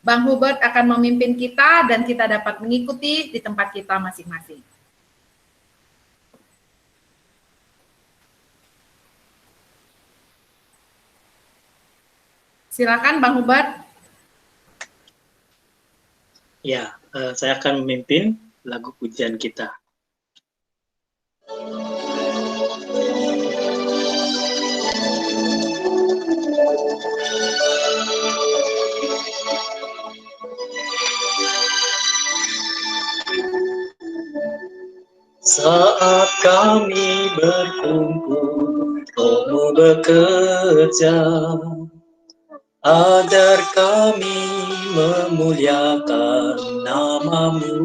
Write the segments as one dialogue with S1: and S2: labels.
S1: Bang Hubert akan memimpin kita dan kita dapat mengikuti di tempat kita masing-masing. Silakan Bang Hubert.
S2: Ya, saya akan memimpin lagu pujian kita. Saat kami berkumpul, kamu bekerja agar kami memuliakan nama-Mu.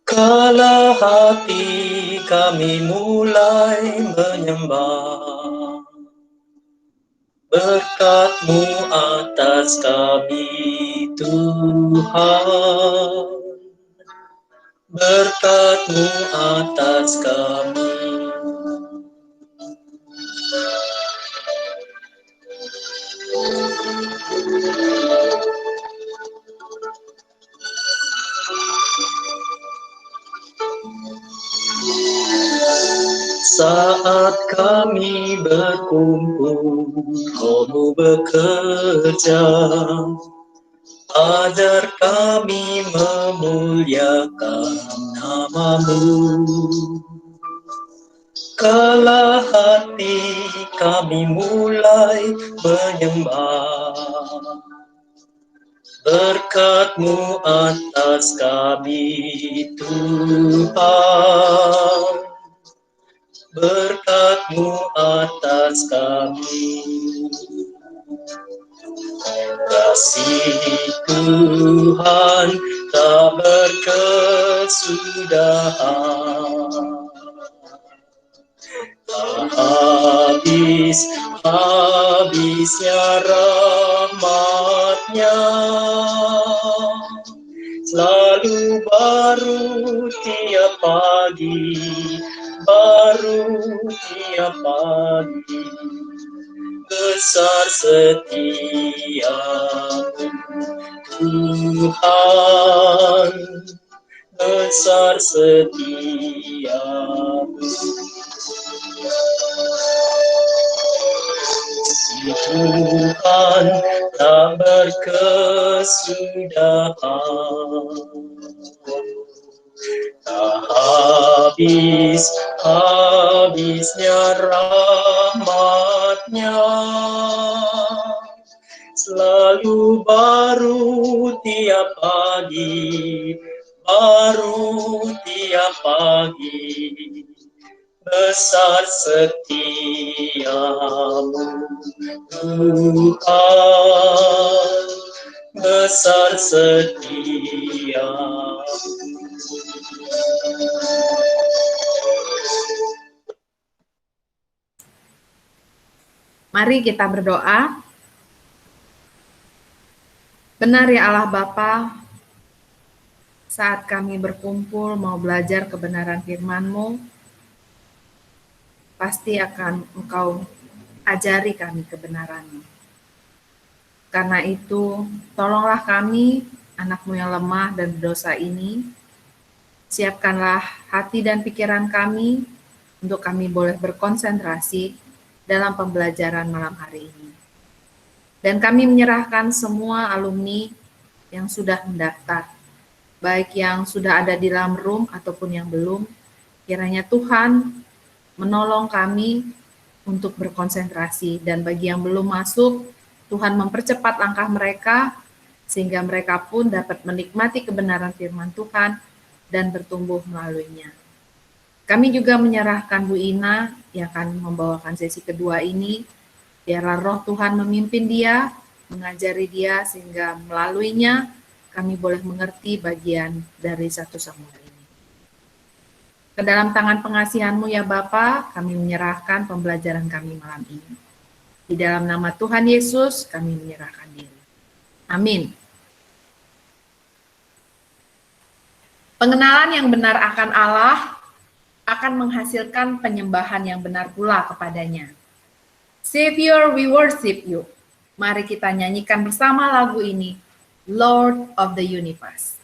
S2: Kala hati kami mulai menyembah, berkat-Mu atas kami Tuhan, berkat-Mu atas kami. Saat kami berkumpul, kamu bekerja agar kami memuliakan nama-Mu. Kala hati kami mulai menyembah, berkat-Mu atas kami Tuhan, berkat-Mu atas kami. Kasih Tuhan tak berkesudahan, tak habis-habisnya rahmat-Nya, selalu baru tiap pagi, baru tiap pagi. Besar setia-Mu Tuhan, besar setia-Mu. Si Tuhan tak berkesudahan, tak habis-habisnya rahmat-Nya, selalu baru tiap pagi, baru tiap pagi. Besar setia-Mu Tuhan, besar setia-Mu.
S1: Mari kita berdoa. Benar ya Allah Bapa, saat kami berkumpul mau belajar kebenaran firman-Mu, pasti akan Engkau ajari kami kebenaran-Mu. Karena itu, tolonglah kami, anak-Mu yang lemah dan berdosa ini, siapkanlah hati dan pikiran kami untuk kami boleh berkonsentrasi dalam pembelajaran malam hari ini. Dan kami menyerahkan semua alumni yang sudah mendaftar, baik yang sudah ada di dalam room ataupun yang belum, kiranya Tuhan menolong kami untuk berkonsentrasi, dan bagi yang belum masuk, Tuhan mempercepat langkah mereka, sehingga mereka pun dapat menikmati kebenaran firman Tuhan dan bertumbuh melaluinya. Kami juga menyerahkan Bu Ina yang akan membawakan sesi kedua ini, biarlah roh Tuhan memimpin dia, mengajari dia, sehingga melaluinya kami boleh mengerti bagian dari 1 Samuel ini. Ke dalam tangan pengasihan-Mu ya Bapa, kami menyerahkan pembelajaran kami malam ini. Di dalam nama Tuhan Yesus, kami menyerahkan diri. Amin. Pengenalan yang benar akan Allah akan menghasilkan penyembahan yang benar pula kepadanya. Savior, we worship you. Mari kita nyanyikan bersama lagu ini, Lord of the Universe.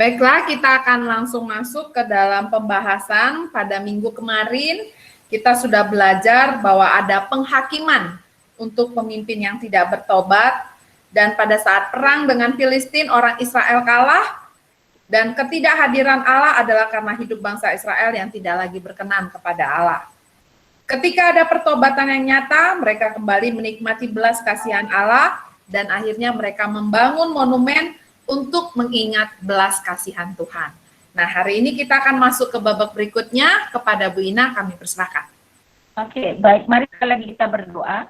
S1: Baiklah, kita akan langsung masuk ke dalam pembahasan. Pada minggu kemarin, kita sudah belajar bahwa ada penghakiman untuk pemimpin yang tidak bertobat. Dan pada saat perang dengan Filistin, orang Israel kalah. Dan ketidakhadiran Allah adalah karena hidup bangsa Israel yang tidak lagi berkenan kepada Allah. Ketika ada pertobatan yang nyata, mereka kembali menikmati belas kasihan Allah, dan akhirnya mereka membangun monumen untuk mengingat belas kasihan Tuhan. Nah, hari ini kita akan masuk ke babak berikutnya. Kepada Bu Ina, kami persilakan.
S3: Oke, baik. Mari sekali lagi kita berdoa.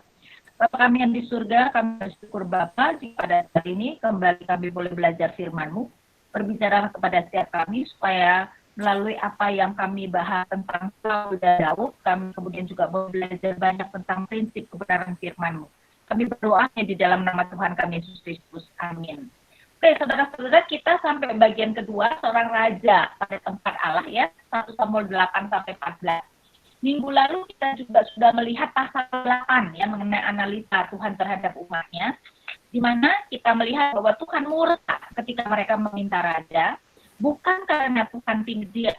S3: Bapa kami yang di surga, kami bersyukur Bapa, jika pada saat ini kembali kami boleh belajar firman-Mu. Berbicara kepada setiap kami, supaya melalui apa yang kami bahas tentang Saul dan Daud, kami kemudian juga mau belajar banyak tentang prinsip kebenaran firman-Mu. Kami berdoa di dalam nama Tuhan kami Yesus Kristus. Amin. Oke, saudara-saudara, kita sampai bagian kedua, seorang raja pada tempat Allah ya, 1 Samuel 8-14. Minggu lalu kita juga sudah melihat pasal 8 ya, mengenai analisa Tuhan terhadap umatnya, di mana kita melihat bahwa Tuhan murka ketika mereka meminta raja, bukan karena Tuhan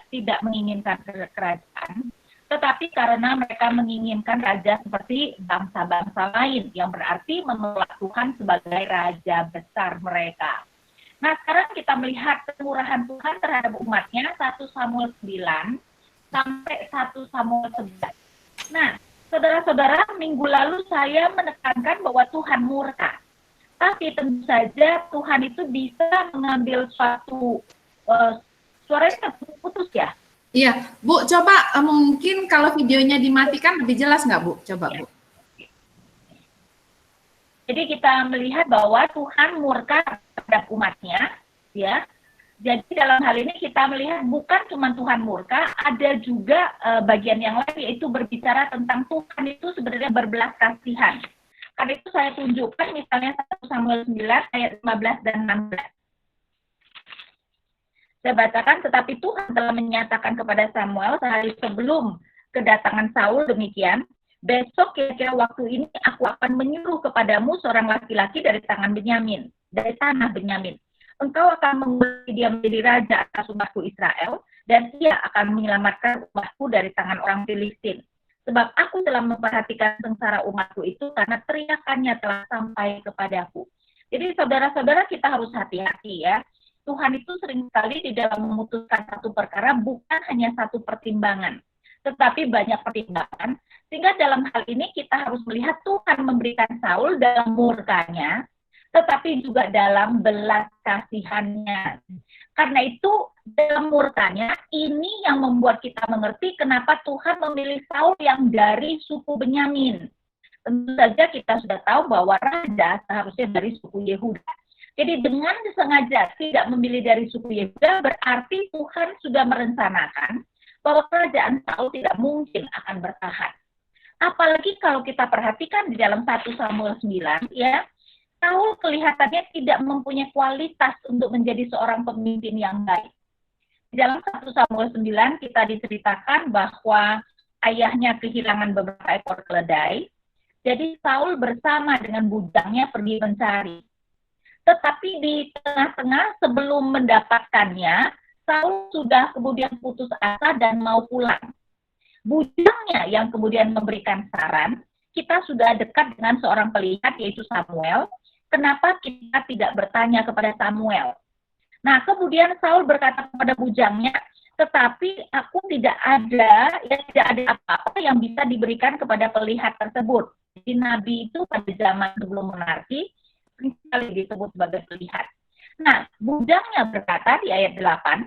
S3: tidak menginginkan kerajaan, tetapi karena mereka menginginkan raja seperti bangsa-bangsa lain, yang berarti menolak Tuhan sebagai raja besar mereka. Nah, sekarang kita melihat kemurahan Tuhan terhadap umatnya, 1 Samuel 9 sampai 1 Samuel 11. Nah, saudara-saudara, minggu lalu saya menekankan bahwa Tuhan murka. Tapi tentu saja Tuhan itu bisa mengambil suatu suaranya putus ya.
S1: Iya, Bu, coba mungkin kalau videonya dimatikan lebih jelas nggak, Bu? Coba, Bu.
S3: Jadi kita melihat bahwa Tuhan murka terhadap umatnya, ya. Jadi dalam hal ini kita melihat bukan cuma Tuhan murka, ada juga bagian yang lain, yaitu berbicara tentang Tuhan itu sebenarnya berbelas kasihan. Karena itu saya tunjukkan misalnya 1 Samuel 9 ayat 15 dan 16. Saya bacakan, tetapi Tuhan telah menyatakan kepada Samuel sehari sebelum kedatangan Saul demikian, besok kira-kira waktu ini aku akan menyuruh kepadamu seorang laki-laki dari tangan Benyamin, dari tanah Benyamin. Engkau akan menguliti dia menjadi raja atas umatku Israel, dan ia akan menyelamatkan umatku dari tangan orang Filistin. Sebab aku telah memperhatikan sengsara umatku itu karena teriakannya telah sampai kepadaku. Jadi saudara-saudara, kita harus hati-hati ya. Tuhan itu sering sekali di dalam memutuskan satu perkara bukan hanya satu pertimbangan, tetapi banyak pertimbangan. Sehingga dalam hal ini kita harus melihat Tuhan memberikan Saul dalam murkanya, tetapi juga dalam belas kasihannya. Karena itu dalam murkanya ini yang membuat kita mengerti kenapa Tuhan memilih Saul yang dari suku Benyamin. Tentu saja kita sudah tahu bahwa raja seharusnya dari suku Yehuda. Jadi dengan disengaja tidak memilih dari suku Yehuda, berarti Tuhan sudah merencanakan bahwa kerajaan Saul tidak mungkin akan bertahan. Apalagi kalau kita perhatikan di dalam 1 Samuel 9, ya, Saul kelihatannya tidak mempunyai kualitas untuk menjadi seorang pemimpin yang baik. Di dalam 1 Samuel 9 kita diceritakan bahwa ayahnya kehilangan beberapa ekor keledai, jadi Saul bersama dengan bujangnya pergi mencari. Tetapi di tengah-tengah sebelum mendapatkannya, Saul sudah kemudian putus asa dan mau pulang. Bujangnya yang kemudian memberikan saran, kita sudah dekat dengan seorang pelihat yaitu Samuel, kenapa kita tidak bertanya kepada Samuel? Nah, kemudian Saul berkata kepada bujangnya, tetapi aku tidak ada apa-apa yang bisa diberikan kepada pelihat tersebut. Jadi Nabi itu pada zaman sebelum monarki, sekali disebut sebagai pelihat. Nah, bujangnya berkata di ayat 8,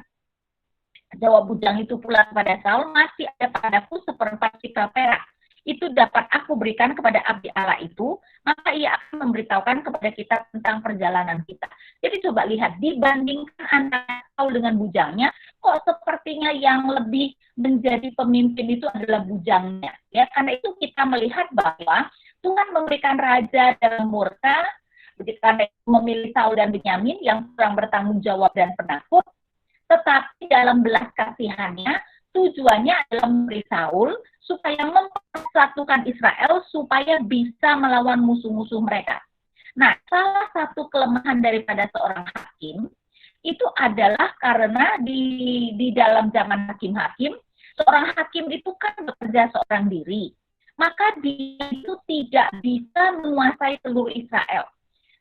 S3: jawab bujang itu pula kepada Saul, masih ada padaku 1/4 sikal perak. Itu dapat aku berikan kepada abdi Allah itu, maka ia akan memberitahukan kepada kita tentang perjalanan kita. Jadi coba lihat, dibandingkan antara Saul dengan bujangnya, kok sepertinya yang lebih menjadi pemimpin itu adalah bujangnya. Ya, karena itu kita melihat bahwa Tuhan memberikan raja dalam murka, karena memilih Saul dan Benyamin yang kurang bertanggung jawab dan penakut, tetapi dalam belas kasihannya, tujuannya adalah memberi Saul supaya mempersatukan Israel supaya bisa melawan musuh-musuh mereka. Nah, salah satu kelemahan daripada seorang hakim itu adalah karena di dalam zaman hakim-hakim, seorang hakim itu kan bekerja seorang diri. Maka dia itu tidak bisa menguasai seluruh Israel.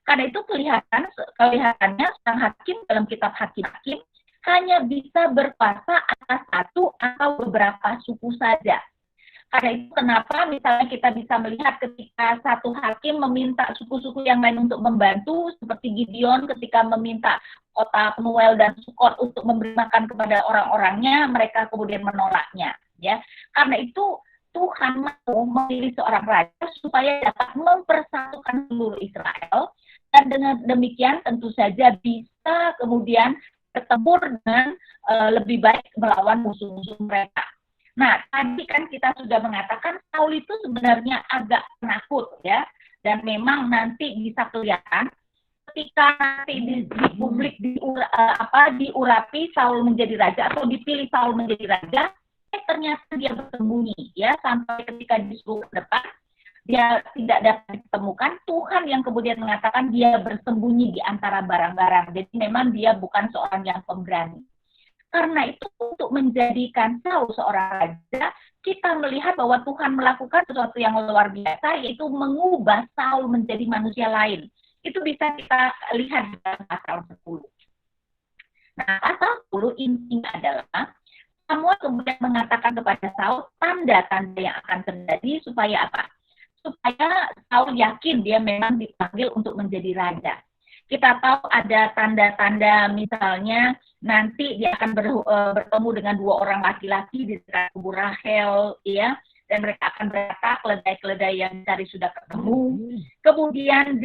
S3: Karena itu kelihatannya seorang hakim dalam kitab Hakim-Hakim hanya bisa berkuasa atas satu atau beberapa suku saja. Karena itu kenapa misalnya kita bisa melihat ketika satu hakim meminta suku-suku yang lain untuk membantu, seperti Gideon ketika meminta kota Penuel dan Sukot untuk memberi makan kepada orang-orangnya, mereka kemudian menolaknya. Ya, karena itu Tuhan mau memilih seorang raja supaya dapat mempersatukan seluruh Israel, dan dengan demikian tentu saja bisa kemudian bertempur dengan lebih baik melawan musuh-musuh mereka. Nah, tadi kan kita sudah mengatakan Saul itu sebenarnya agak penakut ya, dan memang nanti bisa kelihatan ketika nanti di publik diurapi Saul menjadi raja atau dipilih Saul menjadi raja, ternyata dia bersembunyi ya, sampai ketika disuruh ke depan dia tidak dapat ditemukan. Tuhan yang kemudian mengatakan dia bersembunyi di antara barang-barang. Jadi memang dia bukan seorang yang pemberani. Karena itu untuk menjadikan Saul seorang raja, kita melihat bahwa Tuhan melakukan sesuatu yang luar biasa, yaitu mengubah Saul menjadi manusia lain. Itu bisa kita lihat di pasal 10. Nah, pasal 10 intinya adalah Samuel kemudian mengatakan kepada Saul tanda-tanda yang akan terjadi supaya apa? Supaya Saul yakin dia memang dipanggil untuk menjadi raja. Kita tahu ada tanda-tanda, misalnya nanti dia akan bertemu dengan dua orang laki-laki di dekat kubur Rahel, ya, dan mereka akan berkata keledai-keledai yang cari sudah ketemu. Kemudian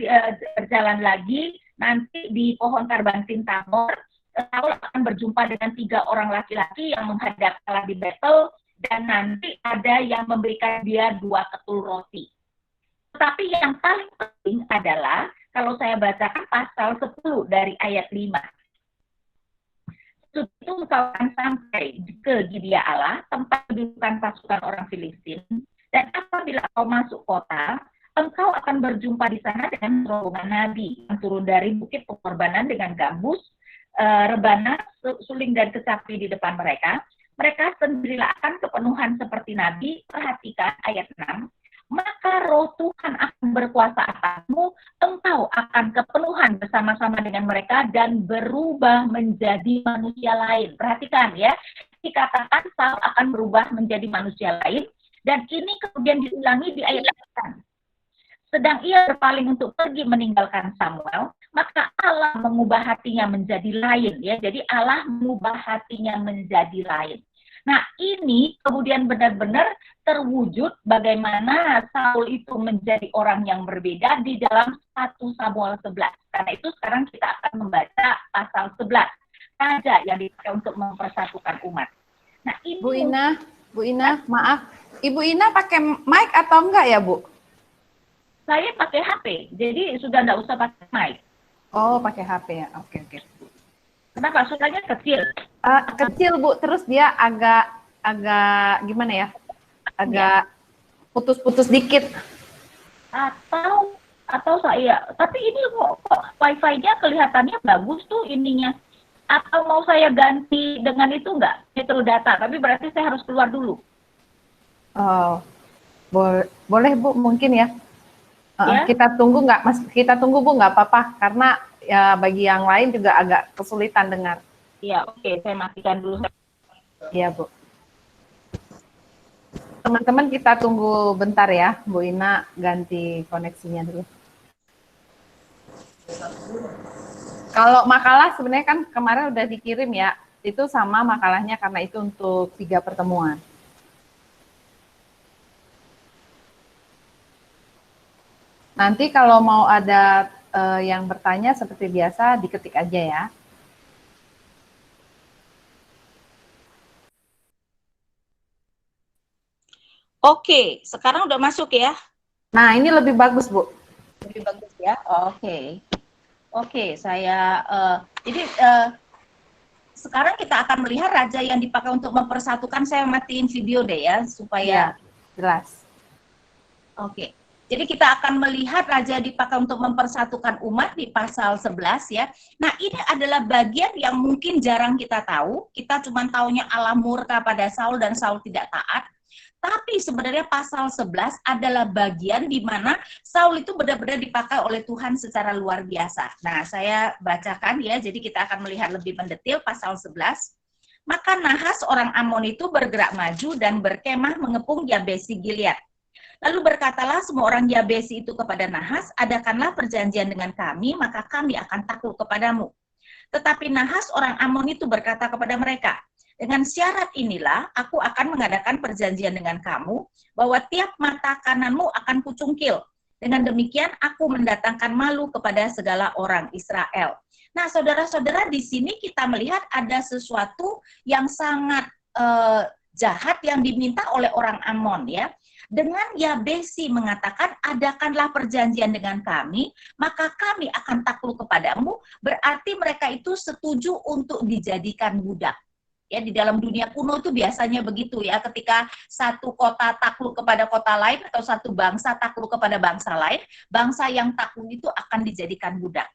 S3: berjalan lagi, nanti di pohon karbantin Tabor, Saul akan berjumpa dengan 3 orang laki-laki yang menghadap Allah di Betel, dan nanti ada yang memberikan dia 2 ketul roti. Tetapi yang paling penting adalah kalau saya bacakan pasal 10 dari ayat 5. Itu kau akan sampai ke Gibea Allah, tempat kedudukan pasukan orang Filistin, dan apabila kau masuk kota, engkau akan berjumpa di sana dengan rombongan nabi yang turun dari bukit pengorbanan dengan gambus, rebana, suling dan kecapi di depan mereka. Mereka sendirilah akan kepenuhan seperti nabi. Perhatikan ayat 6. Maka roh Tuhan akan berkuasa atasmu, engkau akan kepenuhan bersama-sama dengan mereka dan berubah menjadi manusia lain. Perhatikan ya, dikatakan Saul akan berubah menjadi manusia lain, dan ini kemudian diulangi di ayat 8. Sedang ia berpaling untuk pergi meninggalkan Samuel, maka Allah mengubah hatinya menjadi lain ya. Jadi Allah mengubah hatinya menjadi lain. Nah, ini kemudian benar-benar terwujud bagaimana Saul itu menjadi orang yang berbeda di dalam 1 Samuel 11. Karena itu sekarang kita akan membaca pasal 11, raja yang dipakai untuk mempersatukan umat. Nah, ini
S1: Bu Ina, maaf. Ibu Ina pakai mic atau enggak ya, Bu?
S3: Saya pakai HP, jadi sudah enggak usah pakai mic.
S1: Oh, pakai HP ya. Oke.
S3: Kenapa? Suaranya kecil.
S1: Kecil, Bu, terus dia agak gimana ya? Agak putus-putus dikit.
S3: Atau saya, tapi ini kok wifi-nya kelihatannya bagus tuh ininya. Atau mau saya ganti dengan itu enggak? Metro data, tapi berarti saya harus keluar dulu.
S1: Oh, boleh Bu, mungkin ya.
S3: Ya?
S1: Kita tunggu nggak, Mas? Kita tunggu Bu, nggak apa-apa, karena ya bagi yang lain juga agak kesulitan dengar.
S3: Iya, oke, saya matikan dulu.
S1: Iya, Bu. Teman-teman kita tunggu bentar ya, Bu Ina ganti koneksinya dulu. Kalau makalah sebenarnya kan kemarin udah dikirim ya, itu sama makalahnya karena itu untuk 3 pertemuan. Nanti kalau mau ada yang bertanya seperti biasa diketik aja ya.
S3: Oke, sekarang udah masuk ya?
S1: Nah, ini lebih bagus, Bu.
S3: Lebih bagus ya? Oke. Oke, saya jadi sekarang kita akan melihat raja yang dipakai untuk mempersatukan. Saya matiin video deh ya supaya
S1: jelas.
S3: Oke. Jadi kita akan melihat raja dipakai untuk mempersatukan umat di pasal 11 ya. Nah, ini adalah bagian yang mungkin jarang kita tahu. Kita cuma taunya Allah murka pada Saul dan Saul tidak taat. Tapi sebenarnya pasal 11 adalah bagian di mana Saul itu benar-benar dipakai oleh Tuhan secara luar biasa. Nah, saya bacakan ya, jadi kita akan melihat lebih mendetil pasal 11. Maka Nahas orang Amon itu bergerak maju dan berkemah mengepung Yabesi Gilead. Lalu berkatalah semua orang Yabesi itu kepada Nahas, adakanlah perjanjian dengan kami, maka kami akan takluk kepadamu. Tetapi Nahas orang Amon itu berkata kepada mereka, dengan syarat inilah aku akan mengadakan perjanjian dengan kamu, bahwa tiap mata kananmu akan kucungkil. Dengan demikian aku mendatangkan malu kepada segala orang Israel. Nah, saudara-saudara, di sini kita melihat ada sesuatu yang sangat jahat yang diminta oleh orang Amon ya. Dengan Yabesi mengatakan, adakanlah perjanjian dengan kami, maka kami akan takluk kepadamu, berarti mereka itu setuju untuk dijadikan budak. Ya, di dalam dunia kuno itu biasanya begitu ya, ketika satu kota takluk kepada kota lain atau satu bangsa takluk kepada bangsa lain, bangsa yang takluk itu akan dijadikan budak.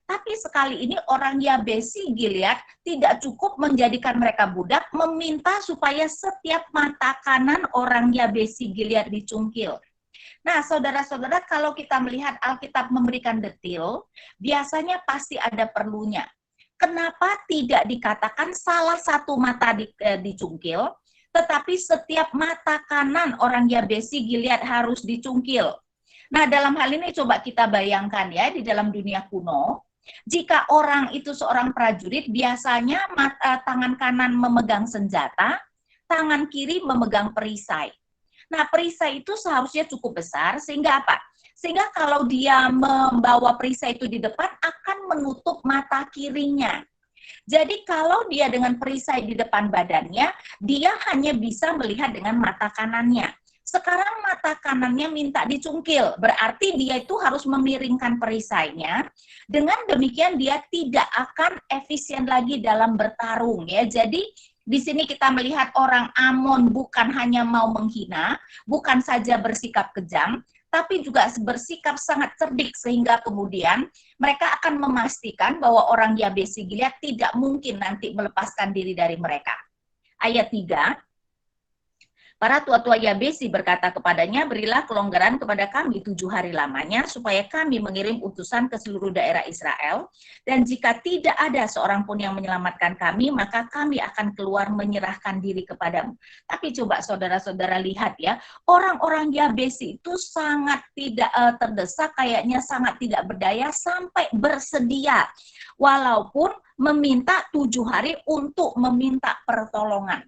S3: Tapi sekali ini orang Yabesi Gilead tidak cukup menjadikan mereka budak, meminta supaya setiap mata kanan orang Yabesi Gilead dicungkil. Nah, saudara-saudara, kalau kita melihat Alkitab memberikan detail, biasanya pasti ada perlunya. Kenapa tidak dikatakan salah satu mata dicungkil, tetapi setiap mata kanan orang Yabesi Gilead harus dicungkil? Nah, dalam hal ini coba kita bayangkan ya, di dalam dunia kuno, jika orang itu seorang prajurit, biasanya tangan kanan memegang senjata, tangan kiri memegang perisai. Nah, perisai itu seharusnya cukup besar, sehingga apa? Sehingga kalau dia membawa perisai itu di depan, akan menutup mata kirinya. Jadi kalau dia dengan perisai di depan badannya, dia hanya bisa melihat dengan mata kanannya. Sekarang mata kanannya minta dicungkil, berarti dia itu harus memiringkan perisainya. Dengan demikian dia tidak akan efisien lagi dalam bertarung ya. Jadi di sini kita melihat orang Amon bukan hanya mau menghina, bukan saja bersikap kejam, tapi juga bersikap sangat cerdik sehingga kemudian mereka akan memastikan bahwa orang Yabesi Gilead tidak mungkin nanti melepaskan diri dari mereka. Ayat 3. Para tua-tua Yabesi berkata kepadanya, berilah kelonggaran kepada kami 7 hari lamanya, supaya kami mengirim utusan ke seluruh daerah Israel, dan jika tidak ada seorang pun yang menyelamatkan kami, maka kami akan keluar menyerahkan diri kepadamu. Tapi coba saudara-saudara lihat ya, orang-orang Yabesi itu sangat tidak terdesak, kayaknya sangat tidak berdaya, sampai bersedia, walaupun meminta 7 hari untuk meminta pertolongan.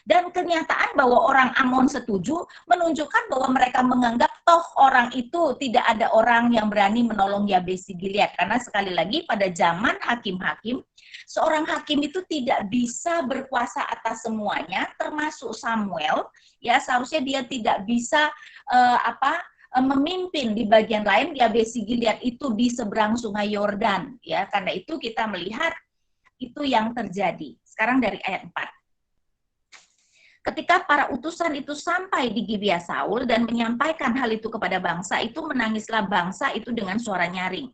S3: Dan kenyataan bahwa orang Amon setuju menunjukkan bahwa mereka menganggap toh orang itu tidak ada orang yang berani menolong Yabesi Gilead. Karena sekali lagi pada zaman hakim-hakim, seorang hakim itu tidak bisa berkuasa atas semuanya, termasuk Samuel. Ya, seharusnya dia tidak bisa memimpin di bagian lain Yabesi Gilead itu di seberang sungai Yordan. Ya, karena itu kita melihat itu yang terjadi. Sekarang dari ayat 4. Ketika para utusan itu sampai di Gibea Saul dan menyampaikan hal itu kepada bangsa itu, menangislah bangsa itu dengan suara nyaring.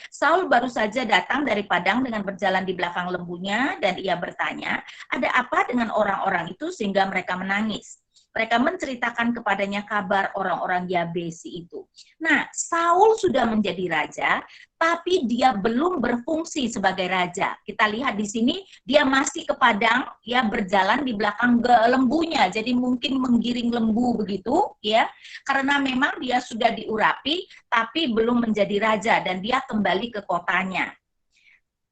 S3: Saul baru saja datang dari padang dengan berjalan di belakang lembunya, dan ia bertanya, ada apa dengan orang-orang itu sehingga mereka menangis? Mereka menceritakan kepadanya kabar orang-orang Yabesi itu. Nah, Saul sudah menjadi raja, tapi dia belum berfungsi sebagai raja. Kita lihat di sini, dia masih ke padang, ya, berjalan di belakang lembunya, jadi mungkin menggiring lembu begitu, ya, karena memang dia sudah diurapi, tapi belum menjadi raja, dan dia kembali ke kotanya.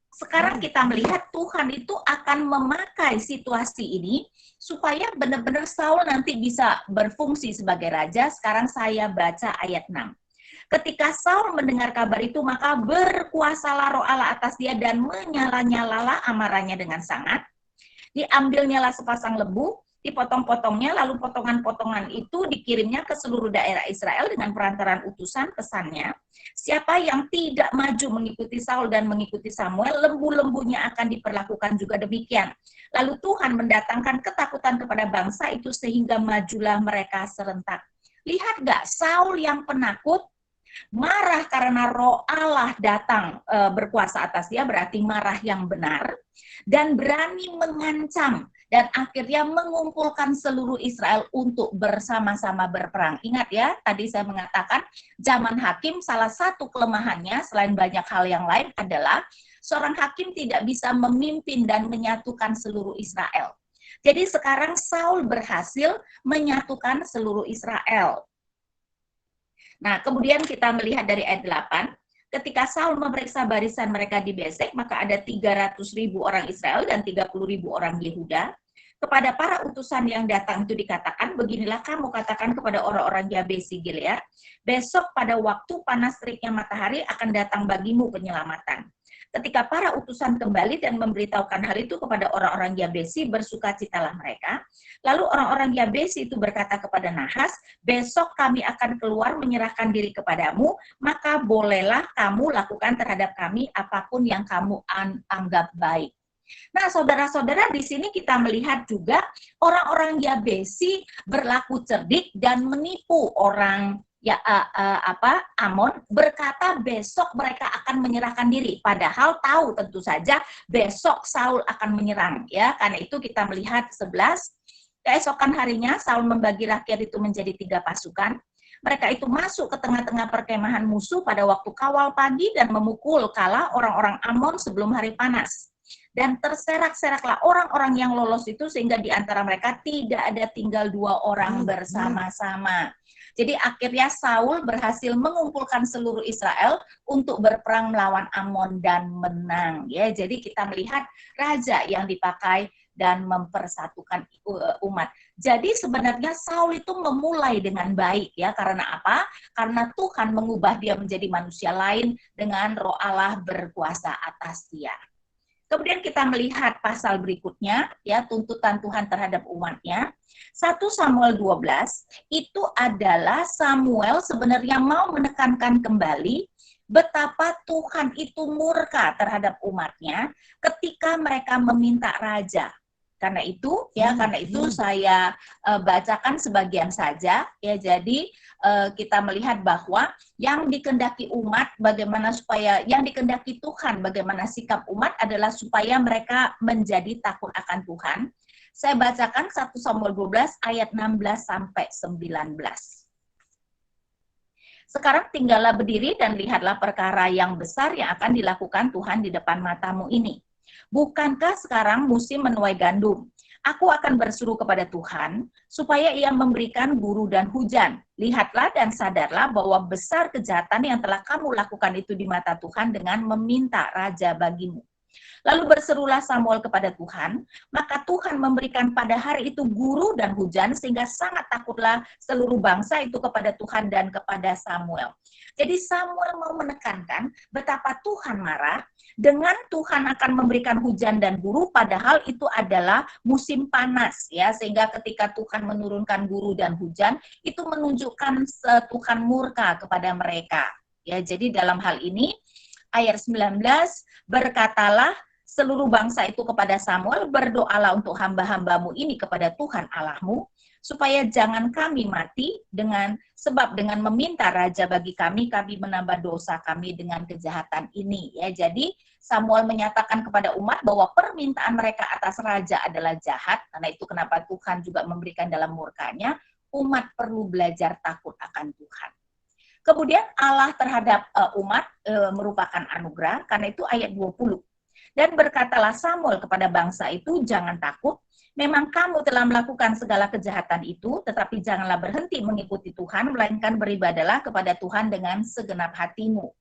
S3: Sekarang kita melihat Tuhan itu akan memakai situasi ini supaya benar-benar Saul nanti bisa berfungsi sebagai raja. Sekarang saya baca ayat 6. Ketika Saul mendengar kabar itu, maka berkuasalah roh Allah atas dia dan menyala-nyalalah amarahnya dengan sangat. Diambilnyalah sepasang lembu, dipotong-potongnya, lalu potongan-potongan itu dikirimnya ke seluruh daerah Israel dengan perantaran utusan. Pesannya, siapa yang tidak maju mengikuti Saul dan mengikuti Samuel, lembu-lembunya akan diperlakukan juga demikian. Lalu Tuhan mendatangkan ketakutan kepada bangsa itu sehingga majulah mereka serentak. Lihat nggak, Saul yang penakut, marah karena roh Allah datang berkuasa atas dia, berarti marah yang benar, dan berani mengancam, dan akhirnya mengumpulkan seluruh Israel untuk bersama-sama berperang. Ingat ya, tadi saya mengatakan zaman hakim salah satu kelemahannya selain banyak hal yang lain adalah seorang hakim tidak bisa memimpin dan menyatukan seluruh Israel. Jadi sekarang Saul berhasil menyatukan seluruh Israel. Nah, kemudian kita melihat dari ayat 8, ketika Saul memeriksa barisan mereka di Besek, maka ada 300.000 orang Israel dan 30.000 orang Yehuda. Kepada para utusan yang datang itu dikatakan, beginilah kamu katakan kepada orang-orang Yabesi Gilead, besok pada waktu panas teriknya matahari akan datang bagimu penyelamatan. Ketika para utusan kembali dan memberitahukan hal itu kepada orang-orang Yabesi, bersukacitalah mereka. Lalu orang-orang Yabesi itu berkata kepada Nahas, besok kami akan keluar menyerahkan diri kepadamu, maka bolehlah kamu lakukan terhadap kami apapun yang kamu anggap baik. Nah, saudara-saudara, di sini kita melihat juga orang-orang Yabesi berlaku cerdik dan menipu orang Amon, berkata besok mereka akan menyerahkan diri, padahal tahu tentu saja besok Saul akan menyerang, ya. Karena itu kita melihat 11, keesokan harinya Saul membagi rakyat itu menjadi 3 pasukan. Mereka itu masuk ke tengah-tengah perkemahan musuh pada waktu kawal pagi dan memukul kala orang-orang Amon sebelum hari panas. Dan terserak-seraklah orang-orang yang lolos itu sehingga di antara mereka tidak ada tinggal 2 orang bersama-sama. Jadi akhirnya Saul berhasil mengumpulkan seluruh Israel untuk berperang melawan Amon dan menang. Ya, jadi kita melihat raja yang dipakai dan mempersatukan umat. Jadi sebenarnya Saul itu memulai dengan baik, ya. Karena apa? Karena Tuhan mengubah dia menjadi manusia lain dengan roh Allah berkuasa atas dia. Kemudian kita melihat pasal berikutnya, ya, tuntutan Tuhan terhadap umatnya. 1 Samuel 12 itu adalah Samuel sebenarnya mau menekankan kembali betapa Tuhan itu murka terhadap umatnya ketika mereka meminta raja. Karena itu, ya, karena itu saya bacakan sebagian saja, ya. Jadi kita melihat bahwa yang dikehendaki umat bagaimana supaya, yang dikehendaki Tuhan bagaimana sikap umat adalah supaya mereka menjadi takut akan Tuhan. Saya bacakan 1 Samuel 12 ayat 16 sampai 19. Sekarang tinggallah berdiri dan lihatlah perkara yang besar yang akan dilakukan Tuhan di depan matamu ini. Bukankah sekarang musim menuai gandum? Aku akan berseru kepada Tuhan, supaya ia memberikan guru dan hujan. Lihatlah dan sadarlah bahwa besar kejahatan yang telah kamu lakukan itu di mata Tuhan dengan meminta raja bagimu. Lalu berserulah Samuel kepada Tuhan, maka Tuhan memberikan pada hari itu guru dan hujan, sehingga sangat takutlah seluruh bangsa itu kepada Tuhan dan kepada Samuel. Jadi Samuel mau menekankan betapa Tuhan marah dengan Tuhan akan memberikan hujan dan guru, padahal itu adalah musim panas, ya, sehingga ketika Tuhan menurunkan guru dan hujan, itu menunjukkan Tuhan murka kepada mereka. Ya, jadi dalam hal ini ayat 19, berkatalah seluruh bangsa itu kepada Samuel, berdoalah untuk hamba-hambamu ini kepada Tuhan Allahmu, supaya jangan kami mati sebab dengan meminta raja bagi kami menambah dosa kami dengan kejahatan ini. Ya, jadi Samuel menyatakan kepada umat bahwa permintaan mereka atas raja adalah jahat, karena itu kenapa Tuhan juga memberikan dalam murkanya, umat perlu belajar takut akan Tuhan. Kemudian Allah terhadap umat merupakan anugerah, karena itu ayat 20. Dan berkatalah Samuel kepada bangsa itu, jangan takut, memang kamu telah melakukan segala kejahatan itu, tetapi janganlah berhenti mengikuti Tuhan, melainkan beribadalah kepada Tuhan dengan segenap hatimu.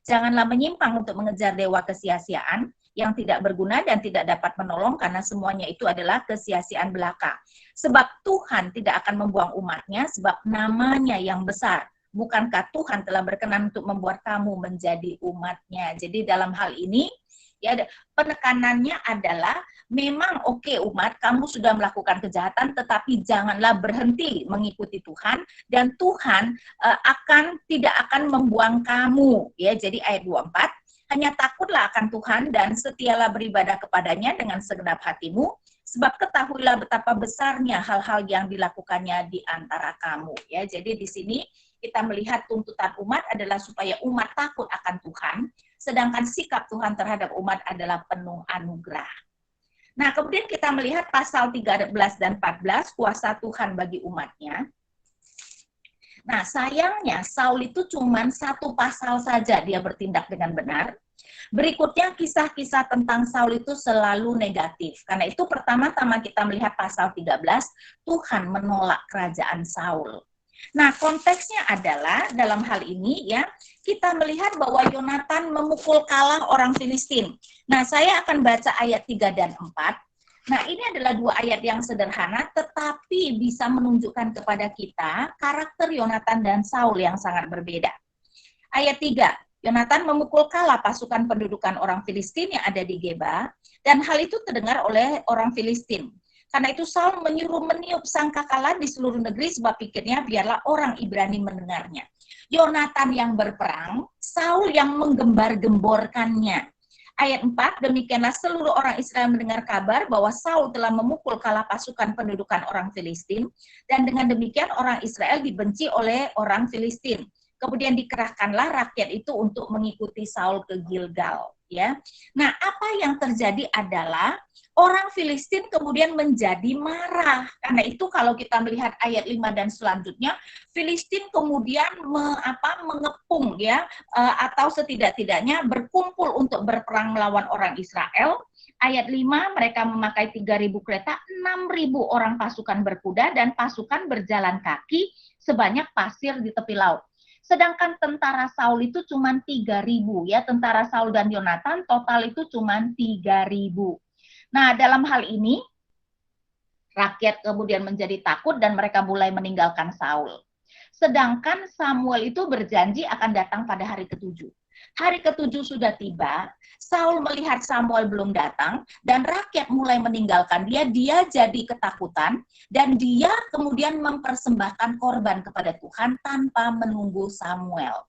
S3: Janganlah menyimpang untuk mengejar dewa kesia-siaan yang tidak berguna dan tidak dapat menolong, karena semuanya itu adalah kesia-siaan belaka. Sebab Tuhan tidak akan membuang umatnya, sebab namanya yang besar. Bukankah Tuhan telah berkenan untuk membuat kamu menjadi umatnya? Jadi dalam hal ini, ya, penekanannya adalah memang oke, umat, kamu sudah melakukan kejahatan, tetapi janganlah berhenti mengikuti Tuhan, dan Tuhan tidak akan membuang kamu. Ya, jadi ayat 24, hanya takutlah akan Tuhan dan setialah beribadah kepadanya dengan segenap hatimu, Sebab ketahuilah betapa besarnya hal-hal yang dilakukannya di antara kamu. Ya, jadi di sini kita melihat tuntutan umat adalah supaya umat takut akan Tuhan, sedangkan sikap Tuhan terhadap umat adalah penuh anugerah. Nah, kemudian kita melihat pasal 13 dan 14, kuasa Tuhan bagi umatnya. Nah, sayangnya Saul itu cuma satu pasal saja dia bertindak dengan benar. Berikutnya kisah-kisah tentang Saul itu selalu negatif. Karena itu pertama-tama kita melihat pasal 13, Tuhan menolak kerajaan Saul. Nah, konteksnya adalah dalam hal ini ya, kita melihat bahwa Yonatan memukul kalah orang Filistin. Nah, saya akan baca ayat 3 dan 4. Nah, ini adalah dua ayat yang sederhana, tetapi bisa menunjukkan kepada kita karakter Yonatan dan Saul yang sangat berbeda. Ayat 3, Yonatan memukul kalah pasukan pendudukan orang Filistin yang ada di Geba, dan hal itu terdengar oleh orang Filistin. Karena itu Saul menyuruh meniup sangkakala di seluruh negeri, sebab pikirnya biarlah orang Ibrani mendengarnya. Yonatan yang berperang, Saul yang menggembar-gemborkannya. Ayat 4, demikianlah seluruh orang Israel mendengar kabar bahwa Saul telah memukul kalah pasukan pendudukan orang Filistin, dan dengan demikian orang Israel dibenci oleh orang Filistin. Kemudian dikerahkanlah rakyat itu untuk mengikuti Saul ke Gilgal. Ya, nah apa yang terjadi adalah orang Filistin kemudian menjadi marah. Karena itu kalau kita melihat ayat 5 dan selanjutnya, Filistin kemudian mengepung ya, atau setidak-tidaknya berkumpul untuk berperang melawan orang Israel. Ayat 5, mereka memakai 3.000 kereta, 6.000 orang pasukan berkuda, dan pasukan berjalan kaki sebanyak pasir di tepi laut. Sedangkan tentara Saul itu cuma 3.000 ya, tentara Saul dan Yonatan total itu cuma 3.000. Nah, dalam hal ini rakyat kemudian menjadi takut dan mereka mulai meninggalkan Saul. Sedangkan Samuel itu berjanji akan datang pada hari ke-7. Hari ke-7 sudah tiba, Saul melihat Samuel belum datang, dan rakyat mulai meninggalkan dia jadi ketakutan, dan dia kemudian mempersembahkan korban kepada Tuhan tanpa menunggu Samuel.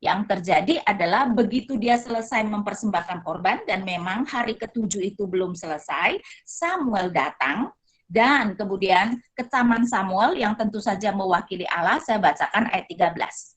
S3: Yang terjadi adalah begitu dia selesai mempersembahkan korban, dan memang hari ke-7 itu belum selesai, Samuel datang, dan kemudian kecaman Samuel yang tentu saja mewakili Allah, saya bacakan ayat 13.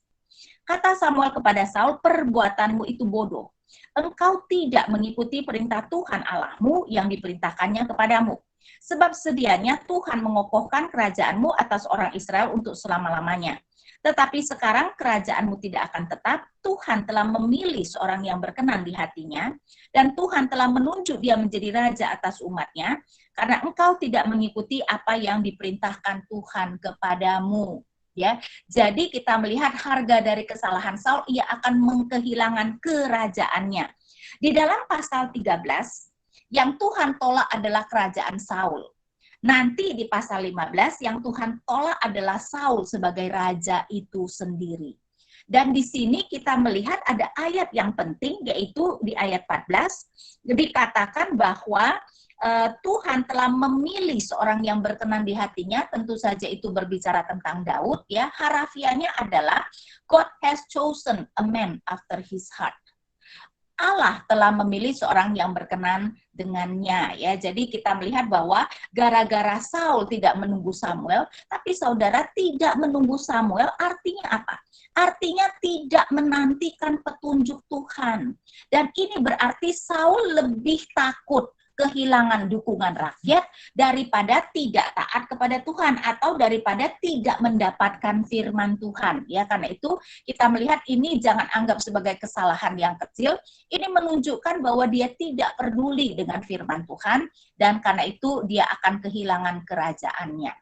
S3: Kata Samuel kepada Saul, perbuatanmu itu bodoh. Engkau tidak mengikuti perintah Tuhan Allahmu yang diperintahkannya kepadamu. Sebab sedianya Tuhan mengokohkan kerajaanmu atas orang Israel untuk selama-lamanya. Tetapi sekarang kerajaanmu tidak akan tetap, Tuhan telah memilih seorang yang berkenan di hatinya, dan Tuhan telah menunjuk dia menjadi raja atas umatnya, karena engkau tidak mengikuti apa yang diperintahkan Tuhan kepadamu. Ya, jadi kita melihat harga dari kesalahan Saul, ia akan kehilangan kerajaannya. Di dalam pasal 13, yang Tuhan tolak adalah kerajaan Saul. Nanti di pasal 15, yang Tuhan tolak adalah Saul sebagai raja itu sendiri. Dan di sini kita melihat ada ayat yang penting, yaitu di ayat 14, dikatakan bahwa Tuhan telah memilih seorang yang berkenan di hatinya, tentu saja itu berbicara tentang Daud, ya. Harafianya adalah God has chosen a man after his heart. Allah telah memilih seorang yang berkenan dengannya, ya. Jadi kita melihat bahwa gara-gara Saul tidak menunggu Samuel, tapi saudara tidak menunggu Samuel artinya apa? Artinya tidak menantikan petunjuk Tuhan. Dan ini berarti Saul lebih takut kehilangan dukungan rakyat daripada tidak taat kepada Tuhan, atau daripada tidak mendapatkan firman Tuhan. Ya, karena itu kita melihat ini jangan anggap sebagai kesalahan yang kecil. Ini menunjukkan bahwa dia tidak peduli dengan firman Tuhan, dan karena itu dia akan kehilangan kerajaannya.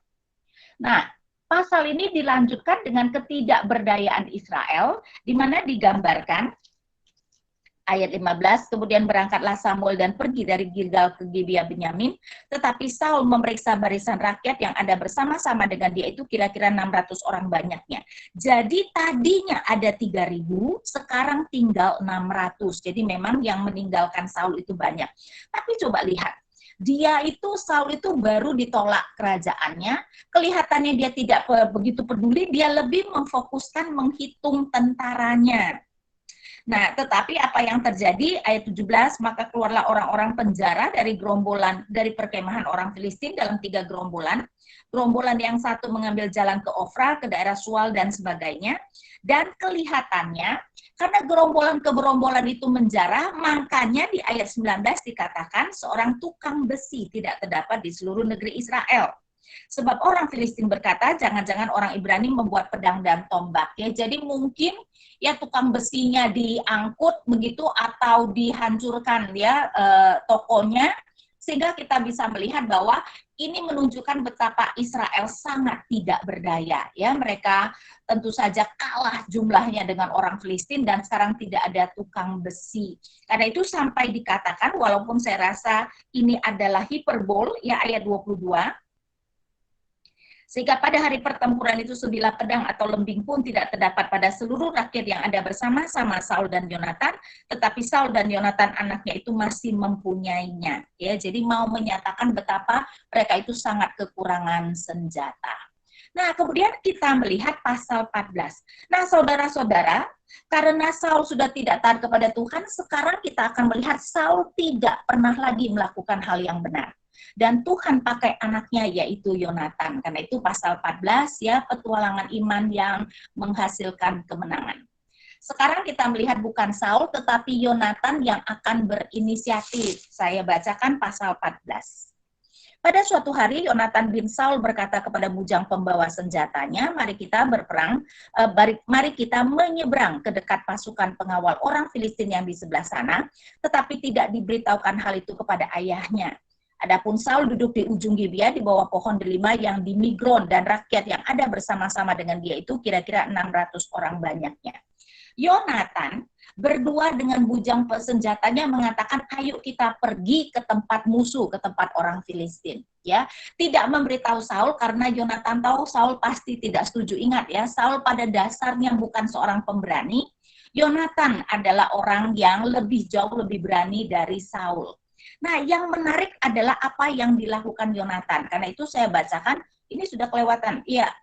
S3: Nah, pasal ini dilanjutkan dengan ketidakberdayaan Israel, di mana digambarkan ayat 15, kemudian berangkatlah Samuel dan pergi dari Gilgal ke Gibeah Benyamin, tetapi Saul memeriksa barisan rakyat yang ada bersama-sama dengan dia itu kira-kira 600 orang banyaknya. Jadi tadinya ada 3.000, sekarang tinggal 600. Jadi memang yang meninggalkan Saul itu banyak. Tapi coba lihat, Saul itu baru ditolak kerajaannya, kelihatannya dia tidak begitu peduli, dia lebih memfokuskan menghitung tentaranya. Nah, tetapi apa yang terjadi? Ayat 17, maka keluarlah orang-orang penjara dari perkemahan orang Filistin dalam 3 gerombolan. Gerombolan yang satu mengambil jalan ke Ofra, ke daerah Sual dan sebagainya. Dan kelihatannya, karena gerombolan itu menjara, makanya di ayat 19 dikatakan seorang tukang besi tidak terdapat di seluruh negeri Israel. Sebab orang Filistin berkata, jangan-jangan orang Ibrani membuat pedang dan tombak. Ya, jadi mungkin ya tukang besinya diangkut begitu atau dihancurkan ya tokonya, sehingga kita bisa melihat bahwa ini menunjukkan betapa Israel sangat tidak berdaya. Ya, mereka tentu saja kalah jumlahnya dengan orang Filistin dan sekarang tidak ada tukang besi. Karena itu sampai dikatakan, walaupun saya rasa ini adalah hiperbol, ya ayat 22, sehingga pada hari pertempuran itu sebilah pedang atau lembing pun tidak terdapat pada seluruh rakyat yang ada bersama-sama Saul dan Yonatan, tetapi Saul dan Yonatan anaknya itu masih mempunyainya. Ya, jadi mau menyatakan betapa mereka itu sangat kekurangan senjata. Nah, kemudian kita melihat pasal 14. Nah, saudara-saudara, karena Saul sudah tidak taat kepada Tuhan, sekarang kita akan melihat Saul tidak pernah lagi melakukan hal yang benar. Dan Tuhan pakai anaknya yaitu Yonatan. Karena itu pasal 14 ya, petualangan iman yang menghasilkan kemenangan. Sekarang kita melihat bukan Saul tetapi Yonatan yang akan berinisiatif. Saya bacakan pasal 14. Pada suatu hari Yonatan bin Saul berkata kepada bujang pembawa senjatanya, mari kita berperang, mari kita menyeberang ke dekat pasukan pengawal orang Filistin yang di sebelah sana, tetapi tidak diberitahukan hal itu kepada ayahnya. Adapun Saul duduk di ujung Gibea di bawah pohon delima yang di Migron, dan rakyat yang ada bersama-sama dengan dia itu kira-kira 600 orang banyaknya. Yonatan berdua dengan bujang senjatanya mengatakan, ayo kita pergi ke tempat musuh, ke tempat orang Filistin. Ya, tidak memberitahu Saul karena Yonatan tahu Saul pasti tidak setuju. Ingat ya, Saul pada dasarnya bukan seorang pemberani. Yonatan adalah orang yang jauh lebih berani dari Saul. Nah, yang menarik adalah apa yang dilakukan Yonatan. Karena itu saya bacakan, ini sudah kelewatan. Iya.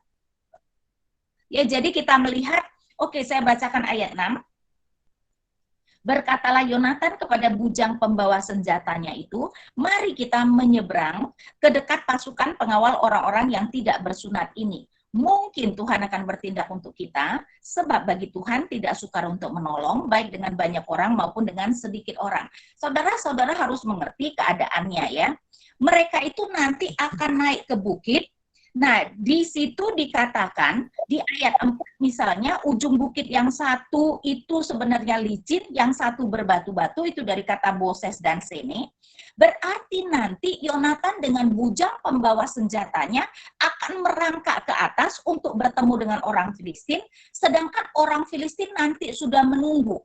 S3: Ya, jadi kita melihat, oke, saya bacakan ayat 6. Berkatalah Yonatan kepada bujang pembawa senjatanya itu, mari kita menyeberang ke dekat pasukan pengawal orang-orang yang tidak bersunat ini. Mungkin Tuhan akan bertindak untuk kita, sebab bagi Tuhan tidak sukar untuk menolong, baik dengan banyak orang maupun dengan sedikit orang. Saudara-saudara harus mengerti keadaannya ya. Mereka itu nanti akan naik ke bukit. Nah, di situ dikatakan, di ayat 4 misalnya, ujung bukit yang satu itu sebenarnya licin, yang satu berbatu-batu, itu dari kata Boses dan Sene. Berarti nanti Yonatan dengan bujang pembawa senjatanya akan merangkak ke atas untuk bertemu dengan orang Filistin, sedangkan orang Filistin nanti sudah menunggu.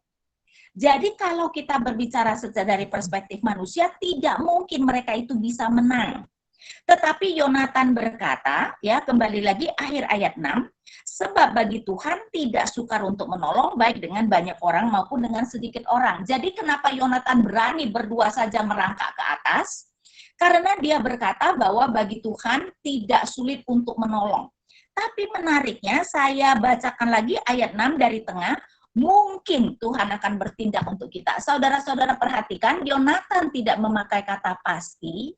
S3: Jadi kalau kita berbicara secara dari perspektif manusia, tidak mungkin mereka itu bisa menang. Tetapi Yonatan berkata, ya kembali lagi akhir ayat 6, sebab bagi Tuhan tidak sukar untuk menolong baik dengan banyak orang maupun dengan sedikit orang. Jadi kenapa Yonatan berani berdua saja merangkak ke atas? Karena dia berkata bahwa bagi Tuhan tidak sulit untuk menolong. Tapi menariknya saya bacakan lagi ayat 6 dari tengah, mungkin Tuhan akan bertindak untuk kita. Saudara-saudara perhatikan, Yonatan tidak memakai kata pasti,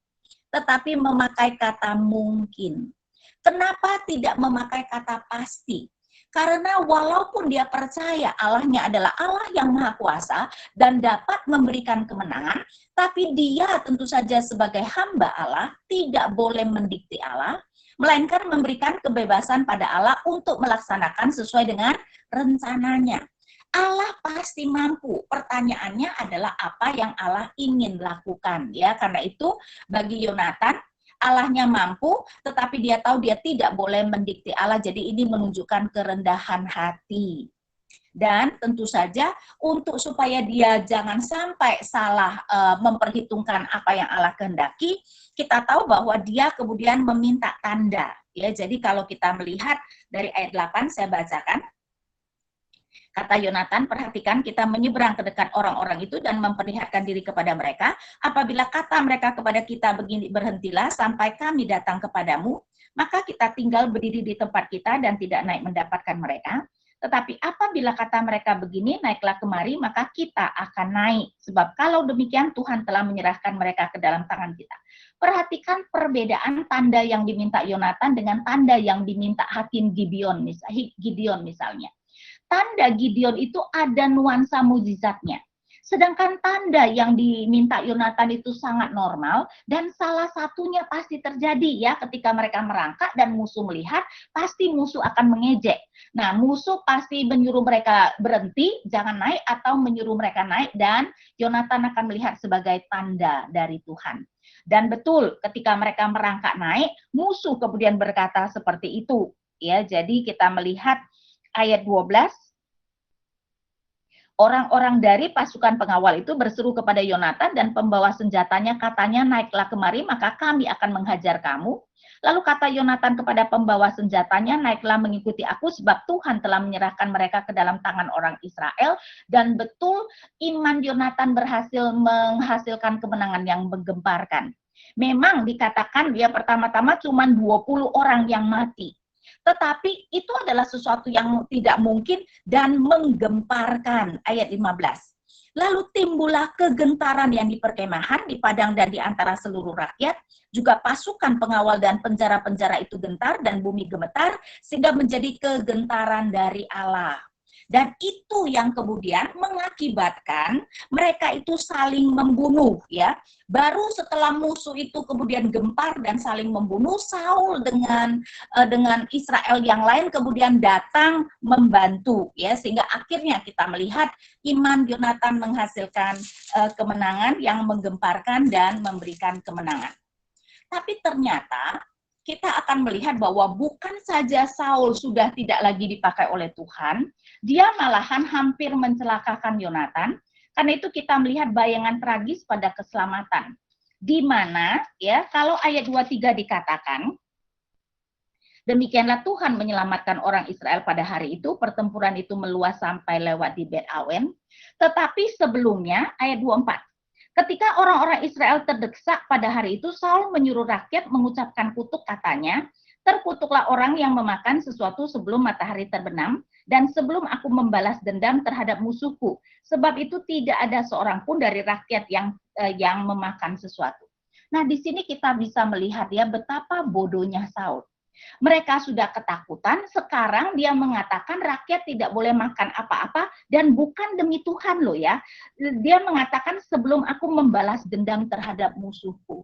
S3: tetapi memakai kata mungkin. Kenapa tidak memakai kata pasti? Karena walaupun dia percaya Allahnya adalah Allah yang Maha Kuasa dan dapat memberikan kemenangan, tapi dia tentu saja sebagai hamba Allah tidak boleh mendikte Allah, melainkan memberikan kebebasan pada Allah untuk melaksanakan sesuai dengan rencananya. Allah pasti mampu. Pertanyaannya adalah apa yang Allah ingin lakukan, ya. Karena itu bagi Yonatan, Allahnya mampu, tetapi dia tahu dia tidak boleh mendikte Allah. Jadi ini menunjukkan kerendahan hati. Dan tentu saja untuk supaya dia jangan sampai salah memperhitungkan apa yang Allah kehendaki, kita tahu bahwa dia kemudian meminta tanda. Ya, jadi kalau kita melihat dari ayat 8 saya bacakan. Kata Yonatan, perhatikan kita menyeberang ke dekat orang-orang itu dan memperlihatkan diri kepada mereka. Apabila kata mereka kepada kita begini, berhentilah sampai kami datang kepadamu, maka kita tinggal berdiri di tempat kita dan tidak naik mendapatkan mereka. Tetapi apabila kata mereka begini, naiklah kemari, maka kita akan naik. Sebab kalau demikian Tuhan telah menyerahkan mereka ke dalam tangan kita. Perhatikan perbedaan tanda yang diminta Yonatan dengan tanda yang diminta hakim Gideon misalnya. Tanda Gideon itu ada nuansa mukjizatnya. Sedangkan tanda yang diminta Yonatan itu sangat normal, dan salah satunya pasti terjadi ya ketika mereka merangkak dan musuh melihat, pasti musuh akan mengejek. Nah, musuh pasti menyuruh mereka berhenti, jangan naik, atau menyuruh mereka naik, dan Yonatan akan melihat sebagai tanda dari Tuhan. Dan betul, ketika mereka merangkak naik, musuh kemudian berkata seperti itu. Ya, jadi kita melihat ayat 12, orang-orang dari pasukan pengawal itu berseru kepada Yonatan dan pembawa senjatanya, katanya, naiklah kemari, maka kami akan menghajar kamu. Lalu kata Yonatan kepada pembawa senjatanya, naiklah mengikuti aku, sebab Tuhan telah menyerahkan mereka ke dalam tangan orang Israel. Dan betul, iman Yonatan berhasil menghasilkan kemenangan yang menggemparkan. Memang dikatakan dia pertama-tama cuma 20 orang yang mati. Tetapi itu adalah sesuatu yang tidak mungkin dan menggemparkan. Ayat 15. Lalu timbullah kegentaran yang di perkemahan, di padang dan di antara seluruh rakyat. Juga pasukan pengawal dan penjara-penjara itu gentar dan bumi gemetar, sehingga menjadi kegentaran dari Allah. Dan itu yang kemudian mengakibatkan mereka itu saling membunuh, ya. Baru setelah musuh itu kemudian gempar dan saling membunuh, Saul dengan Israel yang lain kemudian datang membantu, ya, sehingga akhirnya kita melihat iman Yonatan menghasilkan kemenangan yang menggemparkan dan memberikan kemenangan. Tapi ternyata kita akan melihat bahwa bukan saja Saul sudah tidak lagi dipakai oleh Tuhan, dia malahan hampir mencelakakan Yonatan. Karena itu kita melihat bayangan tragis pada keselamatan. Di mana ya kalau ayat 23 dikatakan, demikianlah Tuhan menyelamatkan orang Israel pada hari itu, pertempuran itu meluas sampai lewat di Bet Awen. Tetapi sebelumnya ayat 24, ketika orang-orang Israel terdesak pada hari itu, Saul menyuruh rakyat mengucapkan kutuk, katanya, terkutuklah orang yang memakan sesuatu sebelum matahari terbenam, dan sebelum aku membalas dendam terhadap musuhku. Sebab itu tidak ada seorang pun dari rakyat yang memakan sesuatu. Nah, di sini kita bisa melihat ya betapa bodohnya Saul. Mereka sudah ketakutan, sekarang dia mengatakan rakyat tidak boleh makan apa-apa, dan bukan demi Tuhan loh ya. Dia mengatakan sebelum aku membalas dendam terhadap musuhku.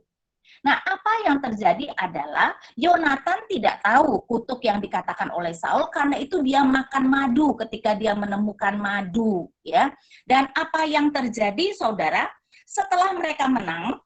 S3: Nah, apa yang terjadi adalah Yonatan tidak tahu kutuk yang dikatakan oleh Saul, karena itu dia makan madu ketika dia menemukan madu, ya. Dan apa yang terjadi, saudara, setelah mereka menang,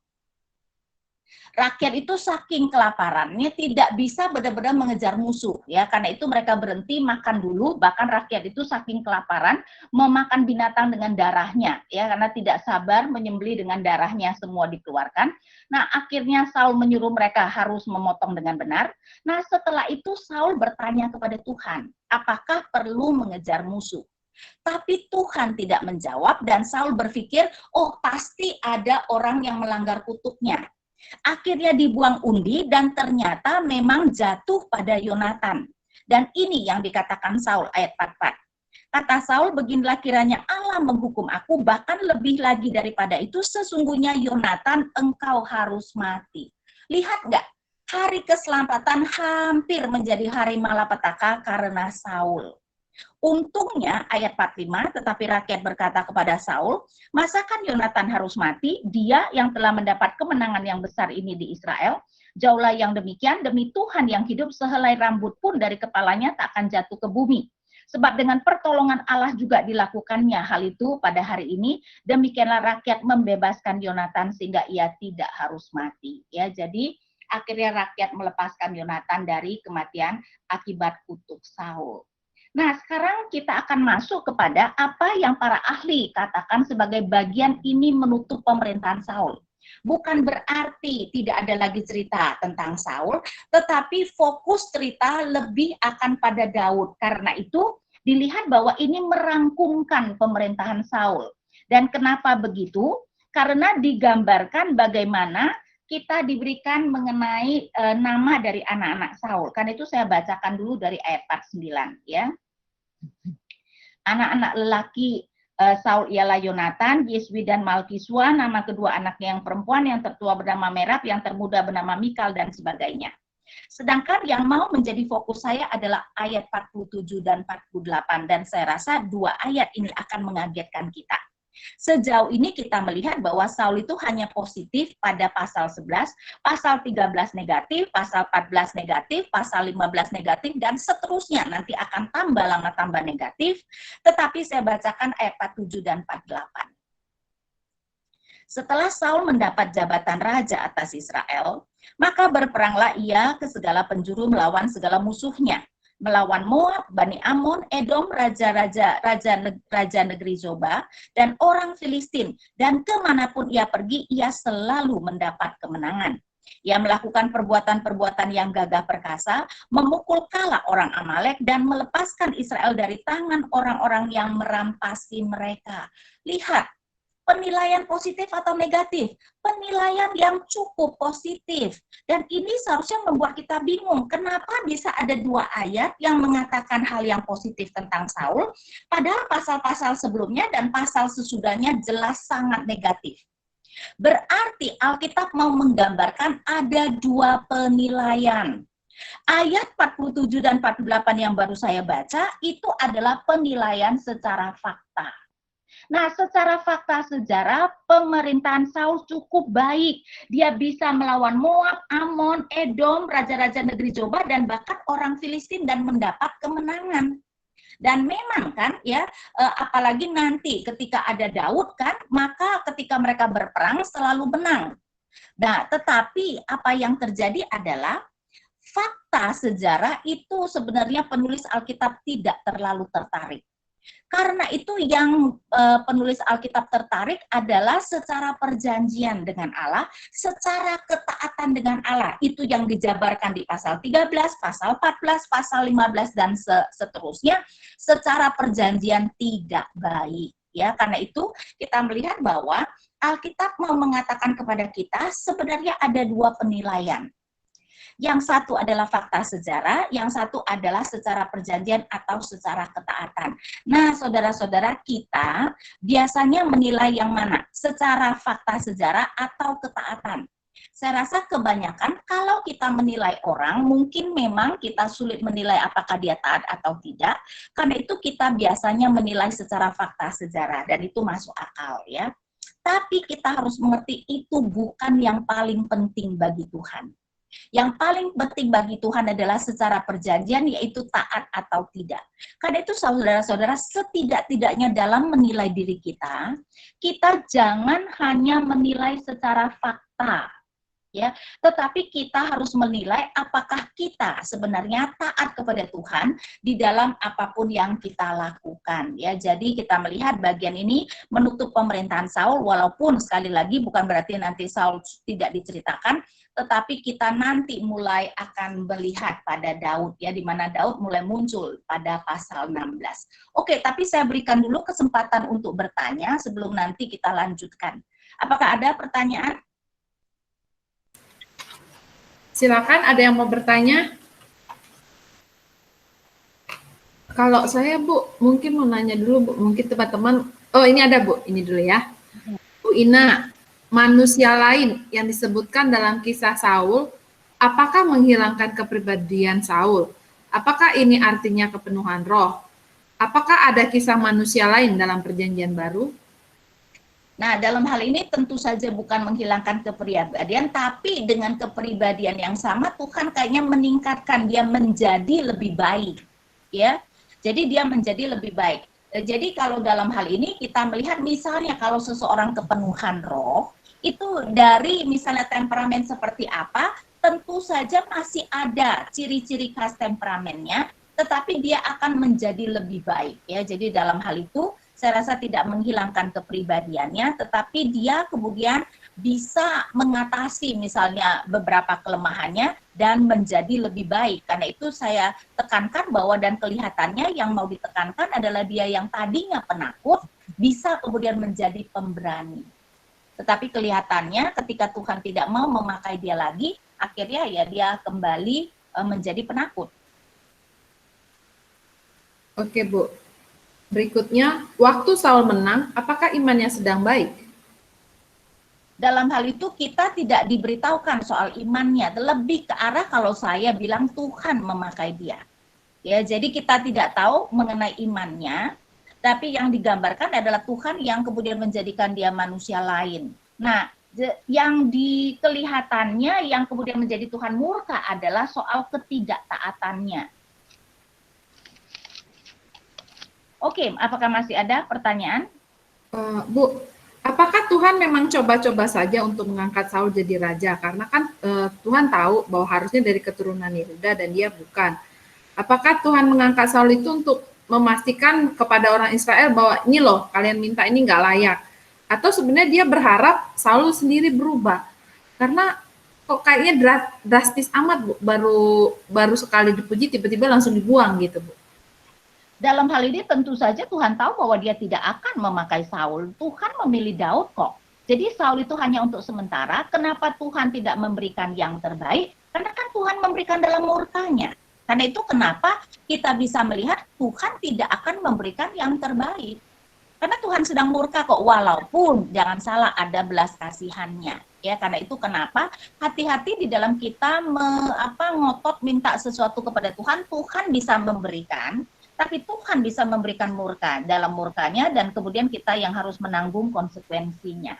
S3: rakyat itu saking kelaparannya tidak bisa benar-benar mengejar musuh, ya. Karena itu mereka berhenti makan dulu, bahkan rakyat itu saking kelaparan memakan binatang dengan darahnya, ya, karena tidak sabar menyembelih dengan darahnya semua dikeluarkan. Nah, akhirnya Saul menyuruh mereka harus memotong dengan benar. Nah, setelah itu Saul bertanya kepada Tuhan, apakah perlu mengejar musuh? Tapi Tuhan tidak menjawab, dan Saul berpikir, oh pasti ada orang yang melanggar kutuknya. Akhirnya dibuang undi dan ternyata memang jatuh pada Yonatan. Dan ini yang dikatakan Saul ayat 44. Kata Saul, beginilah kiranya Allah menghukum aku, bahkan lebih lagi daripada itu, sesungguhnya Yonatan engkau harus mati. Lihat nggak? Hari keselamatan hampir menjadi hari malapetaka karena Saul. Untungnya ayat 45, tetapi rakyat berkata kepada Saul, masakan Yonatan harus mati, dia yang telah mendapat kemenangan yang besar ini di Israel? Jauhlah yang demikian, demi Tuhan yang hidup, sehelai rambut pun dari kepalanya tak akan jatuh ke bumi. Sebab dengan pertolongan Allah juga dilakukannya hal itu pada hari ini, demikianlah rakyat membebaskan Yonatan sehingga ia tidak harus mati. Ya, jadi akhirnya rakyat melepaskan Yonatan dari kematian akibat kutuk Saul. Nah, sekarang kita akan masuk kepada apa yang para ahli katakan sebagai bagian ini menutup pemerintahan Saul. Bukan berarti tidak ada lagi cerita tentang Saul, tetapi fokus cerita lebih akan pada Daud. Karena itu dilihat bahwa ini merangkumkan pemerintahan Saul. Dan kenapa begitu? Karena digambarkan bagaimana kita diberikan mengenai nama dari anak-anak Saul. Karena itu saya bacakan dulu dari ayat 49 ya. Anak-anak lelaki Saul ialah Yonatan, Yeswi dan Malkisua, nama kedua anaknya yang perempuan, yang tertua bernama Merab, yang termuda bernama Mikal, dan sebagainya. Sedangkan yang mau menjadi fokus saya adalah ayat 47 dan 48, dan saya rasa dua ayat ini akan mengagetkan kita. Sejauh ini kita melihat bahwa Saul itu hanya positif pada pasal 11, pasal 13 negatif, pasal 14 negatif, pasal 15 negatif, dan seterusnya. Nanti akan tambah lama tambah negatif, tetapi saya bacakan ayat 47 dan 48. Setelah Saul mendapat jabatan raja atas Israel, maka berperanglah ia ke segala penjuru melawan segala musuhnya, melawan Moab, Bani Amon, Edom, raja negeri Zoba, dan orang Filistin. Dan kemanapun ia pergi, ia selalu mendapat kemenangan. Ia melakukan perbuatan-perbuatan yang gagah perkasa, memukul kalah orang Amalek, dan melepaskan Israel dari tangan orang-orang yang merampasi mereka. Lihat, penilaian positif atau negatif? Penilaian yang cukup positif. Dan ini seharusnya membuat kita bingung, kenapa bisa ada dua ayat yang mengatakan hal yang positif tentang Saul, padahal pasal-pasal sebelumnya dan pasal sesudahnya jelas sangat negatif. Berarti Alkitab mau menggambarkan ada dua penilaian. Ayat 47 dan 48 yang baru saya baca, itu adalah penilaian secara fakta. Nah, secara fakta sejarah, pemerintahan Saul cukup baik. Dia bisa melawan Moab, Amon, Edom, raja-raja negeri Zoba, dan bahkan orang Filistin dan mendapat kemenangan. Dan memang kan ya, apalagi nanti ketika ada Daud kan, maka ketika mereka berperang selalu menang. Nah, tetapi apa yang terjadi adalah fakta sejarah itu sebenarnya penulis Alkitab tidak terlalu tertarik. Karena itu yang penulis Alkitab tertarik adalah secara perjanjian dengan Allah, secara ketaatan dengan Allah. Itu yang dijabarkan di pasal 13, pasal 14, pasal 15, dan seterusnya. Secara perjanjian tidak baik. Ya, karena itu kita melihat bahwa Alkitab mau mengatakan kepada kita sebenarnya ada dua penilaian. Yang satu adalah fakta sejarah, yang satu adalah secara perjanjian atau secara ketaatan. Nah, saudara-saudara, kita biasanya menilai yang mana? Secara fakta sejarah atau ketaatan? Saya rasa kebanyakan kalau kita menilai orang, mungkin memang kita sulit menilai apakah dia taat atau tidak, karena itu kita biasanya menilai secara fakta sejarah, dan itu masuk akal ya. Tapi kita harus mengerti itu bukan yang paling penting bagi Tuhan. Yang paling penting bagi Tuhan adalah secara perjanjian, yaitu taat atau tidak. Karena itu saudara-saudara, setidak-tidaknya dalam menilai diri kita, kita jangan hanya menilai secara fakta, ya, tetapi kita harus menilai apakah kita sebenarnya taat kepada Tuhan di dalam apapun yang kita lakukan, ya. Jadi kita melihat bagian ini menutup pemerintahan Saul, walaupun sekali lagi bukan berarti nanti Saul tidak diceritakan, tetapi kita nanti mulai akan melihat pada Daud, ya, di mana Daud mulai muncul pada pasal 16. Oke, tapi saya berikan dulu kesempatan untuk bertanya sebelum nanti kita lanjutkan. Apakah ada pertanyaan?
S1: Silakan, ada yang mau bertanya? Kalau saya, Bu, mungkin mau nanya dulu, Bu. Mungkin teman-teman, oh ini ada, Bu, ini dulu ya. Bu Ina, manusia lain yang disebutkan dalam kisah Saul, apakah menghilangkan kepribadian Saul? Apakah ini artinya kepenuhan roh? Apakah ada kisah manusia lain dalam perjanjian baru?
S3: Nah, dalam hal ini tentu saja bukan menghilangkan kepribadian, tapi dengan kepribadian yang sama Tuhan kayaknya meningkatkan, dia menjadi lebih baik, ya. Jadi dia menjadi lebih baik. Jadi kalau dalam hal ini kita melihat misalnya kalau seseorang kepenuhan roh, itu dari misalnya temperamen seperti apa, tentu saja masih ada ciri-ciri khas temperamennya, tetapi dia akan menjadi lebih baik, ya. Jadi dalam hal itu saya rasa tidak menghilangkan kepribadiannya, tetapi dia kemudian bisa mengatasi misalnya beberapa kelemahannya dan menjadi lebih baik. Karena itu saya tekankan bahwa dan kelihatannya yang mau ditekankan adalah dia yang tadinya penakut bisa kemudian menjadi pemberani. Tetapi kelihatannya ketika Tuhan tidak mau memakai dia lagi, akhirnya ya dia kembali menjadi penakut.
S1: Oke, Bu. Berikutnya, waktu Saul menang, apakah imannya sedang baik?
S3: Dalam hal itu kita tidak diberitahukan soal imannya, lebih ke arah kalau saya bilang Tuhan memakai dia. Ya, jadi kita tidak tahu mengenai imannya, tapi yang digambarkan adalah Tuhan yang kemudian menjadikan dia manusia lain. Nah, yang di kelihatannya yang kemudian menjadi Tuhan murka adalah soal ketidaktaatannya. Oke, apakah masih ada pertanyaan?
S1: Bu, apakah Tuhan memang coba-coba saja untuk mengangkat Saul jadi raja? Karena kan Tuhan tahu bahwa harusnya dari keturunan Yehuda dan dia bukan. Apakah Tuhan mengangkat Saul itu untuk memastikan kepada orang Israel bahwa ini loh, kalian minta ini nggak layak? Atau sebenarnya dia berharap Saul sendiri berubah? Karena kok kayaknya drastis amat, Bu. Baru sekali dipuji tiba-tiba langsung dibuang gitu, Bu.
S3: Dalam hal ini tentu saja Tuhan tahu bahwa dia tidak akan memakai Saul. Tuhan memilih Daud kok. Jadi Saul itu hanya untuk sementara. Kenapa Tuhan tidak memberikan yang terbaik? Karena kan Tuhan memberikan dalam murkanya. Karena itu kenapa kita bisa melihat Tuhan tidak akan memberikan yang terbaik. Karena Tuhan sedang murka kok, walaupun jangan salah ada belas kasihannya. Ya, karena itu kenapa hati-hati di dalam kita ngotot minta sesuatu kepada Tuhan, Tuhan bisa memberikan. Tapi Tuhan bisa memberikan murka dalam murkanya dan kemudian kita yang harus menanggung konsekuensinya.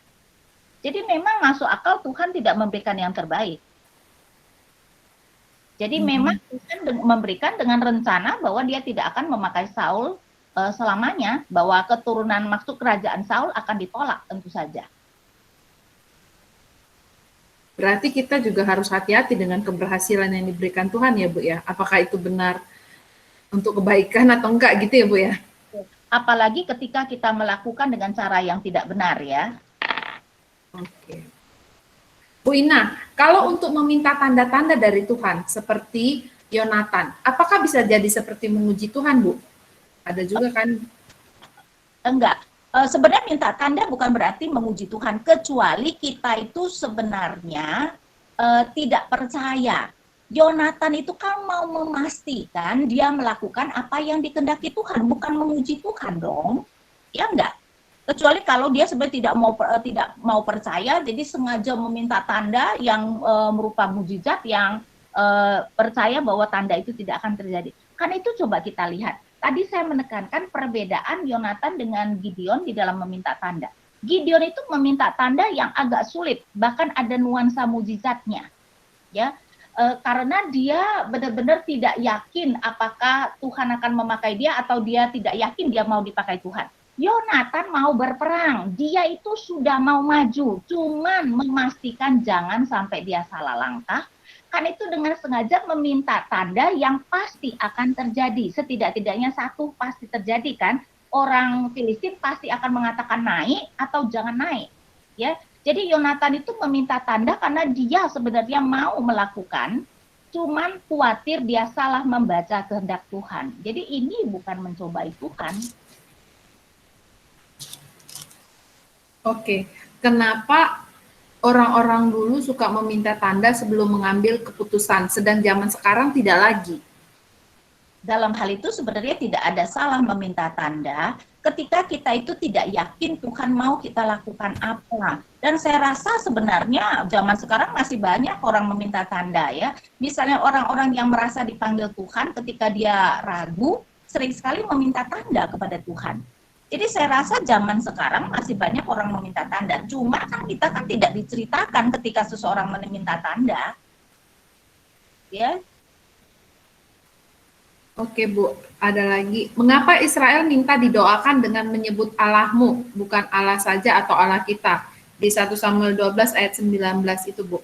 S3: Jadi memang masuk akal Tuhan tidak memberikan yang terbaik. Jadi memang Tuhan memberikan dengan rencana bahwa dia tidak akan memakai Saul selamanya, bahwa keturunan maksud kerajaan Saul akan ditolak tentu saja.
S1: Berarti kita juga harus hati-hati dengan keberhasilan yang diberikan Tuhan ya, Bu ya. Apakah itu benar untuk kebaikan atau enggak gitu ya, Bu ya?
S3: Apalagi ketika kita melakukan dengan cara yang tidak benar ya.
S1: Oke. Bu Ina, kalau untuk meminta tanda-tanda dari Tuhan seperti Yonatan, apakah bisa jadi seperti menguji Tuhan, Bu? Ada juga kan?
S3: Enggak. Sebenarnya minta tanda bukan berarti menguji Tuhan, kecuali kita itu sebenarnya tidak percaya. Yonatan itu kan mau memastikan dia melakukan apa yang dikehendaki Tuhan, bukan menguji Tuhan dong. Ya enggak? Kecuali kalau dia sebenarnya tidak mau percaya, jadi sengaja meminta tanda yang berupa mukjizat yang percaya bahwa tanda itu tidak akan terjadi. Kan itu coba kita lihat. Tadi saya menekankan perbedaan Yonatan dengan Gideon di dalam meminta tanda. Gideon itu meminta tanda yang agak sulit, bahkan ada nuansa mukjizatnya. Ya. Karena dia benar-benar tidak yakin apakah Tuhan akan memakai dia atau dia tidak yakin dia mau dipakai Tuhan. Yonatan mau berperang, dia itu sudah mau maju, cuman memastikan jangan sampai dia salah langkah. Kan itu dengan sengaja meminta tanda yang pasti akan terjadi, setidak-tidaknya satu pasti terjadi kan. Orang Filistin pasti akan mengatakan naik atau jangan naik, ya. Jadi Yonatan itu meminta tanda karena dia sebenarnya mau melakukan, cuman khawatir dia salah membaca kehendak Tuhan. Jadi ini bukan mencobai Tuhan.
S1: Oke, kenapa orang-orang dulu suka meminta tanda sebelum mengambil keputusan, sedang zaman sekarang tidak lagi?
S3: Dalam hal itu sebenarnya tidak ada salah meminta tanda ketika kita itu tidak yakin Tuhan mau kita lakukan apa. Dan saya rasa sebenarnya zaman sekarang masih banyak orang meminta tanda ya. Misalnya orang-orang yang merasa dipanggil Tuhan ketika dia ragu, sering sekali meminta tanda kepada Tuhan. Jadi saya rasa zaman sekarang masih banyak orang meminta tanda. Cuma kan kita kan tidak diceritakan ketika seseorang meminta tanda. Ya.
S1: Oke Bu, ada lagi. Mengapa Israel minta didoakan dengan menyebut Allahmu, bukan Allah saja atau Allah kita? Di 1 Samuel 12 ayat 19 itu Bu.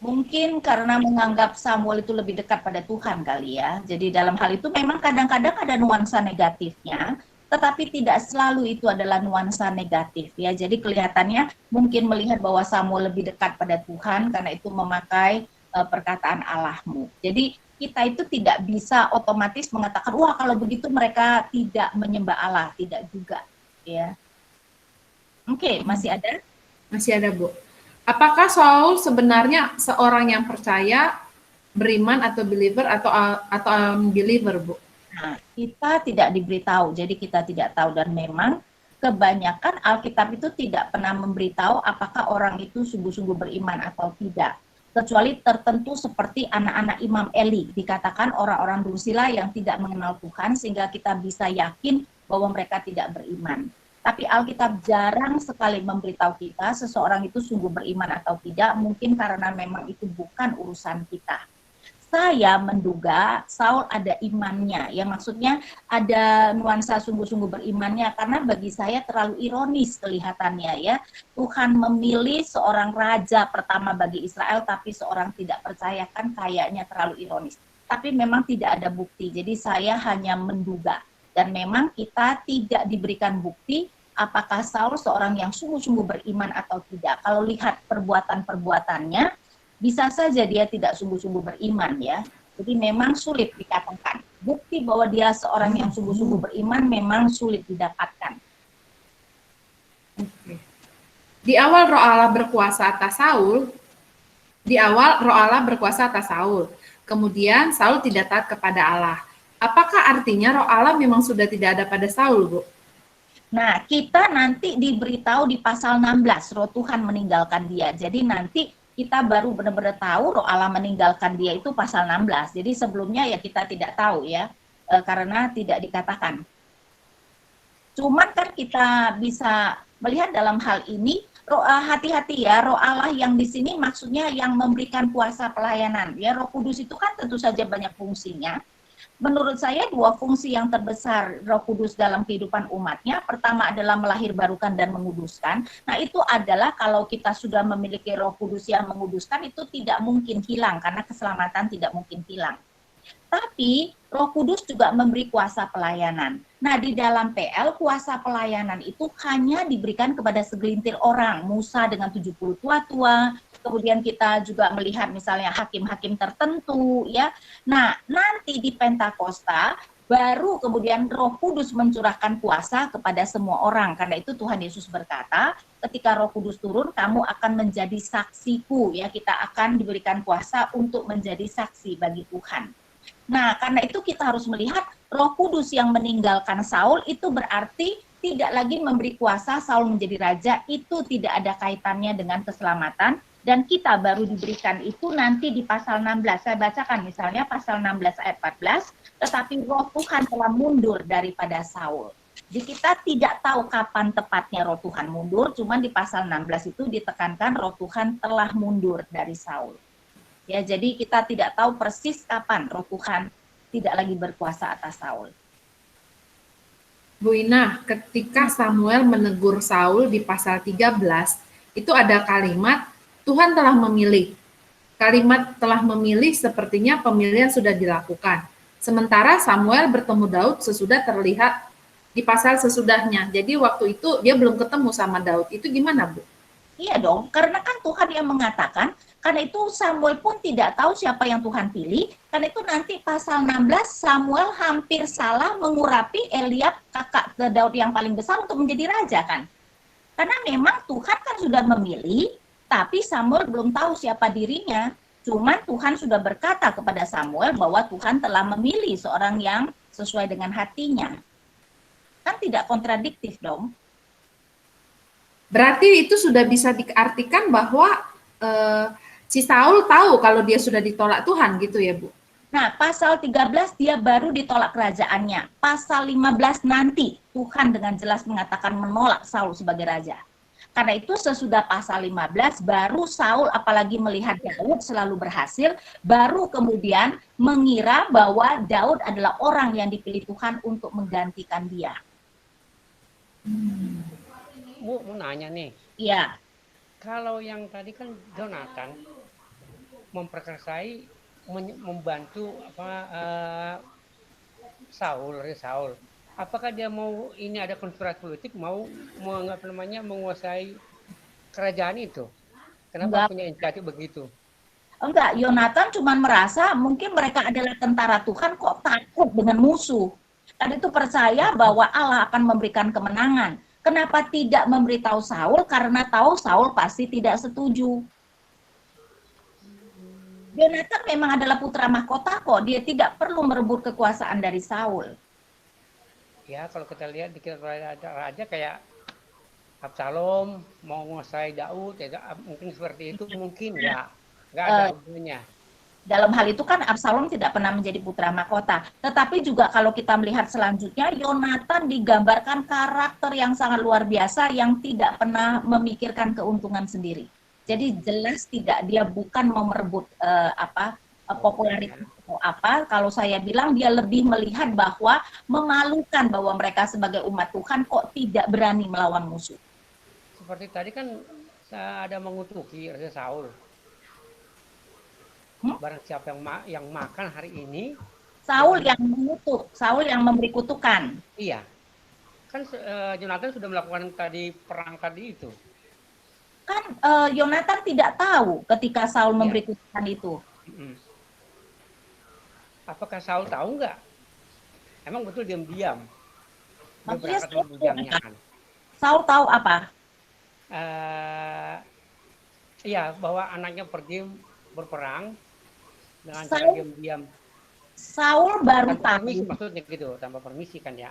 S3: Mungkin karena menganggap Samuel itu lebih dekat pada Tuhan kali ya. Jadi dalam hal itu memang kadang-kadang ada nuansa negatifnya, tetapi tidak selalu itu adalah nuansa negatif ya. Jadi kelihatannya mungkin melihat bahwa Samuel lebih dekat pada Tuhan karena itu memakai perkataan Allahmu. Jadi kita itu tidak bisa otomatis mengatakan, wah kalau begitu mereka tidak menyembah Allah, tidak juga, ya. Oke, masih ada?
S1: Masih ada, Bu. Apakah Saul sebenarnya seorang yang percaya, beriman atau believer atau unbeliever, Bu?
S3: Nah, kita tidak diberitahu, jadi kita tidak tahu, dan memang kebanyakan Alkitab itu tidak pernah memberitahu apakah orang itu sungguh-sungguh beriman atau tidak. Kecuali tertentu seperti anak-anak Imam Eli, dikatakan orang-orang dursila yang tidak mengenal Tuhan sehingga kita bisa yakin bahwa mereka tidak beriman. Tapi Alkitab jarang sekali memberitahu kita seseorang itu sungguh beriman atau tidak, mungkin karena memang itu bukan urusan kita. Saya menduga Saul ada imannya, ya maksudnya ada nuansa sungguh-sungguh berimannya, karena bagi saya terlalu ironis kelihatannya ya. Tuhan memilih seorang raja pertama bagi Israel, tapi seorang tidak percaya, kan kayaknya terlalu ironis. Tapi memang tidak ada bukti, jadi saya hanya menduga. Dan memang kita tidak diberikan bukti apakah Saul seorang yang sungguh-sungguh beriman atau tidak. Kalau lihat perbuatan-perbuatannya, bisa saja dia tidak sungguh-sungguh beriman ya. Jadi memang sulit dikatakan. Bukti bahwa dia seorang yang sungguh-sungguh beriman memang sulit didapatkan.
S1: Oke. Di awal Roh Allah berkuasa atas Saul, kemudian Saul tidak taat kepada Allah. Apakah artinya Roh Allah memang sudah tidak ada pada Saul, Bu?
S3: Nah, kita nanti diberitahu di pasal 16, Roh Tuhan meninggalkan dia. Jadi nanti kita baru benar-benar tahu Roh Allah meninggalkan dia itu pasal 16. Jadi sebelumnya ya kita tidak tahu ya, karena tidak dikatakan. Cuman kan kita bisa melihat dalam hal ini, hati-hati ya, Roh Allah yang di sini maksudnya yang memberikan kuasa pelayanan. Ya, Roh Kudus itu kan tentu saja banyak fungsinya. Menurut saya dua fungsi yang terbesar Roh Kudus dalam kehidupan umatnya, pertama adalah melahirbarukan dan menguduskan. Nah itu adalah kalau kita sudah memiliki Roh Kudus yang menguduskan, itu tidak mungkin hilang, karena keselamatan tidak mungkin hilang. Tapi Roh Kudus juga memberi kuasa pelayanan. Nah di dalam PL, kuasa pelayanan itu hanya diberikan kepada segelintir orang. Musa dengan 70 tua-tua, kemudian kita juga melihat misalnya hakim-hakim tertentu ya. Nah, nanti di Pentakosta baru kemudian Roh Kudus mencurahkan kuasa kepada semua orang. Karena itu Tuhan Yesus berkata, ketika Roh Kudus turun, kamu akan menjadi saksiku ya. Kita akan diberikan kuasa untuk menjadi saksi bagi Tuhan. Nah, karena itu kita harus melihat Roh Kudus yang meninggalkan Saul itu berarti tidak lagi memberi kuasa Saul menjadi raja, itu tidak ada kaitannya dengan keselamatan. Dan kita baru diberikan itu nanti di pasal 16. Saya bacakan misalnya pasal 16 ayat 14, tetapi Roh Tuhan telah mundur daripada Saul. Jadi kita tidak tahu kapan tepatnya Roh Tuhan mundur, cuman di pasal 16 itu ditekankan Roh Tuhan telah mundur dari Saul. Ya, jadi kita tidak tahu persis kapan Roh Tuhan tidak lagi berkuasa atas Saul.
S1: Bu Ina, ketika Samuel menegur Saul di pasal 13, itu ada kalimat Tuhan telah memilih. Kalimat telah memilih sepertinya pemilihan sudah dilakukan. Sementara Samuel bertemu Daud sesudah terlihat di pasal sesudahnya. Jadi waktu itu dia belum ketemu sama Daud. Itu gimana, Bu?
S3: Iya dong, karena kan Tuhan yang mengatakan, karena itu Samuel pun tidak tahu siapa yang Tuhan pilih, karena itu nanti pasal 16 Samuel hampir salah mengurapi Eliab kakak Daud yang paling besar untuk menjadi raja kan. Karena memang Tuhan kan sudah memilih, tapi Samuel belum tahu siapa dirinya. Cuman Tuhan sudah berkata kepada Samuel bahwa Tuhan telah memilih seorang yang sesuai dengan hatinya. Kan tidak kontradiktif dong.
S1: Berarti itu sudah bisa diartikan bahwa si Saul tahu kalau dia sudah ditolak Tuhan gitu ya, Bu?
S3: Nah, pasal 13 dia baru ditolak kerajaannya. Pasal 15 nanti Tuhan dengan jelas mengatakan menolak Saul sebagai raja. Karena itu sesudah pasal 15 baru Saul apalagi melihat Daud selalu berhasil, baru kemudian mengira bahwa Daud adalah orang yang dipilih Tuhan untuk menggantikan dia.
S4: Bu, mau nanya nih.
S3: Iya.
S4: Kalau yang tadi kan Jonathan memperkasai, membantu Saul. Apakah dia mau ini ada konspirasi politik, mau menguasai kerajaan itu? Kenapa punya inisiatif begitu?
S3: Enggak, Yonatan cuma merasa mungkin mereka adalah tentara Tuhan, kok takut dengan musuh. Dan itu percaya bahwa Allah akan memberikan kemenangan. Kenapa tidak memberitahu Saul? Karena tahu Saul pasti tidak setuju. Yonatan memang adalah putra mahkota kok, dia tidak perlu merebut kekuasaan dari Saul.
S4: Ya, kalau kita lihat di kisah raja kayak Absalom mau menguasai Daud, ya, mungkin seperti itu, mungkin ya, nggak ada hubungannya.
S3: Dalam hal itu kan Absalom tidak pernah menjadi putra mahkota. Tetapi juga kalau kita melihat selanjutnya, Yonatan digambarkan karakter yang sangat luar biasa yang tidak pernah memikirkan keuntungan sendiri. Jadi jelas tidak, dia bukan mau merebut popularitas atau apa. Kalau saya bilang dia lebih melihat bahwa memalukan bahwa mereka sebagai umat Tuhan kok tidak berani melawan musuh.
S4: Seperti tadi kan ada mengutuki Raja Saul. Barang siapa yang makan hari ini,
S3: Saul yang mengutuk, Saul yang memberi kutukan.
S4: Iya, kan Yonatan sudah melakukan perang tadi itu.
S3: Kan Yonatan tidak tahu ketika Saul memberi kutukan itu.
S4: Apakah Saul tahu nggak? Emang betul diam-diam.
S3: Maksudnya
S4: kan.
S3: Saul tahu apa?
S4: Iya, bahwa anaknya pergi berperang dengan cara
S3: Saul,
S4: diam-diam.
S3: Saul baru
S4: tanpa
S3: tahu.
S4: Permisi, maksudnya gitu, tanpa permisi kan ya.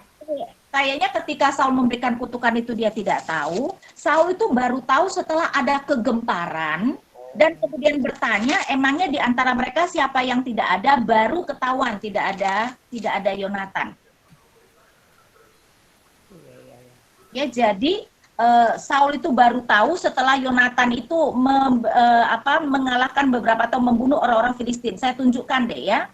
S3: Kayaknya ketika Saul memberikan kutukan itu dia tidak tahu. Saul itu baru tahu setelah ada kegemparan dan kemudian bertanya, emangnya di antara mereka siapa yang tidak ada? Baru ketahuan tidak ada Yonatan. Ya, jadi Saul itu baru tahu setelah Yonatan itu mengalahkan beberapa atau membunuh orang-orang Filistin. Saya tunjukkan deh ya.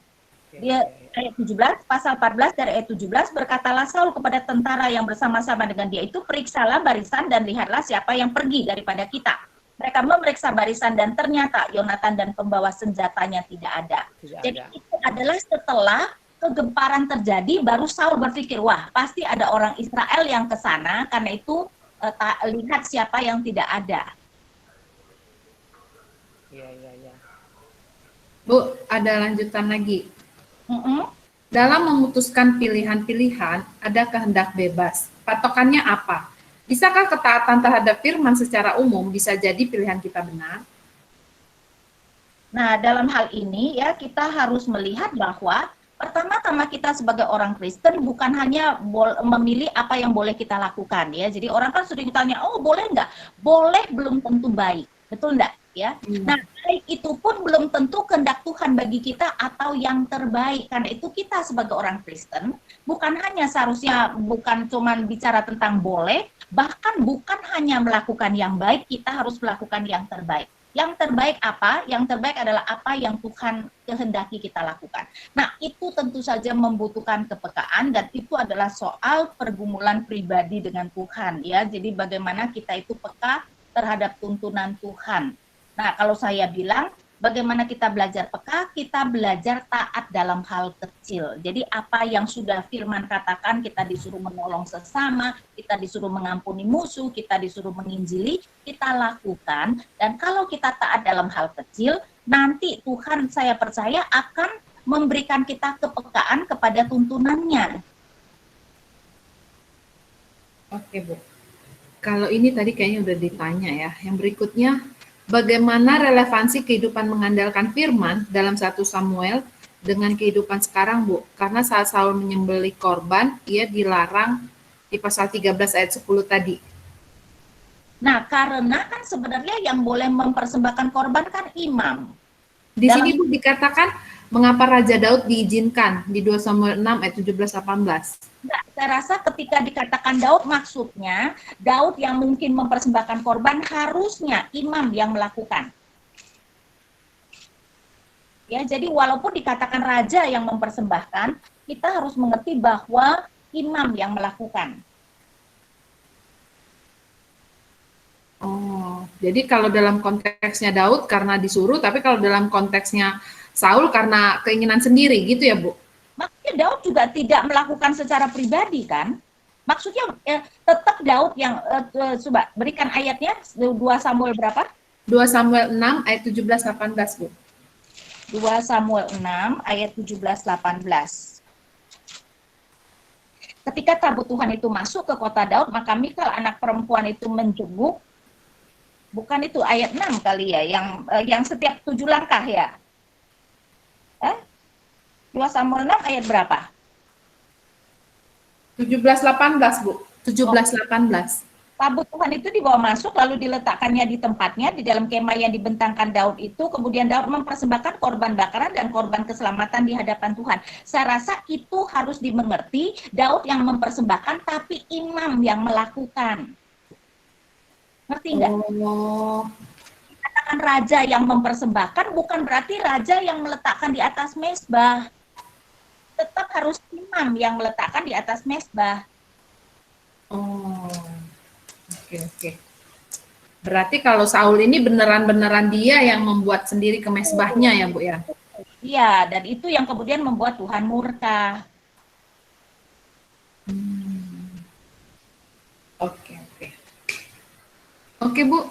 S3: Dia ayat 17, pasal 14 dari ayat 17, berkatalah Saul kepada tentara yang bersama-sama dengan dia itu, periksalah barisan dan lihatlah siapa yang pergi daripada kita. Mereka memeriksa barisan dan ternyata Yonatan dan pembawa senjatanya tidak ada. Jadi itu adalah setelah kegemparan terjadi, baru Saul berpikir, wah pasti ada orang Israel yang ke sana, karena itu lihat siapa yang tidak ada.
S4: Iya.
S1: Bu, ada lanjutan lagi. Dalam memutuskan pilihan-pilihan, ada kehendak bebas. Patokannya apa? Bisakah ketaatan terhadap firman secara umum bisa jadi pilihan kita benar?
S3: Nah, dalam hal ini ya kita harus melihat bahwa pertama-tama kita sebagai orang Kristen bukan hanya memilih apa yang boleh kita lakukan ya. Jadi orang kan sering tanya, oh boleh nggak? Boleh belum tentu baik, betul nggak? Ya. Nah, baik itu pun belum tentu kehendak Tuhan bagi kita atau yang terbaik. Karena itu kita sebagai orang Kristen bukan hanya seharusnya bukan cuma bicara tentang boleh, bahkan bukan hanya melakukan yang baik, kita harus melakukan yang terbaik. Yang terbaik apa? Yang terbaik adalah apa yang Tuhan kehendaki kita lakukan. Nah, itu tentu saja membutuhkan kepekaan dan itu adalah soal pergumulan pribadi dengan Tuhan ya. Jadi bagaimana kita itu peka terhadap tuntunan Tuhan. Nah, kalau saya bilang bagaimana kita belajar peka, kita belajar taat dalam hal kecil. Jadi apa yang sudah firman katakan, kita disuruh menolong sesama, kita disuruh mengampuni musuh, kita disuruh menginjili, kita lakukan. Dan kalau kita taat dalam hal kecil, nanti Tuhan saya percaya akan memberikan kita kepekaan kepada tuntunannya.
S1: Oke, Bu. Kalau ini tadi kayaknya udah ditanya ya. Yang berikutnya, bagaimana relevansi kehidupan mengandalkan firman dalam 1 Samuel dengan kehidupan sekarang, Bu? Karena saat Saul menyembelih korban, ia dilarang di pasal 13 ayat 10 tadi.
S3: Nah, karena kan sebenarnya yang boleh mempersembahkan korban kan imam.
S1: Di sini Bu dikatakan mengapa Raja Daud diizinkan di 2 Samuel 6 ayat 17-18.
S3: Nah, saya rasa ketika dikatakan Daud maksudnya Daud yang mungkin mempersembahkan korban harusnya imam yang melakukan. Ya, jadi walaupun dikatakan raja yang mempersembahkan, kita harus mengerti bahwa imam yang melakukan.
S1: Oh, jadi kalau dalam konteksnya Daud karena disuruh, tapi kalau dalam konteksnya Saul karena keinginan sendiri gitu ya, Bu?
S3: Maksudnya Daud juga tidak melakukan secara pribadi kan? Maksudnya tetap Daud yang coba berikan ayatnya 2 Samuel berapa?
S1: 2 Samuel 6 ayat 17-18, Bu.
S3: 2 Samuel 6 ayat 17-18. Ketika tabut Tuhan itu masuk ke kota Daud, maka Mikal anak perempuan itu menjenguk. Bukan itu ayat 6 kali ya, yang setiap 7 langkah ya. 2 Samuel 6 ayat berapa?
S1: 17-18, Bu. 17-18.
S3: Tabut Tuhan itu dibawa masuk lalu diletakkannya di tempatnya di dalam kemah yang dibentangkan Daud itu. Kemudian Daud mempersembahkan korban bakaran dan korban keselamatan di hadapan Tuhan. Saya rasa itu harus dimengerti, Daud yang mempersembahkan tapi imam yang melakukan. Ngerti nggak?
S1: Oh,
S3: Katakan raja yang mempersembahkan bukan berarti raja yang meletakkan di atas mezbah. Tetap harus imam yang meletakkan di atas mezbah.
S1: oh, oke. Berarti kalau Saul ini beneran-beneran dia yang membuat sendiri ke mesbahnya ya, Bu ya?
S3: Iya, dan itu yang kemudian membuat Tuhan murka.
S1: Oke. Oke, Bu.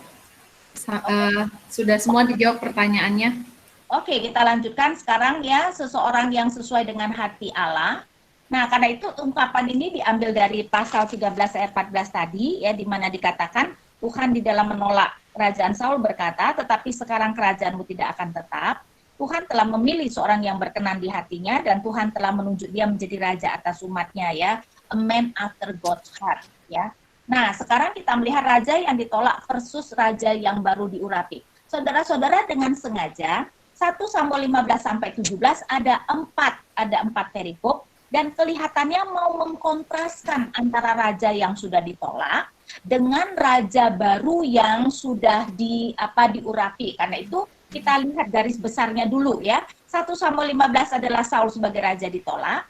S1: Sudah semua dijawab pertanyaannya.
S3: Oke, kita lanjutkan sekarang ya, seseorang yang sesuai dengan hati Allah. Nah, karena itu ungkapan ini diambil dari pasal 13 ayat 14 tadi, ya, di mana dikatakan, Tuhan di dalam menolak kerajaan Saul berkata, tetapi sekarang kerajaanmu tidak akan tetap. Tuhan telah memilih seorang yang berkenan di hatinya, dan Tuhan telah menunjuk dia menjadi raja atas umatnya, ya. A man after God's heart, ya. Nah, sekarang kita melihat raja yang ditolak versus raja yang baru diurapi. Saudara-saudara, dengan sengaja, 1 Samuel 15-17 ada empat perikop, dan kelihatannya mau mengkontraskan antara raja yang sudah ditolak dengan raja baru yang sudah diurapi. Karena itu kita lihat garis besarnya dulu ya. 1 Samuel 15 adalah Saul sebagai raja ditolak.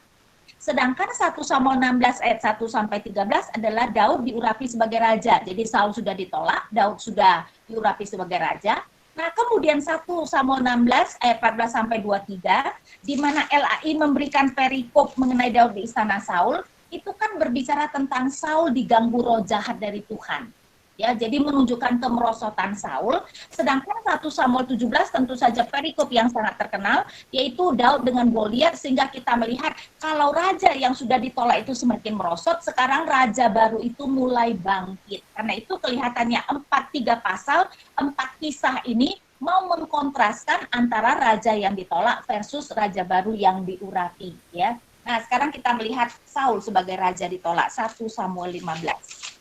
S3: Sedangkan 1 Samuel 16 ayat 1-13 adalah Daud diurapi sebagai raja. Jadi Saul sudah ditolak, Daud sudah diurapi sebagai raja. Nah, kemudian 1 Samuel 16 ayat 14-23 di mana LAI memberikan perikop mengenai Daud di istana Saul, itu kan berbicara tentang Saul diganggu roh jahat dari Tuhan. Ya, jadi menunjukkan kemerosotan Saul. Sedangkan 1 Samuel 17 tentu saja perikop yang sangat terkenal, yaitu Daud dengan Goliat, sehingga kita melihat kalau raja yang sudah ditolak itu semakin merosot, sekarang raja baru itu mulai bangkit. Karena itu kelihatannya 3 pasal, 4 kisah ini mau mengkontraskan antara raja yang ditolak versus raja baru yang diurapi. Ya. Nah, sekarang kita melihat Saul sebagai raja ditolak, 1 Samuel 15.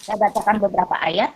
S3: Saya bacakan beberapa ayat.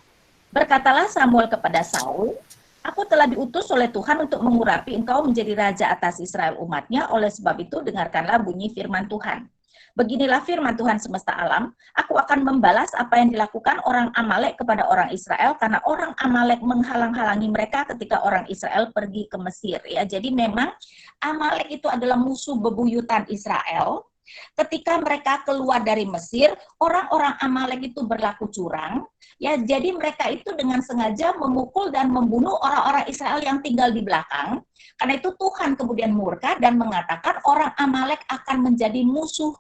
S3: Berkatalah Samuel kepada Saul, aku telah diutus oleh Tuhan untuk mengurapi engkau menjadi raja atas Israel umatnya, oleh sebab itu dengarkanlah bunyi firman Tuhan. Beginilah firman Tuhan semesta alam, aku akan membalas apa yang dilakukan orang Amalek kepada orang Israel, karena orang Amalek menghalang-halangi mereka ketika orang Israel pergi ke Mesir. Ya, jadi memang Amalek itu adalah musuh bebuyutan Israel. Ketika mereka keluar dari Mesir, orang-orang Amalek itu berlaku curang, ya, jadi mereka itu dengan sengaja memukul dan membunuh orang-orang Israel yang tinggal di belakang. Karena itu Tuhan kemudian murka dan mengatakan orang Amalek akan menjadi musuh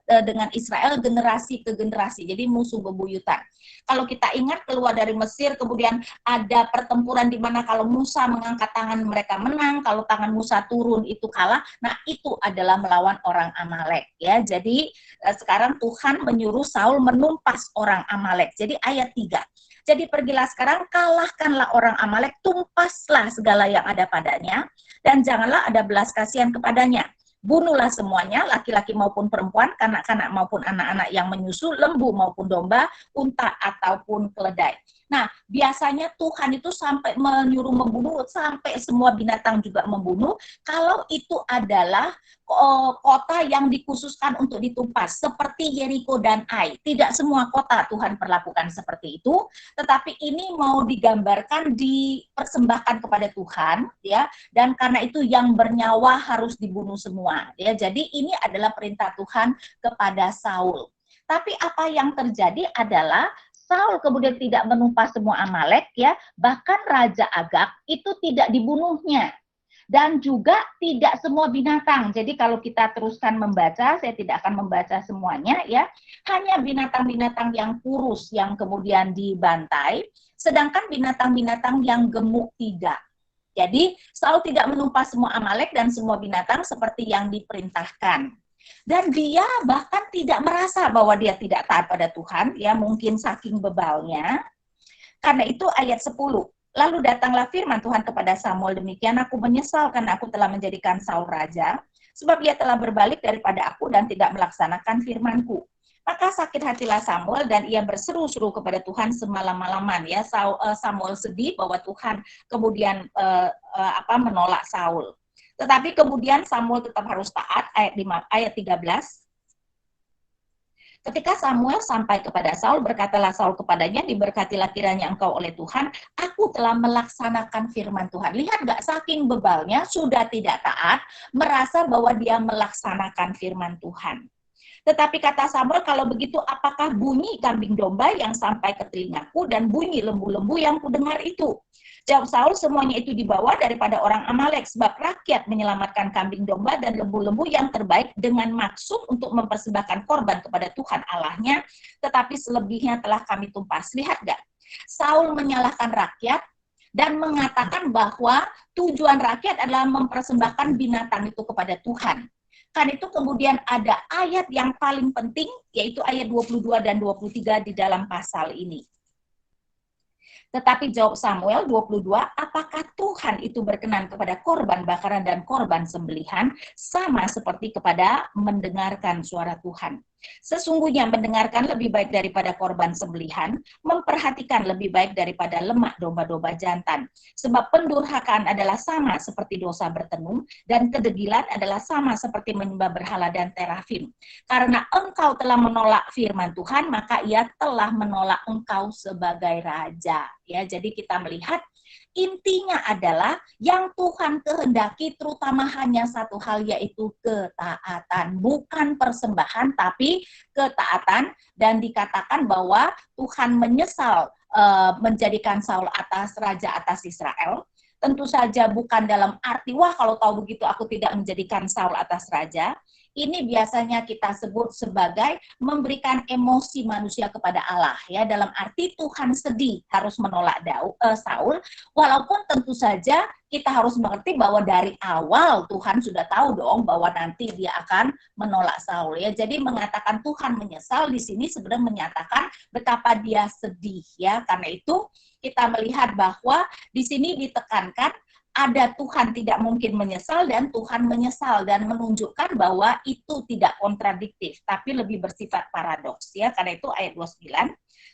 S3: dengan Israel generasi ke generasi, jadi musuh bebuyutan. Kalau kita ingat keluar dari Mesir, kemudian ada pertempuran di mana kalau Musa mengangkat tangan mereka menang, kalau tangan Musa turun itu kalah. Nah, itu adalah melawan orang Amalek. Ya, jadi sekarang Tuhan menyuruh Saul menumpas orang Amalek. Jadi ayat 3. Jadi pergilah sekarang, kalahkanlah orang Amalek, tumpaslah segala yang ada padanya, dan janganlah ada belas kasihan kepadanya. Bunuhlah semuanya, laki-laki maupun perempuan, kanak-kanak maupun anak-anak yang menyusu, lembu maupun domba, unta ataupun keledai. Nah, biasanya Tuhan itu sampai menyuruh membunuh, sampai semua binatang juga membunuh, kalau itu adalah kota yang dikhususkan untuk ditumpas, seperti Yeriko dan Ai. Tidak semua kota Tuhan perlakukan seperti itu, tetapi ini mau digambarkan, dipersembahkan kepada Tuhan, ya, dan karena itu yang bernyawa harus dibunuh semua. Ya, jadi ini adalah perintah Tuhan kepada Saul. Tapi apa yang terjadi adalah Saul kemudian tidak menumpas semua Amalek, ya, bahkan Raja Agag itu tidak dibunuhnya. Dan juga tidak semua binatang. Jadi kalau kita teruskan membaca, saya tidak akan membaca semuanya, ya. Hanya binatang-binatang yang kurus yang kemudian dibantai, sedangkan binatang-binatang yang gemuk tidak. Jadi Saul tidak menumpas semua Amalek dan semua binatang seperti yang diperintahkan. Dan dia bahkan tidak merasa bahwa dia tidak taat pada Tuhan, ya, mungkin saking bebalnya. Karena itu ayat 10. Lalu datanglah firman Tuhan kepada Samuel, demikian aku menyesal karena aku telah menjadikan Saul raja, sebab ia telah berbalik daripada aku dan tidak melaksanakan firman-Ku. Maka sakit hatilah Samuel dan ia berseru-seru kepada Tuhan semalam-malaman. Ya, Samuel sedih bahwa Tuhan kemudian menolak Saul. Tetapi kemudian Samuel tetap harus taat, ayat 13. Ketika Samuel sampai kepada Saul, berkatalah Saul kepadanya, diberkatilah kiranya engkau oleh Tuhan, aku telah melaksanakan firman Tuhan. Lihat gak, saking bebalnya, sudah tidak taat, merasa bahwa dia melaksanakan firman Tuhan. Tetapi kata Samuel, kalau begitu apakah bunyi kambing domba yang sampai ke telingaku dan bunyi lembu-lembu yang kudengar itu? Jawab Saul, semuanya itu dibawa daripada orang Amalek, sebab rakyat menyelamatkan kambing domba dan lembu-lembu yang terbaik dengan maksud untuk mempersembahkan korban kepada Tuhan Allahnya, tetapi selebihnya telah kami tumpas. Lihat gak? Saul menyalahkan rakyat dan mengatakan bahwa tujuan rakyat adalah mempersembahkan binatang itu kepada Tuhan. Kan itu kemudian ada ayat yang paling penting, yaitu ayat 22 dan 23 di dalam pasal ini. Tetapi jawab Samuel 22, apakah Tuhan itu berkenan kepada korban bakaran dan korban sembelihan sama seperti kepada mendengarkan suara Tuhan? Sesungguhnya mendengarkan lebih baik daripada korban sembelihan, memperhatikan lebih baik daripada lemak domba-domba jantan. Sebab pendurhakaan adalah sama seperti dosa bertenung, dan kedegilan adalah sama seperti menyembah berhala dan terafim. Karena engkau telah menolak firman Tuhan, maka ia telah menolak engkau sebagai raja. Ya, jadi kita melihat intinya adalah yang Tuhan kehendaki terutama hanya satu hal, yaitu ketaatan, bukan persembahan tapi ketaatan. Dan dikatakan bahwa Tuhan menyesal menjadikan Saul raja atas Israel. Tentu saja bukan dalam arti, wah kalau tahu begitu aku tidak menjadikan Saul atas raja. Ini biasanya kita sebut sebagai memberikan emosi manusia kepada Allah, ya, dalam arti Tuhan sedih harus menolak Saul, walaupun tentu saja kita harus mengerti bahwa dari awal Tuhan sudah tahu dong bahwa nanti dia akan menolak Saul, ya. Jadi mengatakan Tuhan menyesal di sini sebenarnya menyatakan betapa dia sedih, ya. Karena itu kita melihat bahwa di sini ditekankan ada Tuhan tidak mungkin menyesal dan Tuhan menyesal, dan menunjukkan bahwa itu tidak kontradiktif tapi lebih bersifat paradoks, ya. Karena itu ayat 29,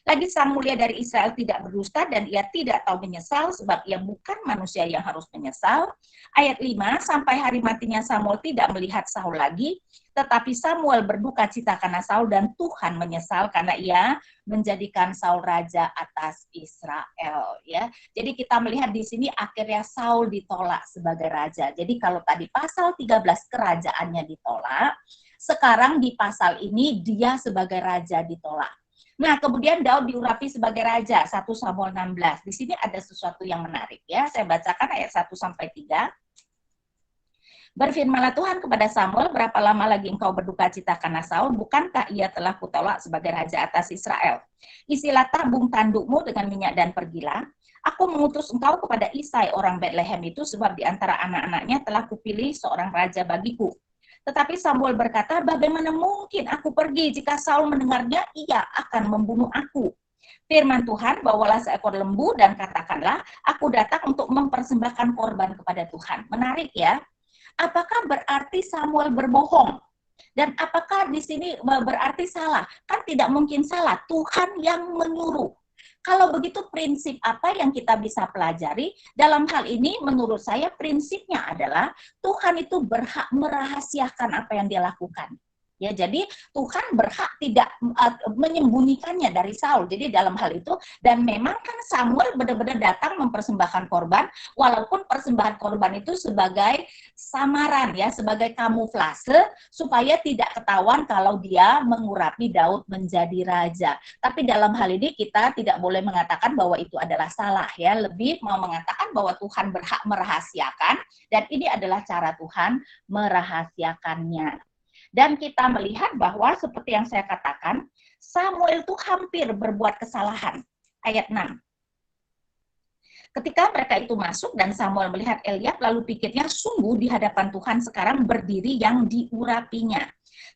S3: lagi sang mulia dari Israel tidak berdusta dan ia tidak tahu menyesal sebab ia bukan manusia yang harus menyesal. Ayat 5, sampai hari matinya Samuel tidak melihat Saul lagi, tetapi Samuel berduka cita karena Saul dan Tuhan menyesal karena ia menjadikan Saul raja atas Israel, ya. Jadi kita melihat di sini akhirnya Saul ditolak sebagai raja. Jadi kalau tadi pasal 13 kerajaannya ditolak, sekarang di pasal ini dia sebagai raja ditolak. Nah, kemudian Daud diurapi sebagai raja, 1 Samuel 16. Di sini ada sesuatu yang menarik, ya. Saya bacakan ayat 1 sampai 3. Berfirmanlah Tuhan kepada Samuel, berapa lama lagi engkau berduka cita karena Saul? Bukankah ia telah kutolak sebagai raja atas Israel? Isilah tabung tandukmu dengan minyak dan pergilah. Aku mengutus engkau kepada Isai orang Betlehem itu, sebab di antara anak-anaknya telah kupilih seorang raja bagiku. Tetapi Samuel berkata, bagaimana mungkin aku pergi jika Saul mendengarnya, ia akan membunuh aku. Firman Tuhan, bawalah seekor lembu dan katakanlah, aku datang untuk mempersembahkan korban kepada Tuhan. Menarik, ya. Apakah berarti Samuel berbohong? Dan apakah di sini berarti salah? Kan tidak mungkin salah, Tuhan yang menyuruh. Kalau begitu prinsip apa yang kita bisa pelajari? Dalam hal ini menurut saya prinsipnya adalah Tuhan itu berhak merahasiakan apa yang dia lakukan. Ya, jadi Tuhan berhak tidak menyembunyikannya dari Saul. Jadi dalam hal itu, dan memang kan Samuel benar-benar datang mempersembahkan korban, walaupun persembahan korban itu sebagai samaran, ya, sebagai kamuflase supaya tidak ketahuan kalau dia mengurapi Daud menjadi raja. Tapi dalam hal ini kita tidak boleh mengatakan bahwa itu adalah salah, ya. Lebih mau mengatakan bahwa Tuhan berhak merahasiakan, dan ini adalah cara Tuhan merahasiakannya. Dan kita melihat bahwa seperti yang saya katakan, Samuel itu hampir berbuat kesalahan. Ayat 6. Ketika mereka itu masuk dan Samuel melihat Eliab, lalu pikirnya, sungguh di hadapan Tuhan sekarang berdiri yang diurapinya.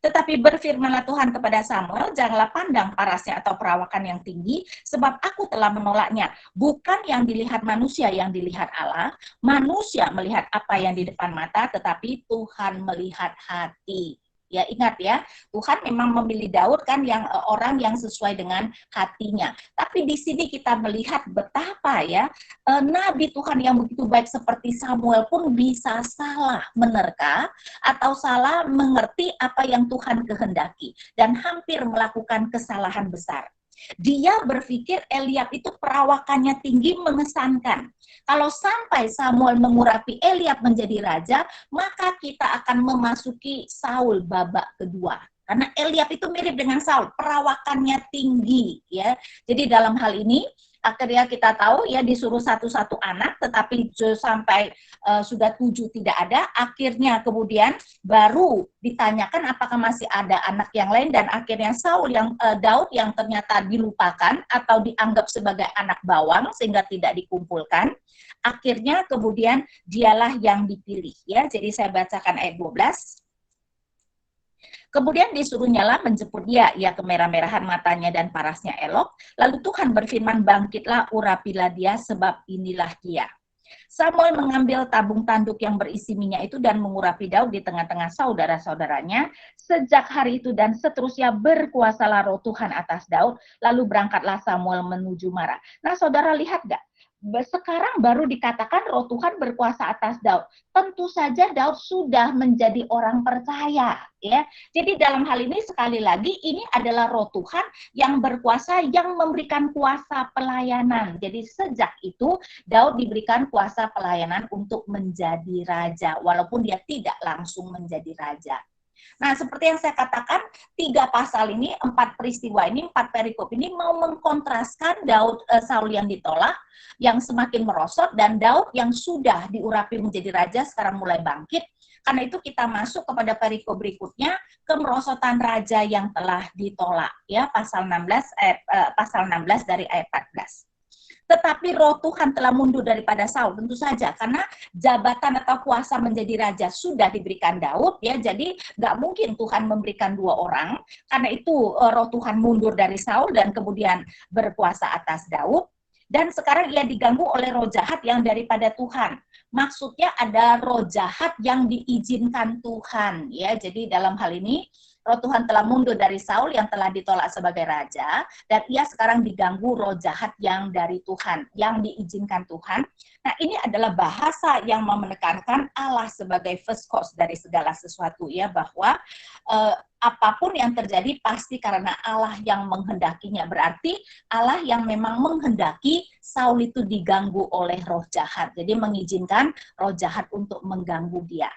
S3: Tetapi berfirmanlah Tuhan kepada Samuel, janganlah pandang parasnya atau perawakan yang tinggi, sebab aku telah menolaknya. Bukan yang dilihat manusia, yang dilihat Allah. Manusia melihat apa yang di depan mata, tetapi Tuhan melihat hati. Ya, ingat ya, Tuhan memang memilih Daud kan yang orang yang sesuai dengan hatinya. Tapi di sini kita melihat betapa ya nabi Tuhan yang begitu baik seperti Samuel pun bisa salah menerka atau salah mengerti apa yang Tuhan kehendaki dan hampir melakukan kesalahan besar. Dia berpikir Eliab itu perawakannya tinggi mengesankan. Kalau sampai Samuel mengurapi Eliab menjadi raja, maka kita akan memasuki Saul babak kedua. Karena Eliab itu mirip dengan Saul, perawakannya tinggi, ya. Jadi dalam hal ini akhirnya kita tahu ya disuruh satu-satu anak, tetapi sampai sudah 7 tidak ada. Akhirnya kemudian baru ditanyakan apakah masih ada anak yang lain, dan akhirnya Daud yang ternyata dilupakan atau dianggap sebagai anak bawang sehingga tidak dikumpulkan. Akhirnya kemudian dialah yang dipilih, ya. Jadi saya bacakan ayat 12. Kemudian disuruh nyala menjemput dia, ia kemerah-merahan matanya dan parasnya elok. Lalu Tuhan berfirman, bangkitlah, urapilah dia, sebab inilah dia. Samuel mengambil tabung tanduk yang berisi minyak itu dan mengurapi Daud di tengah-tengah saudara-saudaranya. Sejak hari itu dan seterusnya berkuasalah roh Tuhan atas Daud, lalu berangkatlah Samuel menuju Mara. Nah, saudara lihat gak? Sekarang baru dikatakan roh Tuhan berkuasa atas Daud. Tentu saja Daud sudah menjadi orang percaya, ya. Jadi dalam hal ini sekali lagi ini adalah roh Tuhan yang berkuasa, yang memberikan kuasa pelayanan. Jadi sejak itu Daud diberikan kuasa pelayanan untuk menjadi raja, walaupun dia tidak langsung menjadi raja. Nah, seperti yang saya katakan, 3 pasal ini, 4 peristiwa ini, 4 perikop ini mau mengkontraskan Saul yang ditolak, yang semakin merosot, dan Daud yang sudah diurapi menjadi raja sekarang mulai bangkit. Karena itu kita masuk kepada perikop berikutnya, kemerosotan raja yang telah ditolak, ya, pasal 16 dari ayat 14. Tetapi roh Tuhan telah mundur daripada Saul, tentu saja, karena jabatan atau kuasa menjadi raja sudah diberikan Daud, ya. Jadi nggak mungkin Tuhan memberikan 2 orang, karena itu roh Tuhan mundur dari Saul dan kemudian berkuasa atas Daud. Dan sekarang ia diganggu oleh roh jahat yang daripada Tuhan. Maksudnya ada roh jahat yang diizinkan Tuhan, ya. Jadi dalam hal ini roh Tuhan telah mundur dari Saul yang telah ditolak sebagai raja, dan ia sekarang diganggu roh jahat yang dari Tuhan, yang diizinkan Tuhan. Nah, ini adalah bahasa yang mau menekankan Allah sebagai first cause dari segala sesuatu, ya, bahwa apapun yang terjadi pasti karena Allah yang menghendakinya. Berarti Allah yang memang menghendaki Saul itu diganggu oleh roh jahat. Jadi mengizinkan roh jahat untuk mengganggu dia.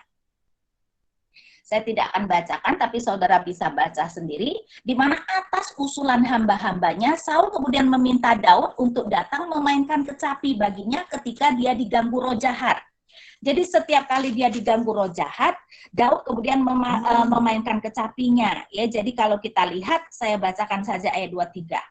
S3: Saya tidak akan bacakan, tapi saudara bisa baca sendiri, di mana atas usulan hamba-hambanya, Saul kemudian meminta Daud untuk datang memainkan kecapi baginya ketika dia diganggu roh jahat. Jadi setiap kali dia diganggu roh jahat, Daud kemudian memainkan kecapinya. Ya, jadi kalau kita lihat, saya bacakan saja ayat 23.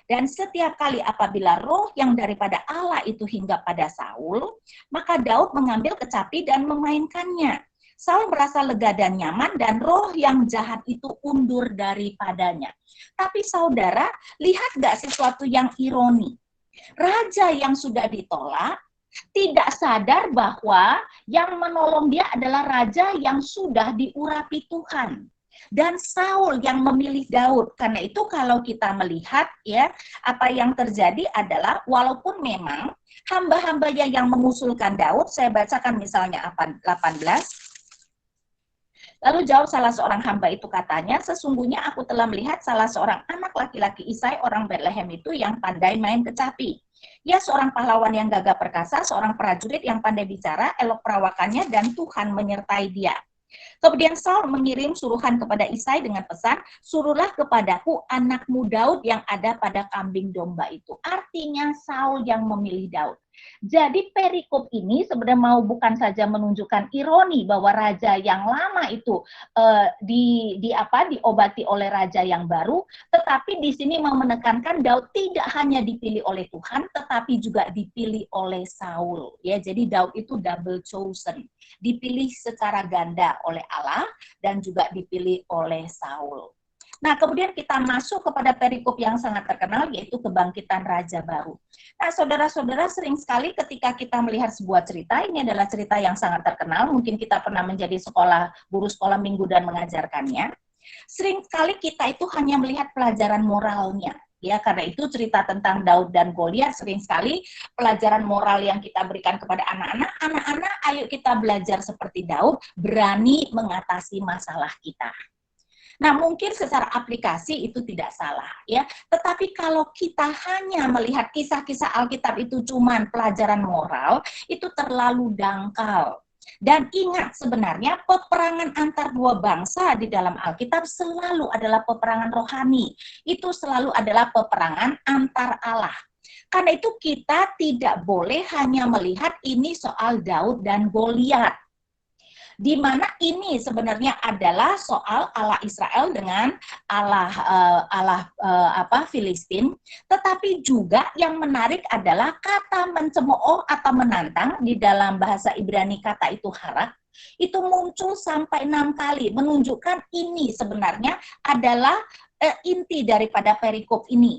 S3: Dan setiap kali apabila roh yang daripada Allah itu hinggap pada Saul, maka Daud mengambil kecapi dan memainkannya. Saul merasa lega dan nyaman, dan roh yang jahat itu undur daripadanya. Tapi saudara, lihat gak sesuatu yang ironi? Raja yang sudah ditolak, tidak sadar bahwa yang menolong dia adalah raja yang sudah diurapi Tuhan. Dan Saul yang memilih Daud. Karena itu kalau kita melihat, ya, apa yang terjadi adalah walaupun memang hamba-hambanya yang mengusulkan Daud, saya bacakan misalnya 18. Lalu jawab salah seorang hamba itu, katanya, sesungguhnya aku telah melihat salah seorang anak laki-laki Isai orang Betlehem itu yang pandai main kecapi. Ia seorang pahlawan yang gagah perkasa, seorang prajurit yang pandai bicara, elok perawakannya, dan Tuhan menyertai dia. Kemudian Saul mengirim suruhan kepada Isai dengan pesan, suruhlah kepadaku anakmu Daud yang ada pada kambing domba itu. Artinya Saul yang memilih Daud. Jadi perikop ini sebenarnya mau bukan saja menunjukkan ironi bahwa raja yang lama itu diobati oleh raja yang baru, tetapi di sini mau menekankan Daud tidak hanya dipilih oleh Tuhan, tetapi juga dipilih oleh Saul. Ya, jadi Daud itu double chosen, dipilih secara ganda oleh Allah dan juga dipilih oleh Saul. Nah, kemudian kita masuk kepada perikop yang sangat terkenal, yaitu kebangkitan Raja Baru. Nah, saudara-saudara, sering sekali ketika kita melihat sebuah cerita, ini adalah cerita yang sangat terkenal, mungkin kita pernah menjadi guru sekolah minggu dan mengajarkannya. Sering sekali kita itu hanya melihat pelajaran moralnya. Ya, karena itu cerita tentang Daud dan Goliat sering sekali pelajaran moral yang kita berikan kepada anak-anak, ayo kita belajar seperti Daud, berani mengatasi masalah kita. Nah, mungkin secara aplikasi itu tidak salah, ya. Tetapi kalau kita hanya melihat kisah-kisah Alkitab itu cuman pelajaran moral, itu terlalu dangkal. Dan ingat, sebenarnya peperangan antar dua bangsa di dalam Alkitab selalu adalah peperangan rohani. Itu selalu adalah peperangan antar Allah. Karena itu kita tidak boleh hanya melihat ini soal Daud dan Goliat, di mana ini sebenarnya adalah soal Allah Israel dengan Allah Filistin, tetapi juga yang menarik adalah kata mencemooh atau menantang di dalam bahasa Ibrani kata itu harak, itu muncul sampai 6 kali, menunjukkan ini sebenarnya adalah inti daripada perikop ini.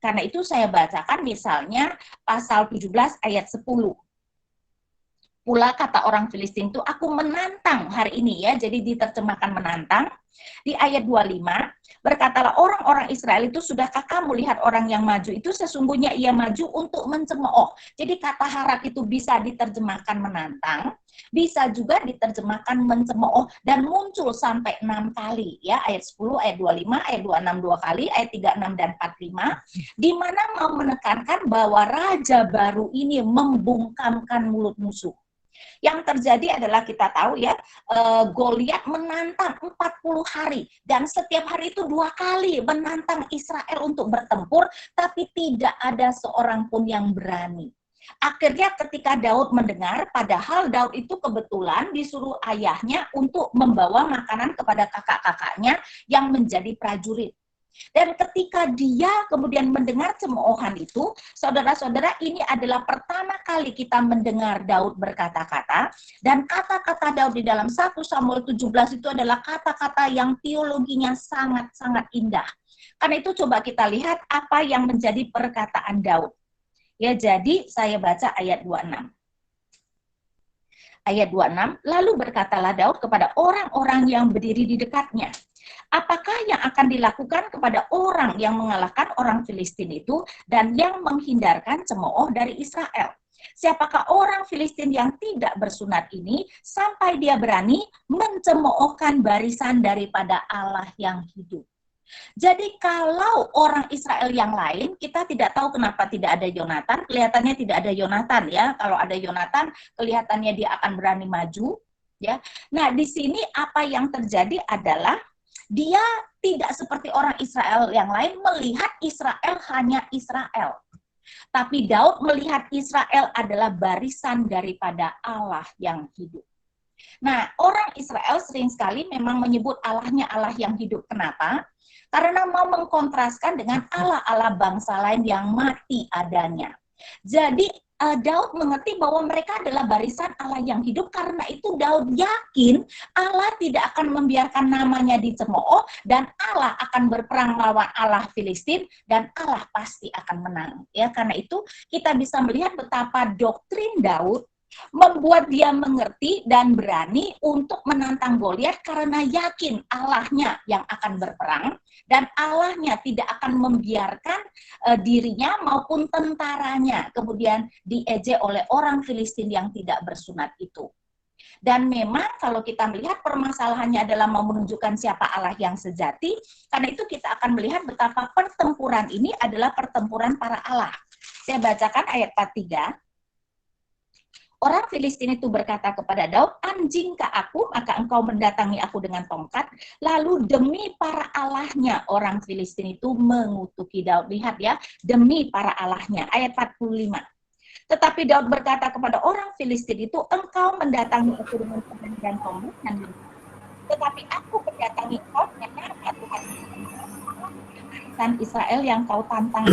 S3: Karena itu saya bacakan misalnya pasal 17 ayat 10. Pula kata orang Filistin itu, aku menantang hari ini, ya, jadi diterjemahkan menantang. Di ayat 25, berkatalah orang-orang Israel itu, sudahkah kamu lihat orang yang maju itu sesungguhnya ia maju untuk mencemooh. Jadi kata harak itu bisa diterjemahkan menantang, bisa juga diterjemahkan mencemooh, dan muncul sampai 6 kali, ya, ayat 10, ayat 25, ayat 26 2 kali, ayat 36 dan 45, di mana mau menekankan bahwa Raja Baru ini membungkamkan mulut musuh. Yang terjadi adalah kita tahu, ya, Goliat menantang 40 hari, dan setiap hari itu 2 kali menantang Israel untuk bertempur, tapi tidak ada seorang pun yang berani. Akhirnya ketika Daud mendengar, padahal Daud itu kebetulan disuruh ayahnya untuk membawa makanan kepada kakak-kakaknya yang menjadi prajurit. Dan ketika dia kemudian mendengar cemoohan itu, saudara-saudara, ini adalah pertama kali kita mendengar Daud berkata-kata, dan kata-kata Daud di dalam 1 Samuel 17 itu adalah kata-kata yang teologinya sangat-sangat indah. Karena itu coba kita lihat apa yang menjadi perkataan Daud. Ya, jadi saya baca ayat 26. Ayat 26, lalu berkatalah Daud kepada orang-orang yang berdiri di dekatnya, apakah yang akan dilakukan kepada orang yang mengalahkan orang Filistin itu dan yang menghindarkan cemooh dari Israel? Siapakah orang Filistin yang tidak bersunat ini sampai dia berani mencemoohkan barisan daripada Allah yang hidup? Jadi kalau orang Israel yang lain, kita tidak tahu kenapa tidak ada Yonatan, kelihatannya tidak ada Yonatan, ya. Kalau ada Yonatan, kelihatannya dia akan berani maju, ya. Nah, di sini apa yang terjadi adalah dia tidak seperti orang Israel yang lain melihat Israel hanya Israel. Tapi Daud melihat Israel adalah barisan daripada Allah yang hidup. Nah, orang Israel sering sekali memang menyebut Allahnya Allah yang hidup. Kenapa? Karena mau mengkontraskan dengan Allah-Allah bangsa lain yang mati adanya. Jadi Daud mengerti bahwa mereka adalah barisan Allah yang hidup, karena itu Daud yakin Allah tidak akan membiarkan namanya dicemooh, dan Allah akan berperang melawan Allah Filistin, dan Allah pasti akan menang. Ya, karena itu kita bisa melihat betapa doktrin Daud membuat dia mengerti dan berani untuk menantang Goliat karena yakin Allahnya yang akan berperang, dan Allahnya tidak akan membiarkan dirinya maupun tentaranya kemudian diejek oleh orang Filistin yang tidak bersunat itu. Dan memang kalau kita melihat permasalahannya adalah mau menunjukkan siapa Allah yang sejati, karena itu kita akan melihat betapa pertempuran ini adalah pertempuran para Allah. Saya bacakan ayat 43. Orang Filistin itu berkata kepada Daud, anjingkah aku, maka engkau mendatangi aku dengan tongkat. Lalu demi para allahnya, orang Filistin itu mengutuki Daud. Lihat, ya, demi para allahnya. Ayat 45. Tetapi Daud berkata kepada orang Filistin itu, engkau mendatangi aku dengan pedang dan tombak dan lembut. Tetapi aku mendatangi engkau dengan nama Tuhan barisan Israel yang kau tantang.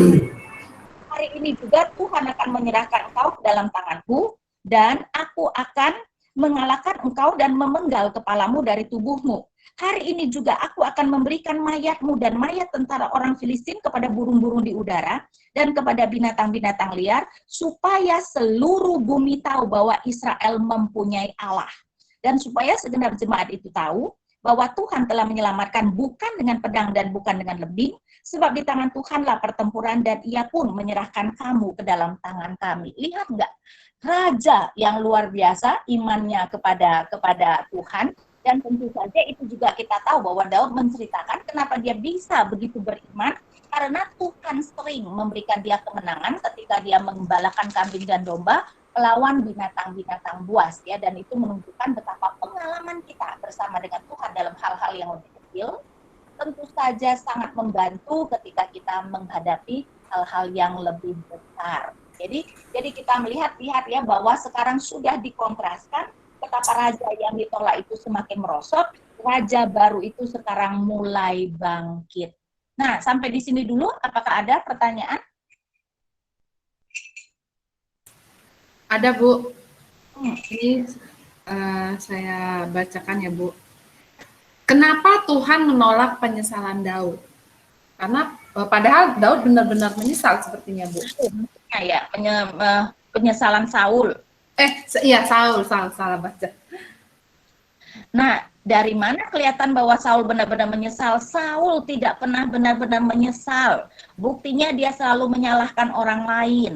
S3: Hari ini juga Tuhan akan menyerahkan engkau ke dalam tanganku, dan aku akan mengalahkan engkau dan memenggal kepalamu dari tubuhmu. Hari ini juga aku akan memberikan mayatmu dan mayat tentara orang Filistin kepada burung-burung di udara dan kepada binatang-binatang liar, supaya seluruh bumi tahu bahwa Israel mempunyai Allah. Dan supaya segenap jemaat itu tahu bahwa Tuhan telah menyelamatkan bukan dengan pedang dan bukan dengan lebing, sebab di tangan Tuhanlah pertempuran dan ia pun menyerahkan kamu ke dalam tangan kami. Lihat nggak? Raja yang luar biasa imannya kepada Tuhan, dan tentu saja itu juga kita tahu bahwa Daud menceritakan kenapa dia bisa begitu beriman, karena Tuhan sering memberikan dia kemenangan ketika dia mengembalakan kambing dan domba melawan binatang-binatang buas, ya, dan itu menunjukkan betapa pengalaman kita bersama dengan Tuhan dalam hal-hal yang lebih kecil tentu saja sangat membantu ketika kita menghadapi hal-hal yang lebih besar. Jadi kita lihat ya bahwa sekarang sudah dikontraskan betapa raja yang ditolak itu semakin merosot, raja baru itu sekarang mulai bangkit. Nah, sampai di sini dulu, apakah ada pertanyaan?
S1: Ada, Bu. Ini saya bacakan ya, Bu. Kenapa Tuhan menolak penyesalan Daud? Karena padahal Daud benar-benar menyesal sepertinya, Bu.
S3: Ya, penyesalan Saul.
S1: Iya, Saul, salah baca.
S3: Nah, dari mana kelihatan bahwa Saul benar-benar menyesal? Saul tidak pernah benar-benar menyesal. Buktinya dia selalu menyalahkan orang lain.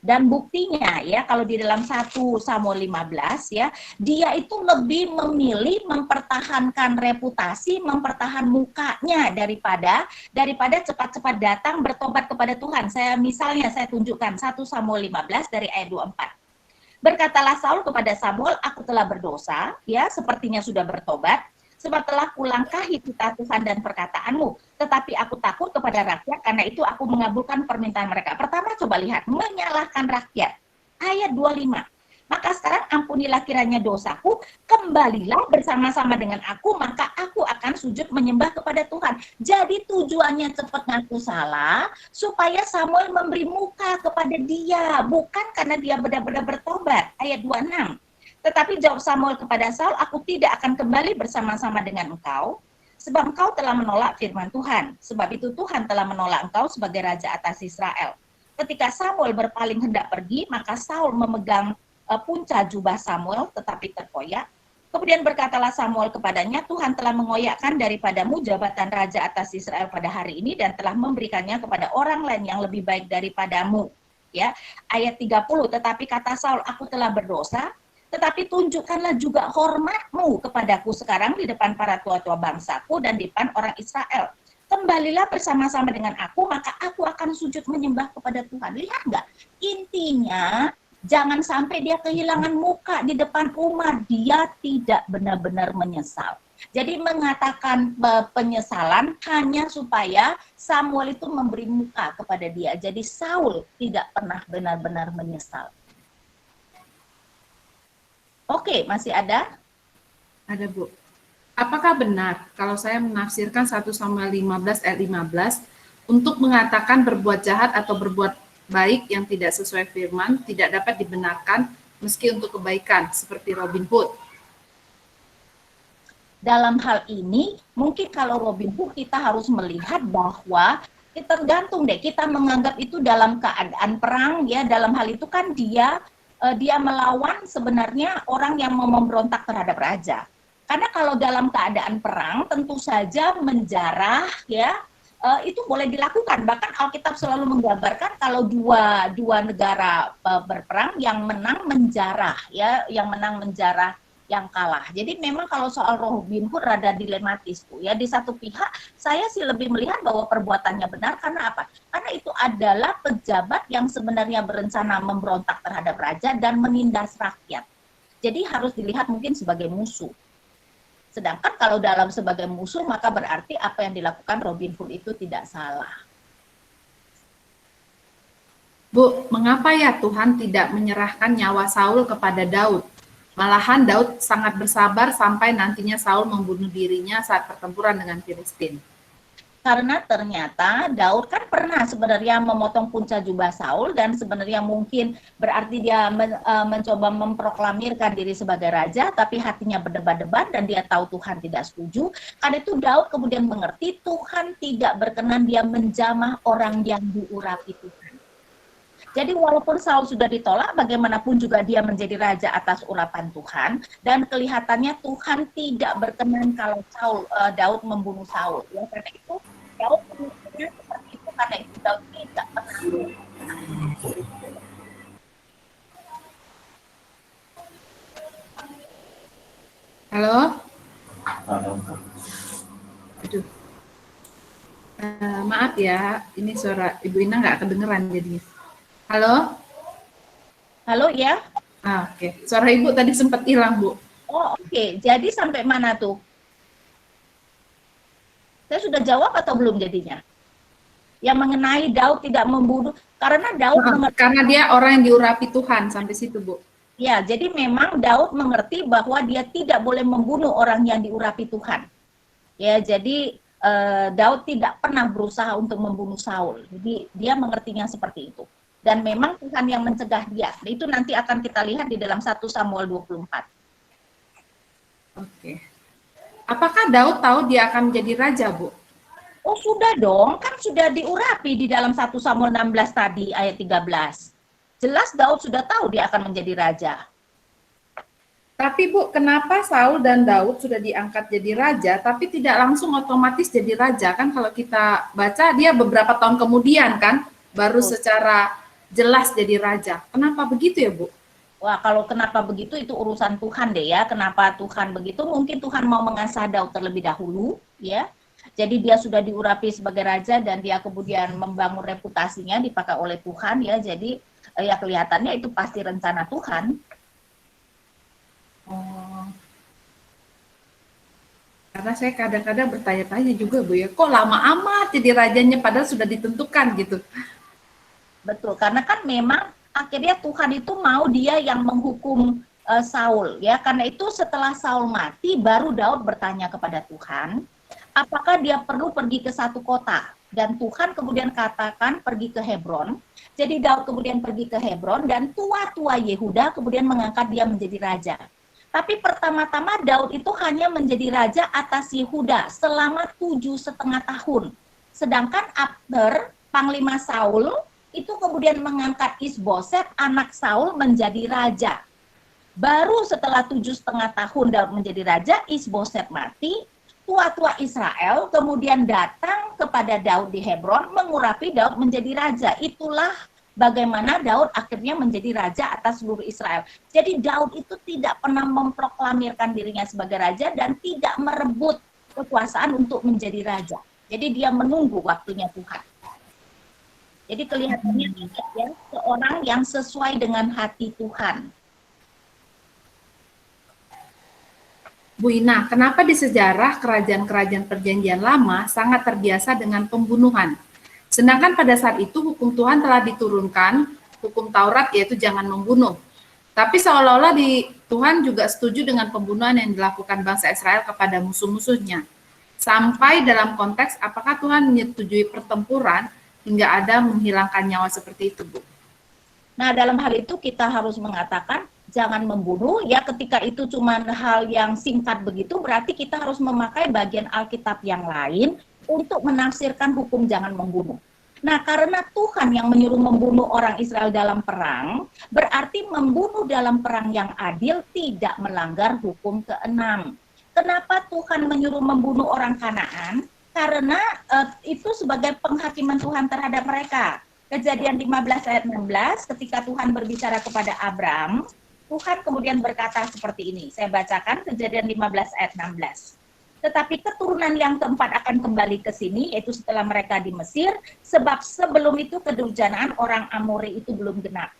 S3: Dan buktinya ya, kalau di dalam 1 Samuel 15 ya, dia itu lebih memilih mempertahankan reputasi, mempertahankan mukanya daripada cepat-cepat datang bertobat kepada Tuhan. Saya tunjukkan 1 Samuel 15 dari ayat 24. Berkatalah Saul kepada Samuel, aku telah berdosa, ya, sepertinya sudah bertobat, sebab telah kulangkahi kita Tuhan dan perkataanmu, tetapi aku takut kepada rakyat, karena itu aku mengabulkan permintaan mereka. Pertama, coba lihat, menyalahkan rakyat. Ayat 25. Maka sekarang ampunilah kiranya dosaku, kembalilah bersama-sama dengan aku, maka aku akan sujud menyembah kepada Tuhan. Jadi tujuannya cepat ngaku salah, supaya Samuel memberi muka kepada dia, bukan karena dia benar-benar bertobat. Ayat 26. Tetapi jawab Samuel kepada Saul, aku tidak akan kembali bersama-sama dengan engkau, sebab engkau telah menolak firman Tuhan. Sebab itu Tuhan telah menolak engkau sebagai raja atas Israel. Ketika Samuel berpaling hendak pergi, maka Saul memegang punca jubah Samuel, tetapi terkoyak. Kemudian berkatalah Samuel kepadanya, Tuhan telah mengoyakkan daripadamu jabatan raja atas Israel pada hari ini, dan telah memberikannya kepada orang lain yang lebih baik daripadamu. Ya, ayat 30, tetapi kata Saul, aku telah berdosa, tetapi tunjukkanlah juga hormatmu kepadaku sekarang di depan para tua-tua bangsaku dan di depan orang Israel. Kembalilah bersama-sama dengan aku, maka aku akan sujud menyembah kepada Tuhan. Lihat nggak? Intinya, jangan sampai dia kehilangan muka di depan umat. Dia tidak benar-benar menyesal. Jadi mengatakan penyesalan hanya supaya Samuel itu memberi muka kepada dia. Jadi Saul tidak pernah benar-benar menyesal. Oke, masih ada?
S1: Ada, Bu. Apakah benar kalau saya menafsirkan 1 Samuel 15 ayat 15 untuk mengatakan berbuat jahat atau berbuat baik yang tidak sesuai firman tidak dapat dibenarkan meski untuk kebaikan, seperti Robin Hood?
S3: Dalam hal ini, mungkin kalau Robin Hood kita harus melihat bahwa tergantung deh, kita menganggap itu dalam keadaan perang, ya, dalam hal itu kan dia melawan sebenarnya orang yang mau memberontak terhadap raja. Karena kalau dalam keadaan perang tentu saja menjarah, ya, itu boleh dilakukan. Bahkan Alkitab selalu menggambarkan kalau dua negara berperang, yang menang menjarah, ya, yang menang menjarah yang kalah. Jadi memang kalau soal Robin Hood rada dilematis, Bu. Ya, di satu pihak saya sih lebih melihat bahwa perbuatannya benar, karena apa? Karena itu adalah pejabat yang sebenarnya berencana memberontak terhadap raja dan menindas rakyat. Jadi harus dilihat mungkin sebagai musuh. Sedangkan kalau dalam sebagai musuh, maka berarti apa yang dilakukan Robin Hood itu tidak salah.
S1: Bu, mengapa ya Tuhan tidak menyerahkan nyawa Saul kepada Daud? Malahan Daud sangat bersabar sampai nantinya Saul membunuh dirinya saat pertempuran dengan Filistin.
S3: Karena ternyata Daud kan pernah sebenarnya memotong punca jubah Saul, dan sebenarnya mungkin berarti dia mencoba memproklamirkan diri sebagai raja, tapi hatinya berdebat-debat dan dia tahu Tuhan tidak setuju. Karena itu Daud kemudian mengerti Tuhan tidak berkenan dia menjamah orang yang diurapi Tuhan. Jadi walaupun Saul sudah ditolak, bagaimanapun juga dia menjadi raja atas urapan Tuhan, dan kelihatannya Tuhan tidak berkenan kalau Daud membunuh Saul. Ya, karena itu Daud memikirnya seperti itu, karena itu Daud tidak pernah.
S1: Halo? Aduh. Maaf ya, ini suara Ibu Ina nggak kedengeran jadinya. Halo?
S3: Halo ya?
S1: Oke. Suara Ibu tadi sempat hilang, Bu.
S3: Oh, oke. Jadi sampai mana tuh? Saya sudah jawab atau belum jadinya? Yang mengenai Daud tidak membunuh, karena Daud
S1: karena dia orang yang diurapi Tuhan, sampai situ, Bu.
S3: Ya, jadi memang Daud mengerti bahwa dia tidak boleh membunuh orang yang diurapi Tuhan. Ya, jadi Daud tidak pernah berusaha untuk membunuh Saul. Jadi dia mengertinya seperti itu. Dan memang Tuhan yang mencegah dia. Itu nanti akan kita lihat di dalam 1 Samuel 24.
S1: Oke. Apakah Daud tahu dia akan menjadi raja, Bu?
S3: Oh, sudah dong. Kan sudah diurapi di dalam 1 Samuel 16 tadi, ayat 13. Jelas Daud sudah tahu dia akan menjadi raja.
S1: Tapi Bu, kenapa Saul dan Daud sudah diangkat jadi raja, tapi tidak langsung otomatis jadi raja? Kan kalau kita baca, dia beberapa tahun kemudian kan, baru secara jelas jadi raja. Kenapa begitu ya, Bu?
S3: Wah, kalau kenapa begitu itu urusan Tuhan deh ya. Kenapa Tuhan begitu? Mungkin Tuhan mau mengasah Daud terlebih dahulu, ya. Jadi dia sudah diurapi sebagai raja dan dia kemudian membangun reputasinya dipakai oleh Tuhan, ya. Jadi ya kelihatannya itu pasti rencana Tuhan.
S1: Oh. Karena saya kadang-kadang bertanya-tanya juga, Bu, ya, kok lama amat jadi rajanya padahal sudah ditentukan gitu.
S3: Betul, karena kan memang akhirnya Tuhan itu mau dia yang menghukum Saul, ya. Karena itu setelah Saul mati, baru Daud bertanya kepada Tuhan, apakah dia perlu pergi ke satu kota? Dan Tuhan kemudian katakan pergi ke Hebron. Jadi Daud kemudian pergi ke Hebron dan tua-tua Yehuda kemudian mengangkat dia menjadi raja. Tapi pertama-tama Daud itu hanya menjadi raja atas Yehuda selama 7,5 tahun. Sedangkan Abner, panglima Saul, itu kemudian mengangkat Isboset, anak Saul, menjadi raja. Baru setelah 7,5 tahun Daud menjadi raja, Isboset mati, tua-tua Israel kemudian datang kepada Daud di Hebron, mengurapi Daud menjadi raja. Itulah bagaimana Daud akhirnya menjadi raja atas seluruh Israel. Jadi Daud itu tidak pernah memproklamirkan dirinya sebagai raja dan tidak merebut kekuasaan untuk menjadi raja. Jadi dia menunggu waktunya Tuhan. Jadi kelihatannya tidak, ya, seorang yang sesuai dengan hati Tuhan.
S1: Bu Ina, kenapa di sejarah kerajaan-kerajaan perjanjian lama sangat terbiasa dengan pembunuhan? Sedangkan pada saat itu hukum Tuhan telah diturunkan, hukum Taurat yaitu jangan membunuh. Tapi seolah-olah Tuhan juga setuju dengan pembunuhan yang dilakukan bangsa Israel kepada musuh-musuhnya. Sampai dalam konteks apakah Tuhan menyetujui pertempuran hingga ada menghilangkan nyawa seperti itu, Bu?
S3: Nah, dalam hal itu kita harus mengatakan jangan membunuh, ya. Ketika itu cuma hal yang singkat begitu, berarti kita harus memakai bagian Alkitab yang lain untuk menafsirkan hukum jangan membunuh. Nah, karena Tuhan yang menyuruh membunuh orang Israel dalam perang, berarti membunuh dalam perang yang adil tidak melanggar hukum ke-6. Kenapa Tuhan menyuruh membunuh orang Kanaan? Karena itu sebagai penghakiman Tuhan terhadap mereka. Kejadian 15 ayat 16, ketika Tuhan berbicara kepada Abram, Tuhan kemudian berkata seperti ini. Saya bacakan Kejadian 15 ayat 16. Tetapi keturunan yang keempat akan kembali ke sini, yaitu setelah mereka di Mesir, sebab sebelum itu kedurjanaan orang Amori itu belum genap.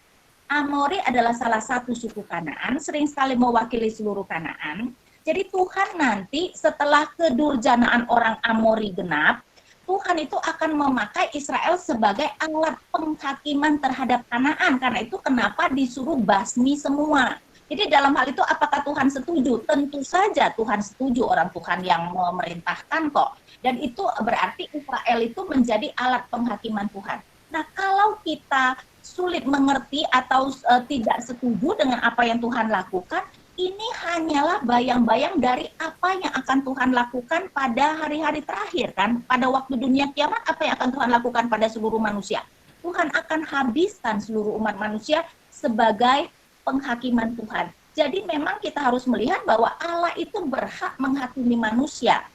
S3: Amori adalah salah satu suku Kanaan, sering sekali mewakili seluruh Kanaan. Jadi Tuhan nanti setelah kedurjanaan orang Amori genap, Tuhan itu akan memakai Israel sebagai alat penghakiman terhadap Kanaan. Karena itu kenapa disuruh basmi semua. Jadi dalam hal itu apakah Tuhan setuju? Tentu saja Tuhan setuju, orang Tuhan yang memerintahkan kok. Dan itu berarti Israel itu menjadi alat penghakiman Tuhan. Nah, kalau kita sulit mengerti atau tidak setuju dengan apa yang Tuhan lakukan, ini hanyalah bayang-bayang dari apa yang akan Tuhan lakukan pada hari-hari terakhir kan. Pada waktu dunia kiamat, apa yang akan Tuhan lakukan pada seluruh manusia? Tuhan akan habiskan seluruh umat manusia sebagai penghakiman Tuhan. Jadi memang kita harus melihat bahwa Allah itu berhak menghakimi manusia.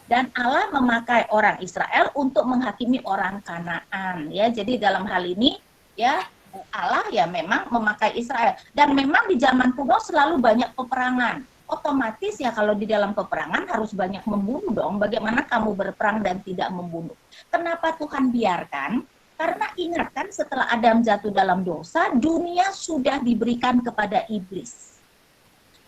S3: Dan Allah memakai orang Israel untuk menghakimi orang Kanaan. Ya, jadi dalam hal ini ya Allah ya memang memakai Israel. Dan memang di zaman kuno selalu banyak peperangan. Otomatis ya kalau di dalam peperangan harus banyak membunuh dong. Bagaimana kamu berperang dan tidak membunuh? Kenapa Tuhan biarkan? Karena ingatkan setelah Adam jatuh dalam dosa, dunia sudah diberikan kepada iblis.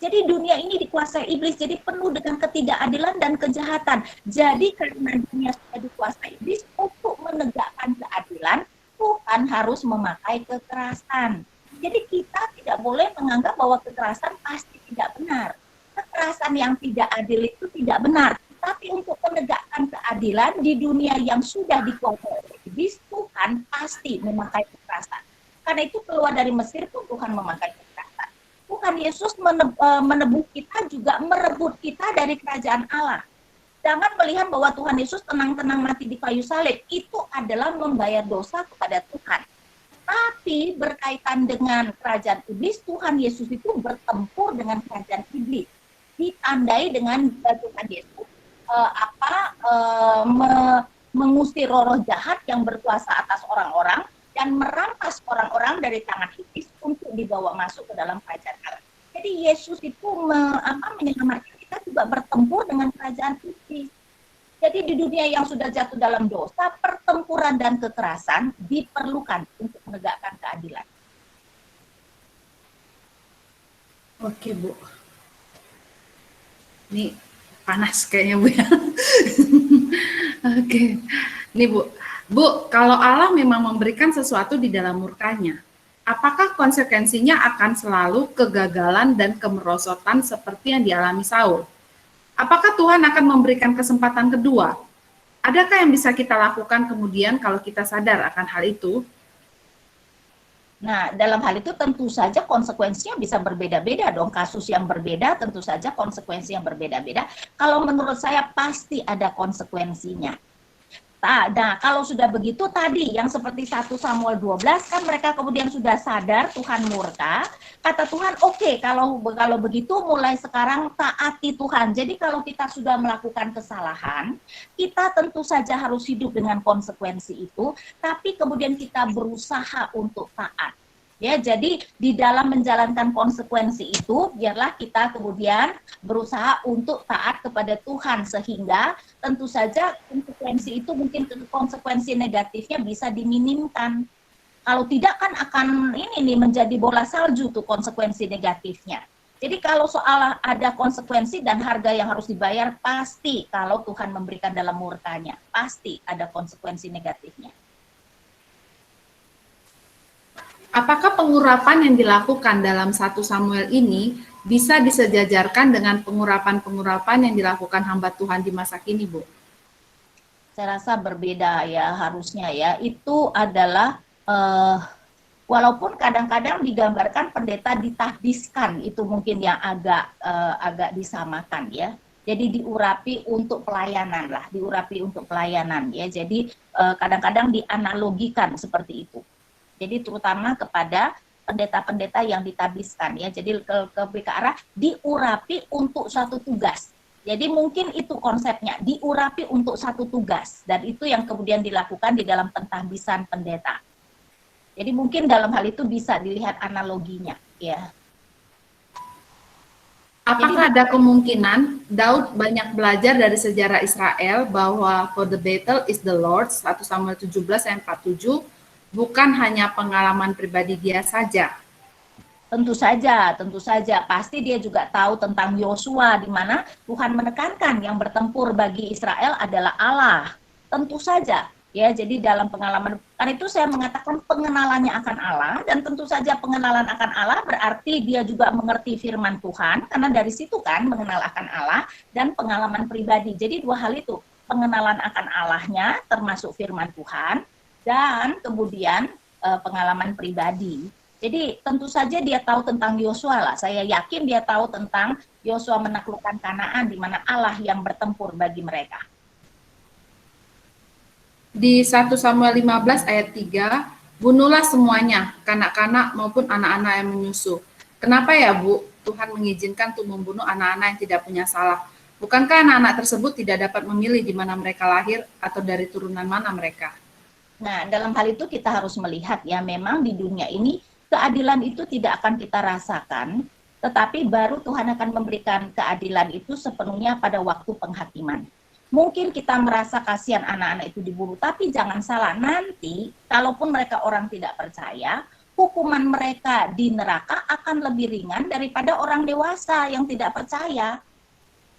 S3: Jadi dunia ini dikuasai iblis, jadi penuh dengan ketidakadilan dan kejahatan. Jadi karena dunia sudah dikuasai iblis, untuk menegakkan keadilan, Tuhan harus memakai kekerasan. Jadi kita tidak boleh menganggap bahwa kekerasan pasti tidak benar. Kekerasan yang tidak adil itu tidak benar. Tapi untuk menegakkan keadilan di dunia yang sudah dikuasai oleh iblis, Tuhan pasti memakai kekerasan. Karena itu keluar dari Mesir pun Tuhan memakai kekerasan. Tuhan Yesus menebus kita juga merebut kita dari kerajaan Allah. Jangan melihat bahwa Tuhan Yesus tenang-tenang mati di kayu salib. Itu adalah membayar dosa kepada Tuhan. Tapi berkaitan dengan kerajaan iblis, Tuhan Yesus itu bertempur dengan kerajaan iblis. Ditandai dengan Tuhan Yesus mengusir roh jahat yang berkuasa atas orang-orang dan merampas orang-orang dari tangan iblis untuk dibawa masuk ke dalam kerajaan Allah. Jadi Yesus itu menyelamatkan kita juga bertempur dengan kerajaan iblis. Jadi di dunia yang sudah jatuh dalam dosa, pertempuran dan kekerasan diperlukan untuk menegakkan keadilan.
S1: Oke, Bu. Ini panas kayaknya, Bu ya. Oke. Nih, Bu. Bu, kalau Allah memang memberikan sesuatu di dalam murkanya, apakah konsekuensinya akan selalu kegagalan dan kemerosotan seperti yang dialami Saul? Apakah Tuhan akan memberikan kesempatan kedua? Adakah yang bisa kita lakukan kemudian kalau kita sadar akan hal itu?
S3: Nah, dalam hal itu tentu saja konsekuensinya bisa berbeda-beda dong. Kasus yang berbeda tentu saja konsekuensi yang berbeda-beda. Kalau menurut saya pasti ada konsekuensinya. Nah, kalau sudah begitu tadi yang seperti 1 Samuel 12 kan mereka kemudian sudah sadar Tuhan murka. Kata Tuhan, oke, kalau begitu mulai sekarang taati Tuhan. Jadi kalau kita sudah melakukan kesalahan, kita tentu saja harus hidup dengan konsekuensi itu, tapi kemudian kita berusaha untuk taat. Ya, jadi di dalam menjalankan konsekuensi itu, biarlah kita kemudian berusaha untuk taat kepada Tuhan, sehingga tentu saja konsekuensi itu mungkin konsekuensi negatifnya bisa diminimkan. Kalau tidak kan akan ini nih menjadi bola salju tuh konsekuensi negatifnya. Jadi kalau soal ada konsekuensi dan harga yang harus dibayar, pasti kalau Tuhan memberikan dalam murkanya, pasti ada konsekuensi negatifnya.
S1: Apakah pengurapan yang dilakukan dalam 1 Samuel ini bisa disejajarkan dengan pengurapan-pengurapan yang dilakukan hamba Tuhan di masa kini, Bu?
S3: Saya rasa berbeda ya harusnya ya. Itu adalah walaupun kadang-kadang digambarkan pendeta ditahbiskan, itu mungkin yang agak disamakan ya. Jadi diurapi untuk pelayanan lah, diurapi untuk pelayanan ya. Jadi kadang-kadang dianalogikan seperti itu. Jadi terutama kepada pendeta-pendeta yang ditabiskan ya. Jadi ke arah diurapi untuk satu tugas. Jadi mungkin itu konsepnya, diurapi untuk satu tugas, dan itu yang kemudian dilakukan di dalam pentahbisan pendeta. Jadi mungkin dalam hal itu bisa dilihat analoginya ya.
S1: Apakah ada kemungkinan Daud banyak belajar dari sejarah Israel bahwa for the battle is the Lord's, 1 Samuel 17 ayat 47, bukan hanya pengalaman pribadi dia saja?
S3: Tentu saja. Pasti dia juga tahu tentang Yosua, di mana Tuhan menekankan yang bertempur bagi Israel adalah Allah. Tentu saja, ya. Jadi dalam pengalaman, karena itu saya mengatakan pengenalannya akan Allah, dan tentu saja pengenalan akan Allah berarti dia juga mengerti firman Tuhan, karena dari situ kan mengenal akan Allah, dan pengalaman pribadi. Jadi dua hal itu, pengenalan akan Allahnya termasuk firman Tuhan, dan kemudian pengalaman pribadi. Jadi tentu saja dia tahu tentang Yosua lah. Saya yakin dia tahu tentang Yosua menaklukkan Kanaan, di mana Allah yang bertempur bagi mereka.
S1: Di 1 Samuel 15 ayat 3, bunuhlah semuanya, kanak-kanak maupun anak-anak yang menyusu. Kenapa ya Bu, Tuhan mengizinkan untuk membunuh anak-anak yang tidak punya salah? Bukankah anak-anak tersebut tidak dapat memilih di mana mereka lahir atau dari turunan mana mereka?
S3: Nah, dalam hal itu kita harus melihat ya, memang di dunia ini keadilan itu tidak akan kita rasakan, tetapi baru Tuhan akan memberikan keadilan itu sepenuhnya pada waktu penghakiman. Mungkin kita merasa kasihan anak-anak itu dibunuh, tapi jangan salah, nanti kalaupun mereka orang tidak percaya, hukuman mereka di neraka akan lebih ringan daripada orang dewasa yang tidak percaya.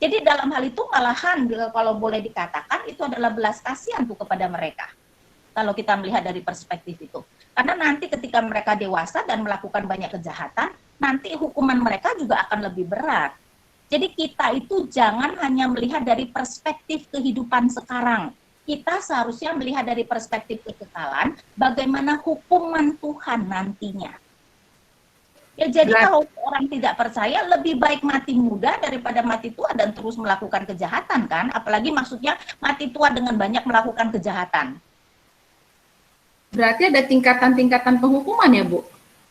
S3: Jadi dalam hal itu malahan kalau boleh dikatakan itu adalah belas kasihan tuh kepada mereka. Kalau kita melihat dari perspektif itu. Karena nanti ketika mereka dewasa dan melakukan banyak kejahatan, nanti hukuman mereka juga akan lebih berat. Jadi kita itu jangan hanya melihat dari perspektif kehidupan sekarang. Kita seharusnya melihat dari perspektif kekekalan, bagaimana hukuman Tuhan nantinya. Ya, jadi kalau orang tidak percaya, lebih baik mati muda daripada mati tua dan terus melakukan kejahatan kan? Apalagi maksudnya mati tua dengan banyak melakukan kejahatan.
S1: Berarti ada tingkatan-tingkatan penghukuman ya, Bu?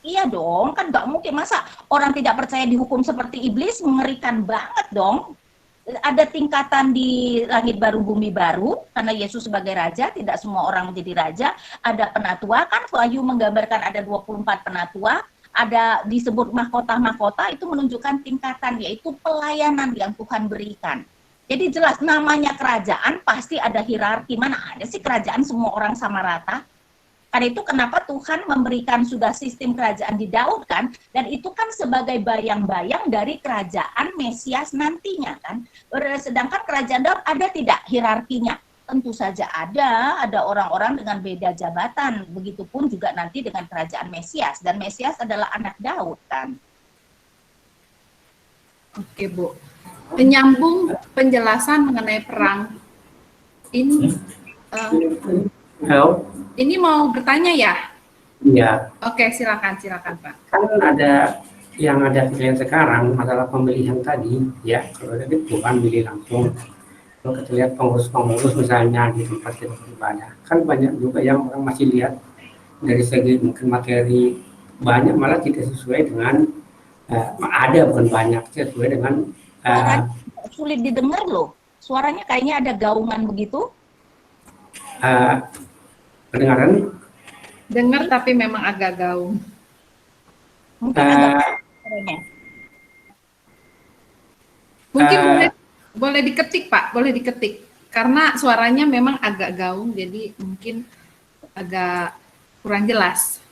S3: Iya dong, kan nggak mungkin. Masa orang tidak percaya dihukum seperti iblis, mengerikan banget dong. Ada tingkatan di langit baru, bumi baru, karena Yesus sebagai Raja, tidak semua orang menjadi Raja. Ada penatua, kan Wahyu menggambarkan ada 24 penatua. Ada disebut mahkota-mahkota, itu menunjukkan tingkatan, yaitu pelayanan yang Tuhan berikan. Jadi jelas namanya kerajaan, pasti ada hierarki. Mana ada sih kerajaan semua orang sama rata? Karena itu kenapa Tuhan memberikan sudah sistem kerajaan di Daud kan, dan itu kan sebagai bayang-bayang dari kerajaan Mesias nantinya kan. Sedangkan kerajaan Daud ada tidak hierarkinya? Tentu saja ada orang-orang dengan beda jabatan, begitupun juga nanti dengan kerajaan Mesias, dan Mesias adalah anak Daud kan.
S1: Oke Bu, penyambung penjelasan mengenai perang ini.
S5: Halo.
S1: Ini mau bertanya ya?
S5: Iya.
S1: Oke, silakan Pak.
S5: Kan ada yang ada kejadian sekarang masalah pemilihan tadi, ya. Kalau itu Tuhan pilih langsung. Kalau kita lihat pengurus-pengurus misalnya di tempat kita beribadah, kan banyak juga yang orang masih lihat dari segi mungkin materi, banyak malah tidak sesuai dengan ada bukan banyak sesuai dengan
S3: sulit didengar loh. Suaranya kayaknya ada gaungan begitu.
S5: Kedengaran?
S1: Dengar tapi memang agak gaung.
S3: Mungkin agak suaranya.
S1: Mungkin boleh diketik Pak, boleh diketik. Karena suaranya memang agak gaung, jadi mungkin agak kurang jelas.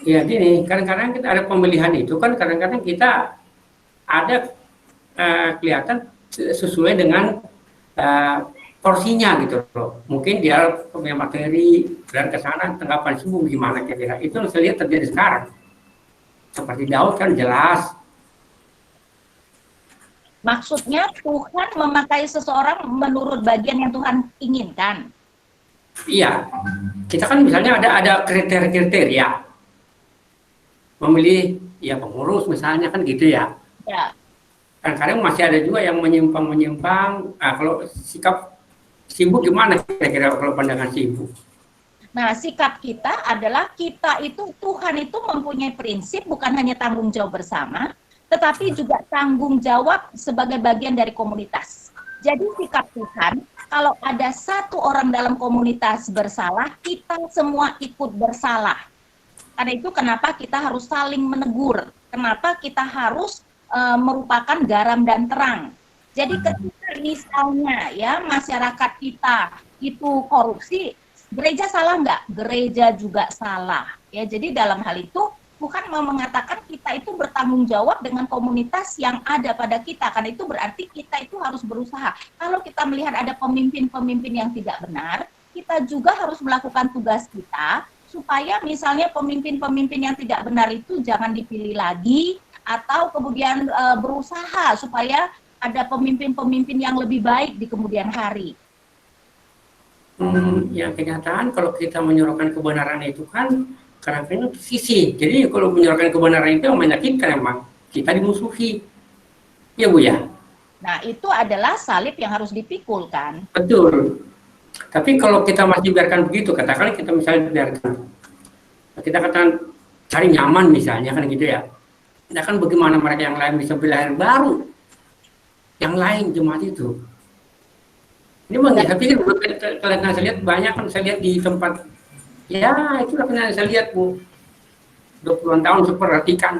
S5: Ya gini, kadang-kadang kita ada pemilihan itu kan kadang-kadang kita ada kelihatan sesuai dengan porsinya gitu loh. Mungkin dia punya materi dan kesana tanggapan sembuh gimana kira-kira. Itu yang saya lihat terjadi sekarang. Seperti Daud kan jelas.
S3: Maksudnya Tuhan memakai seseorang menurut bagian yang Tuhan inginkan.
S5: Iya. Kita kan misalnya ada kriteria memilih ya pengurus misalnya kan gitu ya.
S3: Ya.
S5: Kadang-kadang masih ada juga yang menyimpang. Kalau sikap Simbu gimana kira-kira kalau pandangan Simbu?
S3: Nah, sikap kita adalah kita itu, Tuhan itu mempunyai prinsip bukan hanya tanggung jawab bersama, tetapi juga tanggung jawab sebagai bagian dari komunitas. Jadi sikap Tuhan, kalau ada satu orang dalam komunitas bersalah, kita semua ikut bersalah. Karena itu kenapa kita harus saling menegur, kenapa kita harus merupakan garam dan terang. Jadi ketika misalnya ya masyarakat kita itu korupsi, gereja salah nggak? Gereja juga salah. Ya, jadi dalam hal itu Tuhan mau mengatakan kita kita itu bertanggung jawab dengan komunitas yang ada pada kita. Karena itu berarti kita itu harus berusaha. Kalau kita melihat ada pemimpin-pemimpin yang tidak benar, kita juga harus melakukan tugas kita supaya misalnya pemimpin-pemimpin yang tidak benar itu jangan dipilih lagi, atau kemudian berusaha supaya ada pemimpin-pemimpin yang lebih baik di kemudian hari.
S5: Yang kenyataan kalau kita menyuarakan kebenaran itu kan kadang-kadang sisi. Jadi kalau menyuarakan kebenaran itu menyakitkan, emang kita dimusuhi. Ya Bu ya?
S3: Nah, itu adalah salib yang harus dipikul kan?
S5: Betul. Tapi kalau kita masih biarkan begitu, katakan kita misalnya biarkan, kita katakan cari nyaman misalnya kan gitu ya. Nah kan bagaimana mereka yang lain bisa belajar baru? Yang lain jemaat itu. Ini memang saya pikir kalian saya lihat banyak kan, saya lihat di tempat, ya itulah yang saya lihat Bu, 20-an tahun saya perhatikan.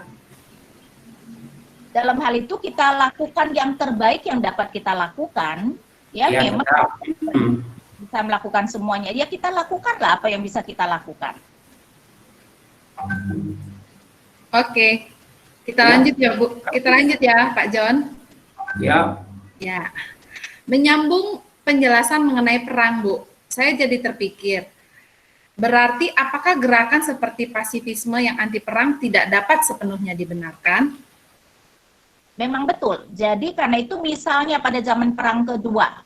S3: Dalam hal itu kita lakukan yang terbaik yang dapat kita lakukan, ya memang bisa melakukan semuanya, ya kita lakukanlah apa yang bisa kita lakukan.
S1: Oke, kita lanjut ya Bu, kita lanjut ya Pak John.
S5: Ya.
S1: Ya, menyambung penjelasan mengenai perang, Bu. Saya jadi terpikir, berarti apakah gerakan seperti pasifisme yang anti perang tidak dapat sepenuhnya dibenarkan?
S3: Memang betul. Jadi karena itu misalnya pada zaman Perang Kedua,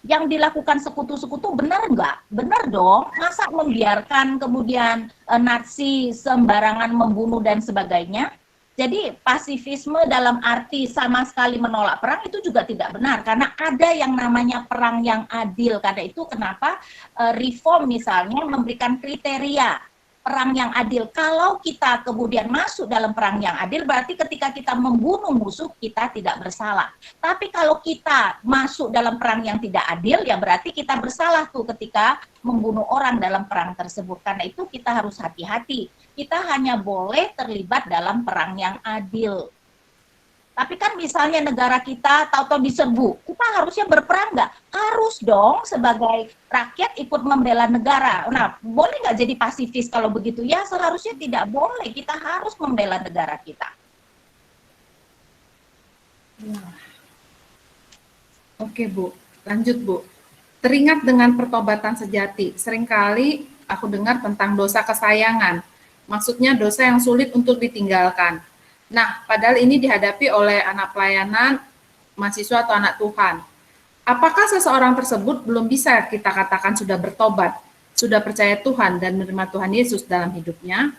S3: yang dilakukan sekutu-sekutu benar nggak? Benar dong. Masa membiarkan kemudian Nazi sembarangan membunuh dan sebagainya? Jadi pasifisme dalam arti sama sekali menolak perang itu juga tidak benar, karena ada yang namanya perang yang adil. Karena itu kenapa reform misalnya memberikan kriteria perang yang adil. Kalau kita kemudian masuk dalam perang yang adil, berarti ketika kita membunuh musuh kita tidak bersalah. Tapi kalau kita masuk dalam perang yang tidak adil, ya berarti kita bersalah tuh ketika membunuh orang dalam perang tersebut. Karena itu kita harus hati-hati. Kita hanya boleh terlibat dalam perang yang adil. Tapi kan misalnya negara kita tahu-tahu diserbu, kita harusnya berperang nggak? Harus dong sebagai rakyat ikut membela negara. Nah, boleh nggak jadi pasifis kalau begitu? Ya seharusnya tidak boleh, kita harus membela negara kita.
S1: Oke Bu, lanjut Bu. Teringat dengan pertobatan sejati, seringkali aku dengar tentang dosa kesayangan. Maksudnya dosa yang sulit untuk ditinggalkan. Nah, padahal ini dihadapi oleh anak pelayanan, mahasiswa atau anak Tuhan. Apakah seseorang tersebut belum bisa kita katakan sudah bertobat, sudah percaya Tuhan dan menerima Tuhan Yesus dalam hidupnya?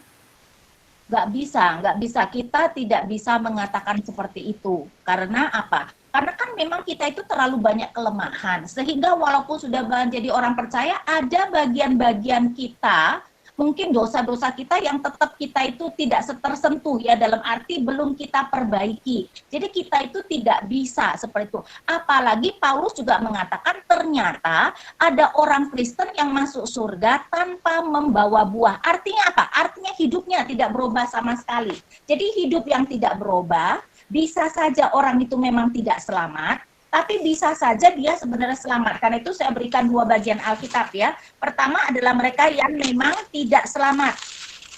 S3: Nggak bisa. Kita tidak bisa mengatakan seperti itu. Karena apa? Karena kan memang kita itu terlalu banyak kelemahan. Sehingga walaupun sudah menjadi orang percaya, ada bagian-bagian kita, mungkin dosa-dosa kita yang tetap kita itu tidak tersentuh ya, dalam arti belum kita perbaiki. Jadi kita itu tidak bisa seperti itu. Apalagi Paulus juga mengatakan ternyata ada orang Kristen yang masuk surga tanpa membawa buah. Artinya apa? Artinya hidupnya tidak berubah sama sekali. Jadi hidup yang tidak berubah, bisa saja orang itu memang tidak selamat, tapi bisa saja dia sebenarnya selamat. Karena itu saya berikan dua bagian Alkitab ya. Pertama adalah mereka yang memang tidak selamat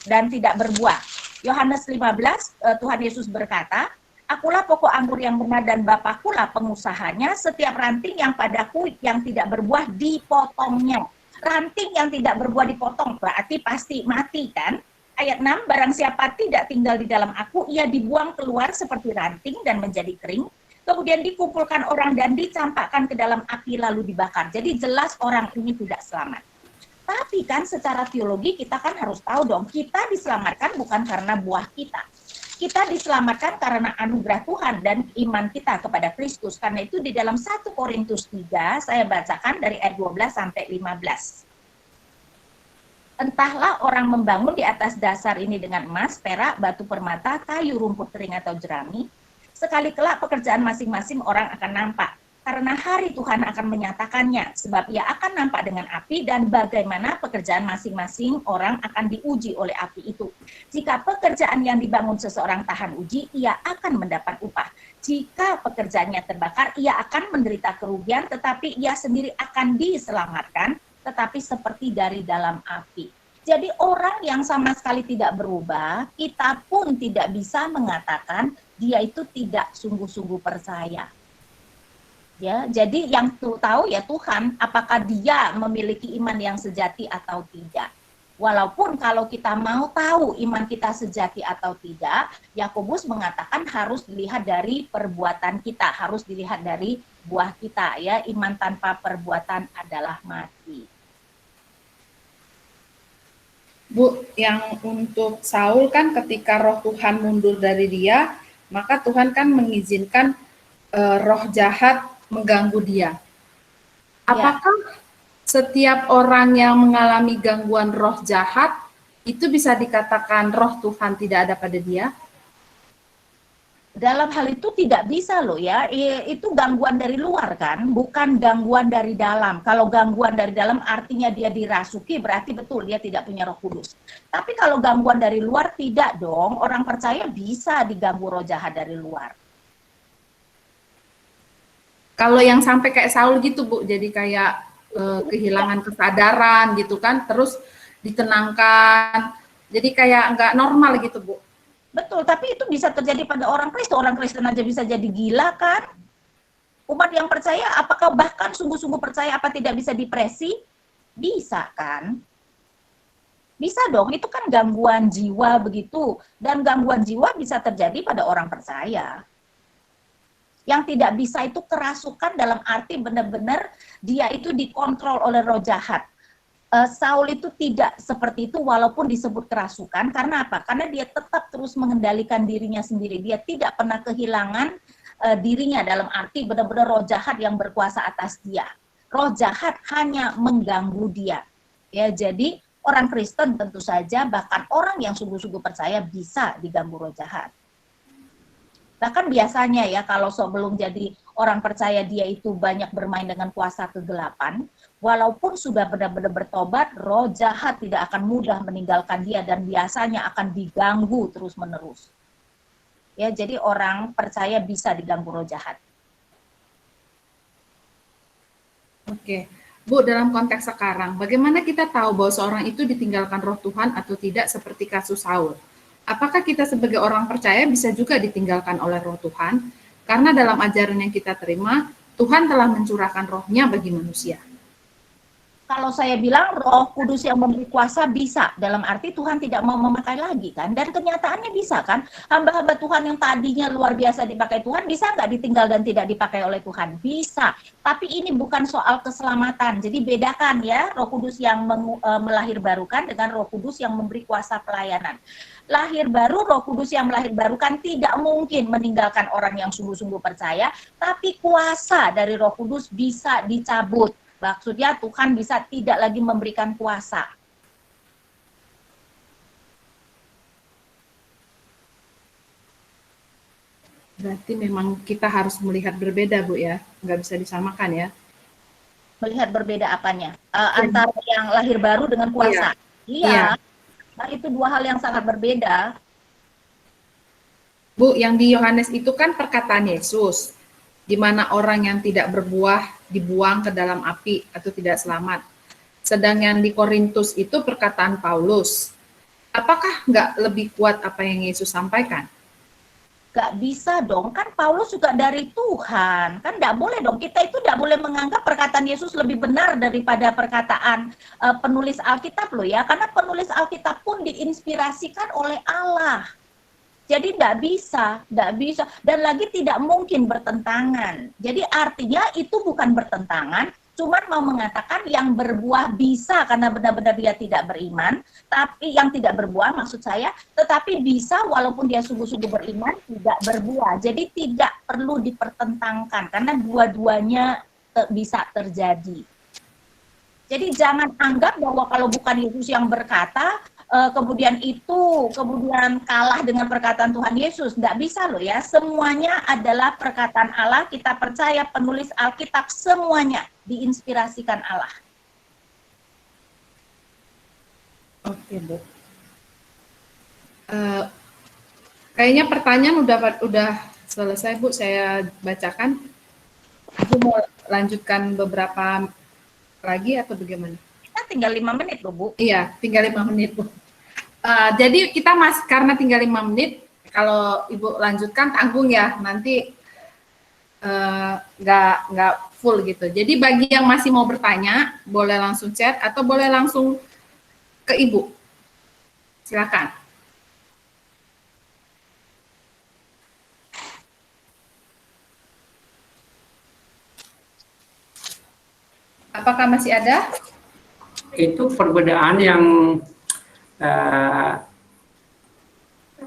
S3: dan tidak berbuah. Yohanes 15, Tuhan Yesus berkata, "Akulah pokok anggur yang benar dan Bapakkulah pengusahanya. Setiap ranting yang padaku yang tidak berbuah dipotongnya." Ranting yang tidak berbuah dipotong berarti pasti mati kan? Ayat 6, "Barang siapa tidak tinggal di dalam aku, ia dibuang keluar seperti ranting dan menjadi kering. Kemudian dikumpulkan orang dan dicampakkan ke dalam api lalu dibakar." Jadi jelas orang ini tidak selamat. Tapi kan secara teologi kita kan harus tahu dong, kita diselamatkan bukan karena buah kita. Kita diselamatkan karena anugerah Tuhan dan iman kita kepada Kristus. Karena itu di dalam 1 Korintus 3, saya bacakan dari ayat 12 sampai 15. "Entahlah orang membangun di atas dasar ini dengan emas, perak, batu permata, kayu, rumput kering atau jerami. Sekali kelak pekerjaan masing-masing orang akan nampak, karena hari Tuhan akan menyatakannya, sebab ia akan nampak dengan api dan bagaimana pekerjaan masing-masing orang akan diuji oleh api itu. Jika pekerjaan yang dibangun seseorang tahan uji, ia akan mendapat upah. Jika pekerjaannya terbakar, ia akan menderita kerugian, tetapi ia sendiri akan diselamatkan, tetapi seperti dari dalam api." Jadi orang yang sama sekali tidak berubah, kita pun tidak bisa mengatakan dia itu tidak sungguh-sungguh percaya. Ya, jadi yang tahu ya Tuhan, apakah dia memiliki iman yang sejati atau tidak. Walaupun kalau kita mau tahu iman kita sejati atau tidak, Yakobus mengatakan harus dilihat dari perbuatan kita, harus dilihat dari buah kita, ya. Iman tanpa perbuatan adalah mati.
S1: Bu, yang untuk Saul kan ketika roh Tuhan mundur dari dia, maka Tuhan kan mengizinkan roh jahat mengganggu dia. Apakah setiap orang yang mengalami gangguan roh jahat itu bisa dikatakan roh Tuhan tidak ada pada dia?
S3: Dalam hal itu tidak bisa loh ya, itu gangguan dari luar kan, bukan gangguan dari dalam. Kalau gangguan dari dalam artinya dia dirasuki, berarti betul dia tidak punya Roh Kudus. Tapi kalau gangguan dari luar tidak dong, orang percaya bisa diganggu roh jahat dari luar.
S1: Kalau yang sampai kayak Saul gitu Bu, jadi kayak kehilangan kesadaran gitu kan, terus ditenangkan, jadi kayak nggak normal gitu Bu.
S3: Betul, tapi itu bisa terjadi pada orang Kristen aja bisa jadi gila kan? Umat yang percaya, apakah bahkan sungguh-sungguh percaya apa tidak bisa depresi? Bisa kan? Bisa dong, itu kan gangguan jiwa begitu. Dan gangguan jiwa bisa terjadi pada orang percaya. Yang tidak bisa itu kerasukan dalam arti benar-benar dia itu dikontrol oleh roh jahat. Saul itu tidak seperti itu walaupun disebut kerasukan. Karena apa? Karena dia tetap terus mengendalikan dirinya sendiri. Dia tidak pernah kehilangan dirinya dalam arti benar-benar roh jahat yang berkuasa atas dia. Roh jahat hanya mengganggu dia. Ya, jadi orang Kristen tentu saja bahkan orang yang sungguh-sungguh percaya bisa diganggu roh jahat. Bahkan biasanya ya kalau sebelum jadi orang percaya dia itu banyak bermain dengan kuasa kegelapan, walaupun sudah benar-benar bertobat, roh jahat tidak akan mudah meninggalkan dia dan biasanya akan diganggu terus-menerus. Ya, jadi orang percaya bisa diganggu roh jahat.
S1: Oke. Bu, dalam konteks sekarang, bagaimana kita tahu bahwa seorang itu ditinggalkan roh Tuhan atau tidak seperti kasus Saul? Apakah kita sebagai orang percaya bisa juga ditinggalkan oleh roh Tuhan? Karena dalam ajaran yang kita terima, Tuhan telah mencurahkan rohnya bagi manusia.
S3: Kalau saya bilang Roh Kudus yang memberi kuasa bisa, dalam arti Tuhan tidak mau memakai lagi kan, dan kenyataannya bisa kan, hamba-hamba Tuhan yang tadinya luar biasa dipakai Tuhan, bisa nggak ditinggal dan tidak dipakai oleh Tuhan? Bisa, tapi ini bukan soal keselamatan, jadi bedakan ya, Roh Kudus yang melahirbarukan dengan Roh Kudus yang memberi kuasa pelayanan. Lahir baru, Roh Kudus yang melahirbarukan tidak mungkin meninggalkan orang yang sungguh-sungguh percaya, tapi kuasa dari Roh Kudus bisa dicabut. Maksudnya Tuhan bisa tidak lagi memberikan kuasa.
S1: Berarti memang kita harus melihat berbeda Bu ya, nggak bisa disamakan ya.
S3: Melihat berbeda apanya? Antara yang lahir baru dengan kuasa. Iya. Nah, itu dua hal yang sangat berbeda.
S1: Bu, yang di Yohanes itu kan perkataan Yesus, di mana orang yang tidak berbuah dibuang ke dalam api atau tidak selamat. Sedang yang di Korintus itu perkataan Paulus. Apakah nggak lebih kuat apa yang Yesus sampaikan?
S3: Nggak bisa dong, kan Paulus juga dari Tuhan. Kan nggak boleh dong, kita itu nggak boleh menganggap perkataan Yesus lebih benar daripada perkataan penulis Alkitab loh ya. Karena penulis Alkitab pun diinspirasikan oleh Allah. Jadi nggak bisa, dan lagi tidak mungkin bertentangan. Jadi artinya itu bukan bertentangan, cuman mau mengatakan yang berbuah bisa karena benar-benar dia tidak beriman, tapi yang tidak berbuah maksud saya, tetapi bisa walaupun dia sungguh-sungguh beriman tidak berbuah. Jadi tidak perlu dipertentangkan karena dua-duanya bisa terjadi. Jadi jangan anggap bahwa kalau bukan Yesus yang berkata, kemudian kalah dengan perkataan Tuhan Yesus. Nggak bisa loh ya, semuanya adalah perkataan Allah, kita percaya penulis Alkitab semuanya diinspirasikan Allah.
S1: Oke Bu. Kayaknya pertanyaan udah selesai Bu, saya bacakan. Aku mau lanjutkan beberapa lagi atau bagaimana?
S3: Kita tinggal 5 menit loh, Bu.
S1: Iya, tinggal 5 menit, Bu. Jadi kita karena tinggal 5 menit, kalau Ibu lanjutkan tanggung ya, nanti nggak full gitu. Jadi bagi yang masih mau bertanya, boleh langsung chat atau boleh langsung ke Ibu. Silakan. Apakah masih ada?
S5: Itu perbedaan yang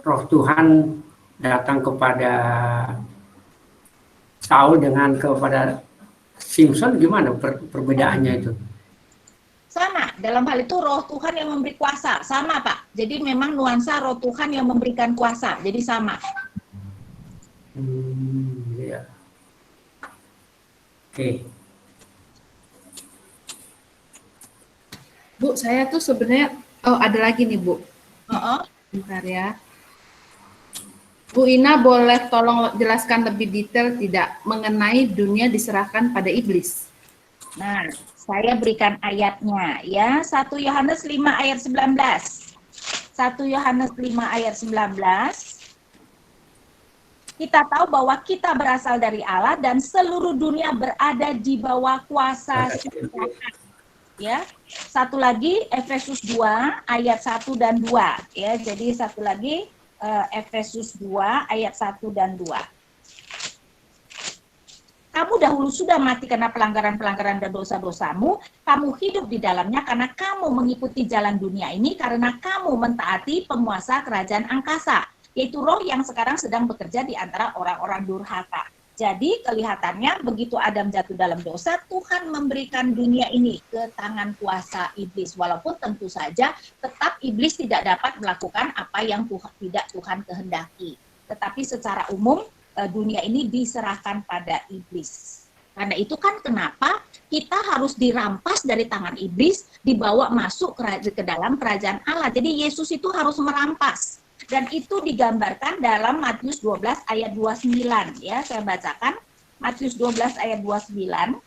S5: roh Tuhan datang kepada Saul dengan kepada Simpson, gimana perbedaannya itu?
S3: Sama, dalam hal itu roh Tuhan yang memberi kuasa, sama Pak. Jadi memang nuansa roh Tuhan yang memberikan kuasa, jadi sama.
S5: Ya. Oke.
S1: Bu, saya tuh sebenarnya, ada lagi nih Bu. Bentar ya. Bu Ina boleh tolong jelaskan lebih detail tidak mengenai dunia diserahkan pada iblis?
S3: Nah, saya berikan ayatnya ya, 1 Yohanes 5 ayat 19. 1 Yohanes 5 ayat 19. Kita tahu bahwa kita berasal dari Allah dan seluruh dunia berada di bawah kuasa syaitan. Ya. Satu lagi Efesus 2 ayat 1 dan 2 ya. Jadi satu lagi Efesus 2 ayat 1 dan 2. Kamu dahulu sudah mati karena pelanggaran-pelanggaran dan dosa-dosamu, kamu hidup di dalamnya karena kamu mengikuti jalan dunia ini, karena kamu mentaati penguasa kerajaan angkasa, yaitu roh yang sekarang sedang bekerja di antara orang-orang durhaka. Jadi kelihatannya begitu Adam jatuh dalam dosa, Tuhan memberikan dunia ini ke tangan kuasa iblis. Walaupun tentu saja tetap iblis tidak dapat melakukan apa yang tidak Tuhan kehendaki. Tetapi secara umum dunia ini diserahkan pada iblis. Karena itu kan kenapa kita harus dirampas dari tangan iblis, dibawa masuk ke dalam kerajaan Allah. Jadi Yesus itu harus merampas. Dan itu digambarkan dalam Matius 12 ayat 29 ya, saya bacakan Matius 12 ayat 29.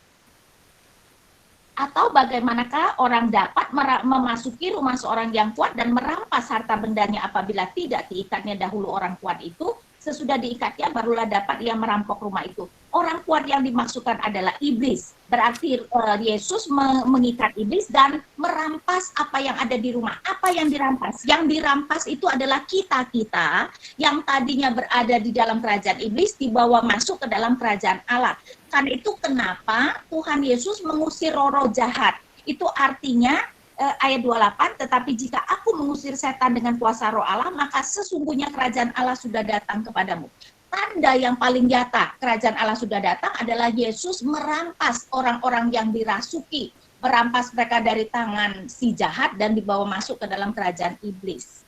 S3: Atau bagaimanakah orang dapat memasuki rumah seorang yang kuat dan merampas harta bendanya apabila tidak diikatnya dahulu orang kuat itu, sesudah diikatnya barulah dapat ia merampok rumah itu. Orang kuat yang dimaksudkan adalah iblis. Berarti Yesus mengikat iblis dan merampas apa yang ada di rumah. Apa yang dirampas? Yang dirampas itu adalah kita-kita yang tadinya berada di dalam kerajaan iblis dibawa masuk ke dalam kerajaan Allah. Karena itu kenapa Tuhan Yesus mengusir roh-roh jahat. Itu artinya ayat 28, tetapi jika aku mengusir setan dengan kuasa roh Allah, maka sesungguhnya kerajaan Allah sudah datang kepadamu. Tanda yang paling nyata kerajaan Allah sudah datang adalah Yesus merampas orang-orang yang dirasuki, merampas mereka dari tangan si jahat dan dibawa masuk ke dalam kerajaan iblis.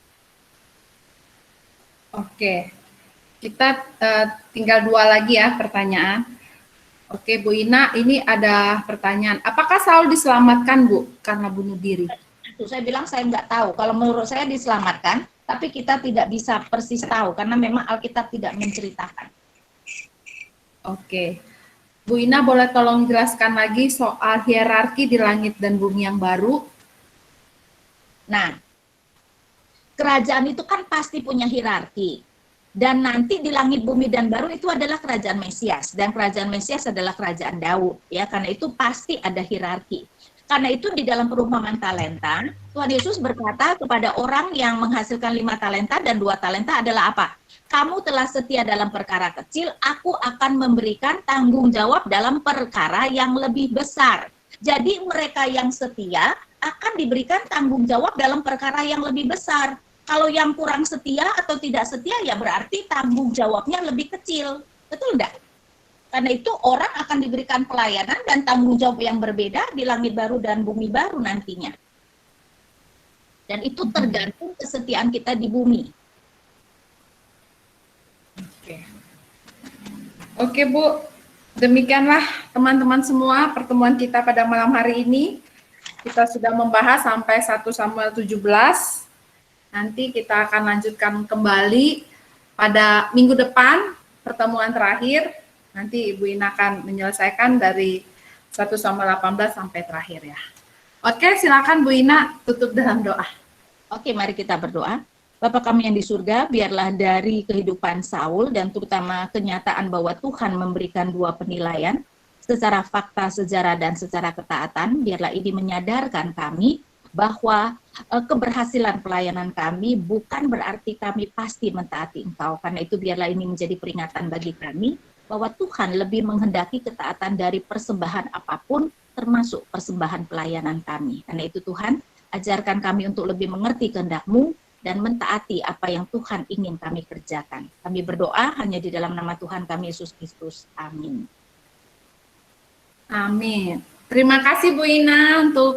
S1: Oke, kita tinggal 2 lagi ya pertanyaan. Oke, Bu Ina, ini ada pertanyaan. Apakah Saul diselamatkan, Bu, karena bunuh diri?
S3: Itu saya bilang saya nggak tahu. Kalau menurut saya diselamatkan, tapi kita tidak bisa persis tahu karena memang Alkitab tidak menceritakan.
S1: Oke. Bu Ina, boleh tolong jelaskan lagi soal hierarki di langit dan bumi yang baru?
S3: Nah, kerajaan itu kan pasti punya hierarki. Dan nanti di langit bumi dan baru itu adalah kerajaan Mesias. Dan kerajaan Mesias adalah kerajaan Daud. Ya, karena itu pasti ada hierarki. Karena itu di dalam perumpamaan talenta, Tuhan Yesus berkata kepada orang yang menghasilkan 5 talenta dan 2 talenta adalah apa? Kamu telah setia dalam perkara kecil, aku akan memberikan tanggung jawab dalam perkara yang lebih besar. Jadi mereka yang setia akan diberikan tanggung jawab dalam perkara yang lebih besar. Kalau yang kurang setia atau tidak setia, ya berarti tanggung jawabnya lebih kecil. Betul enggak? Karena itu orang akan diberikan pelayanan dan tanggung jawab yang berbeda di langit baru dan bumi baru nantinya. Dan itu tergantung kesetiaan kita di bumi.
S1: Oke, Bu. Demikianlah teman-teman semua pertemuan kita pada malam hari ini. Kita sudah membahas sampai 1 Samuel 17. Nanti kita akan lanjutkan kembali pada minggu depan, pertemuan terakhir. Nanti Ibu Ina akan menyelesaikan dari 1 Samuel 18 sampai terakhir ya. Oke, silakan Bu Ina tutup dalam doa.
S3: Oke, mari kita berdoa. Bapa kami yang di surga, biarlah dari kehidupan Saul dan terutama kenyataan bahwa Tuhan memberikan dua penilaian, secara fakta, sejarah, dan secara ketaatan, biarlah ini menyadarkan kami bahwa keberhasilan pelayanan kami bukan berarti kami pasti mentaati Engkau. Karena itu biarlah ini menjadi peringatan bagi kami, bahwa Tuhan lebih menghendaki ketaatan dari persembahan apapun, termasuk persembahan pelayanan kami. Karena itu Tuhan, ajarkan kami untuk lebih mengerti kehendak-Mu dan mentaati apa yang Tuhan ingin kami kerjakan. Kami berdoa hanya di dalam nama Tuhan kami Yesus Kristus. Amin.
S1: Amin. Terima kasih Bu Ina untuk